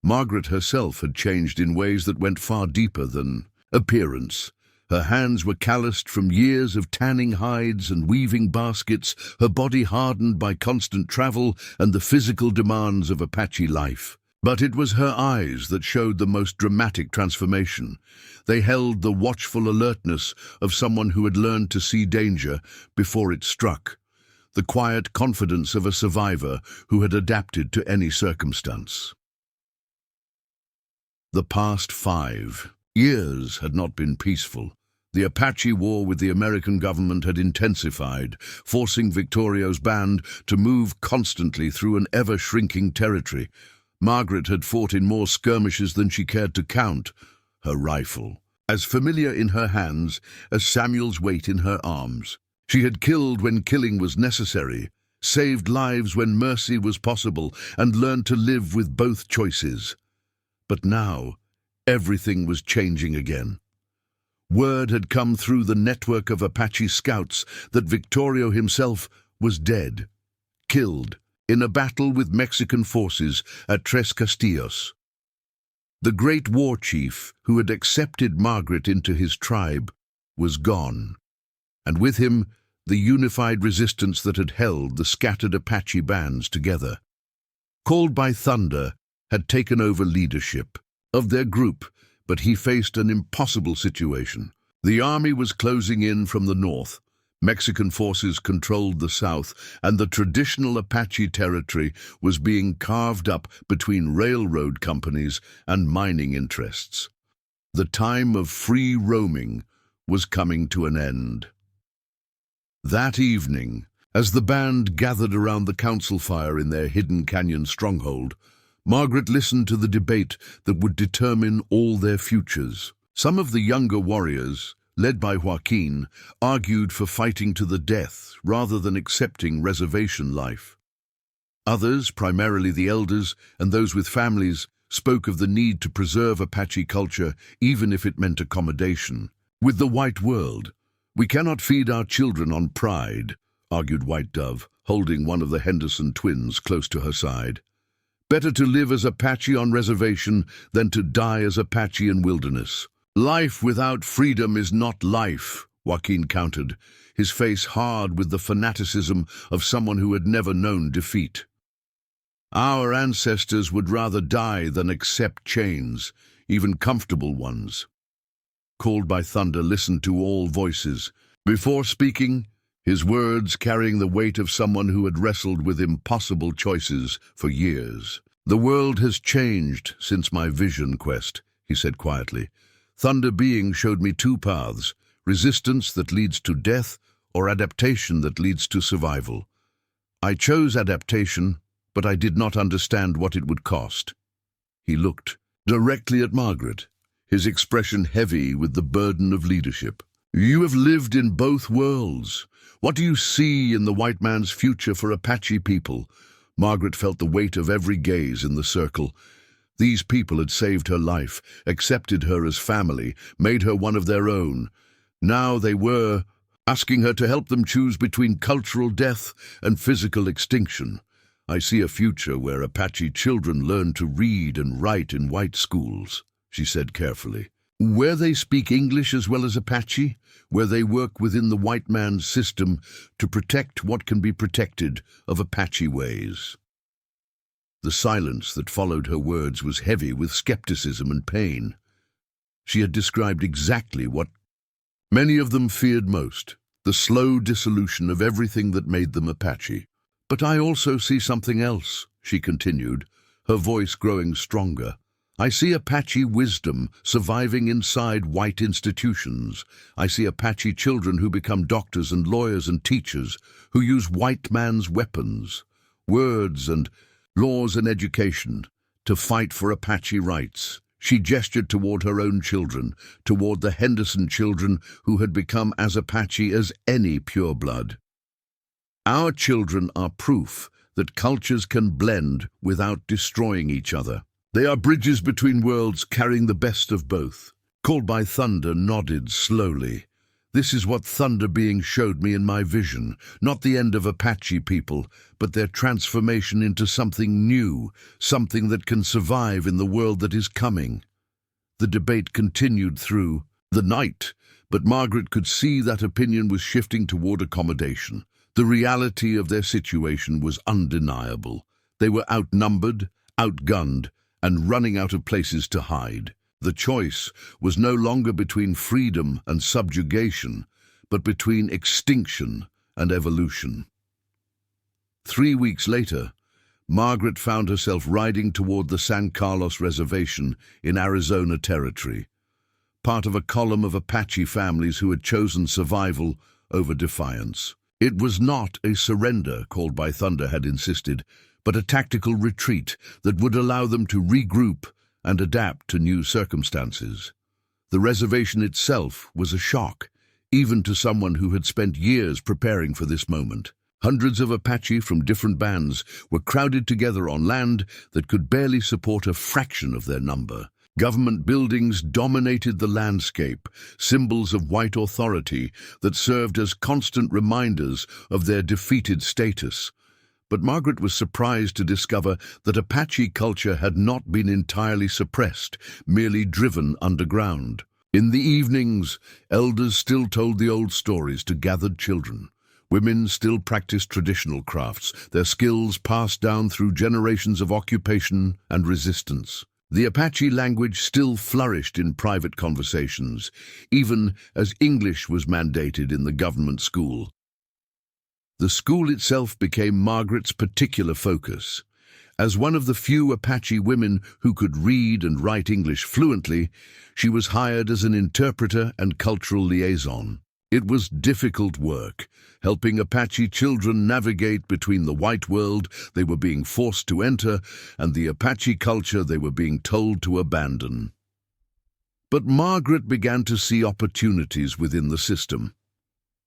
Margaret herself had changed in ways that went far deeper than appearance. Her hands were calloused from years of tanning hides and weaving baskets, her body hardened by constant travel and the physical demands of Apache life. But it was her eyes that showed the most dramatic transformation. They held the watchful alertness of someone who had learned to see danger before it struck, the quiet confidence of a survivor who had adapted to any circumstance. The past 5 years had not been peaceful. The Apache war with the American government had intensified, forcing Victorio's band to move constantly through an ever-shrinking territory. Margaret had fought in more skirmishes than she cared to count, her rifle as familiar in her hands as Samuel's weight in her arms. She had killed when killing was necessary, saved lives when mercy was possible, and learned to live with both choices. But now, everything was changing again. Word had come through the network of Apache scouts that Victorio himself was dead, killed in a battle with Mexican forces at Tres Castillos. The great war chief who had accepted Margaret into his tribe was gone, and with him the unified resistance that had held the scattered Apache bands together. Called by Thunder had taken over leadership of their group, but he faced an impossible situation. The army was closing in from the north. Mexican forces controlled the south, and the traditional Apache territory was being carved up between railroad companies and mining interests. The time of free roaming was coming to an end. That evening, as the band gathered around the council fire in their hidden canyon stronghold, Margaret listened to the debate that would determine all their futures. Some of the younger warriors, led by Joaquin, argued for fighting to the death rather than accepting reservation life. Others, primarily the elders and those with families, spoke of the need to preserve Apache culture even if it meant accommodation. With the white world, we cannot feed our children on pride, argued White Dove, holding one of the Henderson twins close to her side. Better to live as Apache on reservation than to die as Apache in wilderness. Life without freedom is not life, Joaquin countered, his face hard with the fanaticism of someone who had never known defeat. Our ancestors would rather die than accept chains, even comfortable ones. Called by Thunder listened to all voices. Before speaking, his words carrying the weight of someone who had wrestled with impossible choices for years. The world has changed since my vision quest, he said quietly. Thunder Being showed me two paths, resistance that leads to death or adaptation that leads to survival. I chose adaptation, but I did not understand what it would cost. He looked directly at Margaret, his expression heavy with the burden of leadership. You have lived in both worlds. What do you see in the white man's future for Apache people? Margaret felt the weight of every gaze in the circle. These people had saved her life, accepted her as family, made her one of their own. Now they were asking her to help them choose between cultural death and physical extinction. I see a future where Apache children learn to read and write in white schools, she said carefully. Where they speak English as well as Apache, where they work within the white man's system to protect what can be protected of Apache ways. The silence that followed her words was heavy with skepticism and pain. She had described exactly what many of them feared most, the slow dissolution of everything that made them Apache. But I also see something else, she continued, her voice growing stronger. I see Apache wisdom surviving inside white institutions. I see Apache children who become doctors and lawyers and teachers, who use white man's weapons, words and laws and education, to fight for Apache rights. She gestured toward her own children, toward the Henderson children who had become as Apache as any pureblood. Our children are proof that cultures can blend without destroying each other. They are bridges between worlds carrying the best of both. Called by Thunder nodded slowly. This is what Thunder Being showed me in my vision, not the end of Apache people, but their transformation into something new, something that can survive in the world that is coming. The debate continued through the night, but Margaret could see that opinion was shifting toward accommodation. The reality of their situation was undeniable. They were outnumbered, outgunned, and running out of places to hide. The choice was no longer between freedom and subjugation, but between extinction and evolution. 3 weeks later, Margaret found herself riding toward the San Carlos Reservation in Arizona Territory. part of a column of Apache families who had chosen survival over defiance. It was not a surrender, Called by Thunder had insisted, but a tactical retreat that would allow them to regroup and adapt to new circumstances. The reservation itself was a shock, even to someone who had spent years preparing for this moment. Hundreds of Apache from different bands were crowded together on land that could barely support a fraction of their number. Government buildings dominated the landscape, symbols of white authority that served as constant reminders of their defeated status. But Margaret was surprised to discover that Apache culture had not been entirely suppressed, merely driven underground. In the evenings, elders still told the old stories to gathered children. Women still practiced traditional crafts, their skills passed down through generations of occupation and resistance. The Apache language still flourished in private conversations, even as English was mandated in the government school. The school itself became Margaret's particular focus. As one of the few Apache women who could read and write English fluently, she was hired as an interpreter and cultural liaison. It was difficult work, helping Apache children navigate between the white world they were being forced to enter and the Apache culture they were being told to abandon. But Margaret began to see opportunities within the system.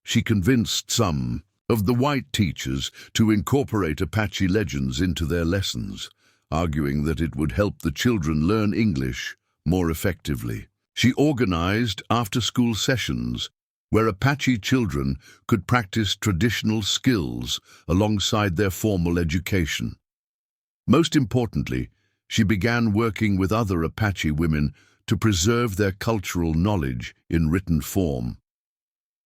She convinced some of the white teachers to incorporate Apache legends into their lessons, arguing that it would help the children learn English more effectively. She organized after-school sessions where Apache children could practice traditional skills alongside their formal education. Most importantly, she began working with other Apache women to preserve their cultural knowledge in written form.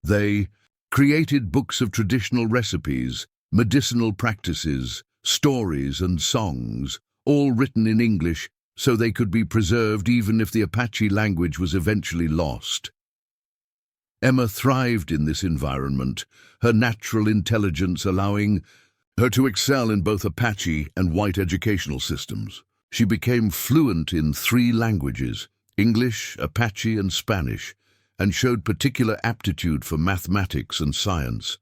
They created books of traditional recipes, medicinal practices, stories and songs, all written in English so they could be preserved even if the Apache language was eventually lost. Emma thrived in this environment, her natural intelligence allowing her to excel in both Apache and white educational systems. She became fluent in 3 languages, English, Apache and Spanish, and showed particular aptitude for mathematics and science.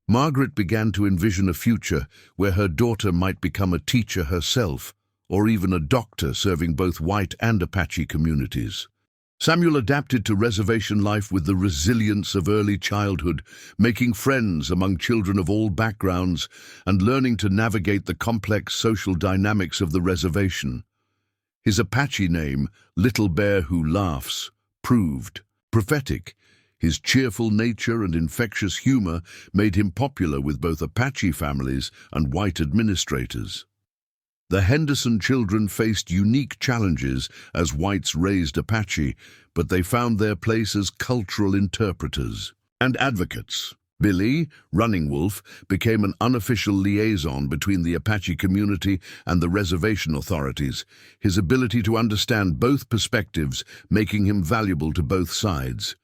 Margaret began to envision a future where her daughter might become a teacher herself, or even a doctor serving both white and Apache communities. Samuel adapted to reservation life with the resilience of early childhood, making friends among children of all backgrounds and learning to navigate the complex social dynamics of the reservation. His Apache name, Little Bear Who Laughs, proved prophetic. His cheerful nature and infectious humor made him popular with both Apache families and white administrators. The Henderson children faced unique challenges as whites raised Apache, but they found their place as cultural interpreters and advocates. Billy, Running Wolf, became an unofficial liaison between the Apache community and the reservation authorities, his ability to understand both perspectives making him valuable to both sides.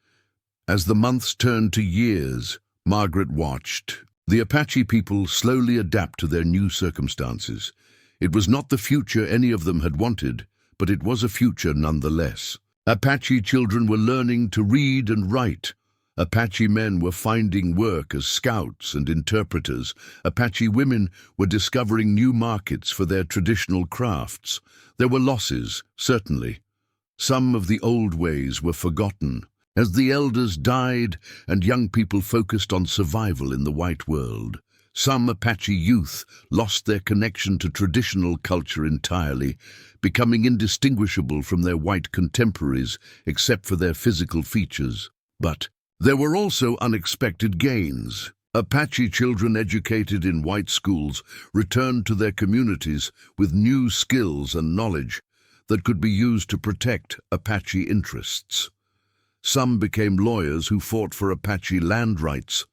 As the months turned to years, Margaret watched the Apache people slowly adapt to their new circumstances. It was not the future any of them had wanted, but it was a future nonetheless. Apache children were learning to read and write. Apache men were finding work as scouts and interpreters. Apache women were discovering new markets for their traditional crafts. There were losses, certainly. Some of the old ways were forgotten, as the elders died and young people focused on survival in the white world. Some Apache youth lost their connection to traditional culture entirely, becoming indistinguishable from their white contemporaries except for their physical features. But there were also unexpected gains. Apache children educated in white schools returned to their communities with new skills and knowledge that could be used to protect Apache interests. Some became lawyers who fought for Apache land rights.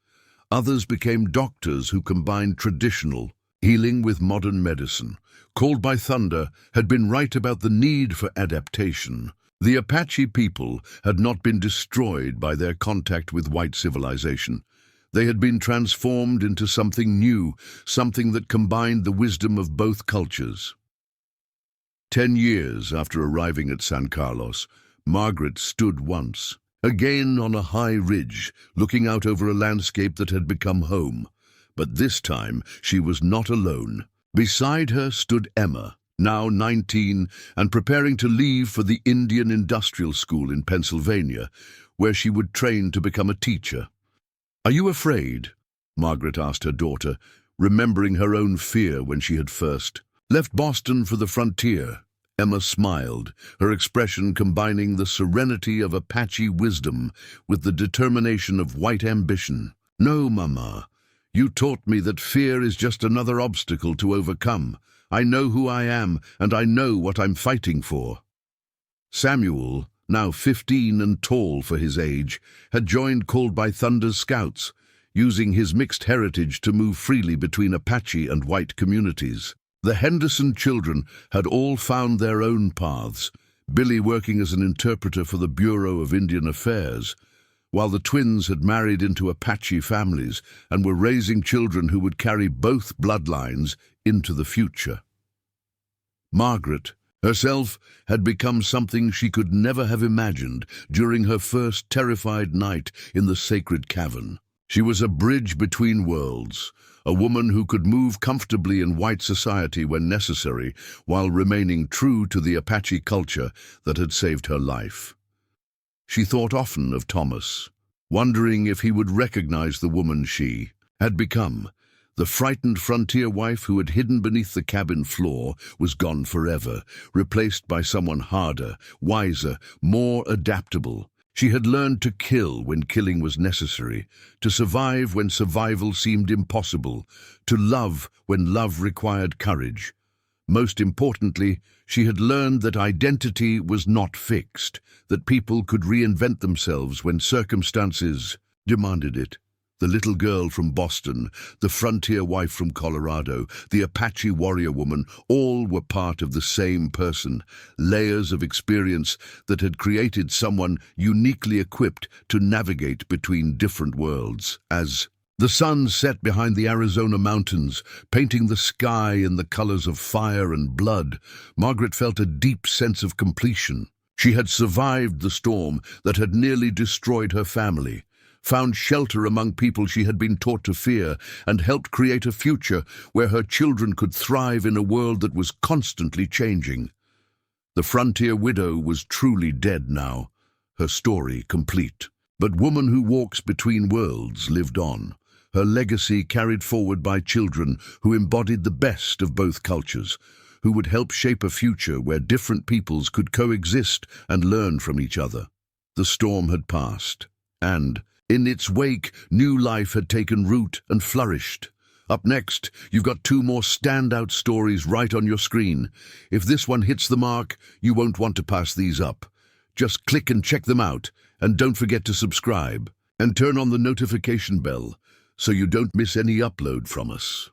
Others became doctors who combined traditional healing with modern medicine. Called by Thunder had been right about the need for adaptation. The Apache people had not been destroyed by their contact with white civilization. They had been transformed into something new, something that combined the wisdom of both cultures. 10 years after arriving at San Carlos, Margaret stood once, again on a high ridge, looking out over a landscape that had become home. But this time she was not alone. Beside her stood Emma, now 19 and preparing to leave for the Indian Industrial School in Pennsylvania, where she would train to become a teacher. "Are you afraid?" Margaret asked her daughter, remembering her own fear when she had first left Boston for the frontier. Emma smiled, her expression combining the serenity of Apache wisdom with the determination of white ambition. "No, Mama. You taught me that fear is just another obstacle to overcome. I know who I am, and I know what I'm fighting for." Samuel, now 15 and tall for his age, had joined Called by Thunder's Scouts, using his mixed heritage to move freely between Apache and white communities. The Henderson children had all found their own paths, Billy working as an interpreter for the Bureau of Indian Affairs, while the twins had married into Apache families and were raising children who would carry both bloodlines into the future. Margaret, herself, had become something she could never have imagined during her first terrified night in the sacred cavern. She was a bridge between worlds, a woman who could move comfortably in white society when necessary, while remaining true to the Apache culture that had saved her life. She thought often of Thomas, wondering if he would recognize the woman she had become. The frightened frontier wife who had hidden beneath the cabin floor was gone forever, replaced by someone harder, wiser, more adaptable. She had learned to kill when killing was necessary, to survive when survival seemed impossible, to love when love required courage. Most importantly, she had learned that identity was not fixed, that people could reinvent themselves when circumstances demanded it. The little girl from Boston, the frontier wife from Colorado, the Apache warrior woman, all were part of the same person, layers of experience that had created someone uniquely equipped to navigate between different worlds. As the sun set behind the Arizona mountains, painting the sky in the colors of fire and blood, Margaret felt a deep sense of completion. She had survived the storm that had nearly destroyed her family, found shelter among people she had been taught to fear, and helped create a future where her children could thrive in a world that was constantly changing. The frontier widow was truly dead now, her story complete. But Woman Who Walks Between Worlds lived on, her legacy carried forward by children who embodied the best of both cultures, who would help shape a future where different peoples could coexist and learn from each other. The storm had passed, and in its wake, new life had taken root and flourished. Up next, you've got 2 more standout stories right on your screen. If this one hits the mark, you won't want to pass these up. Just click and check them out, and don't forget to subscribe and turn on the notification bell so you don't miss any upload from us.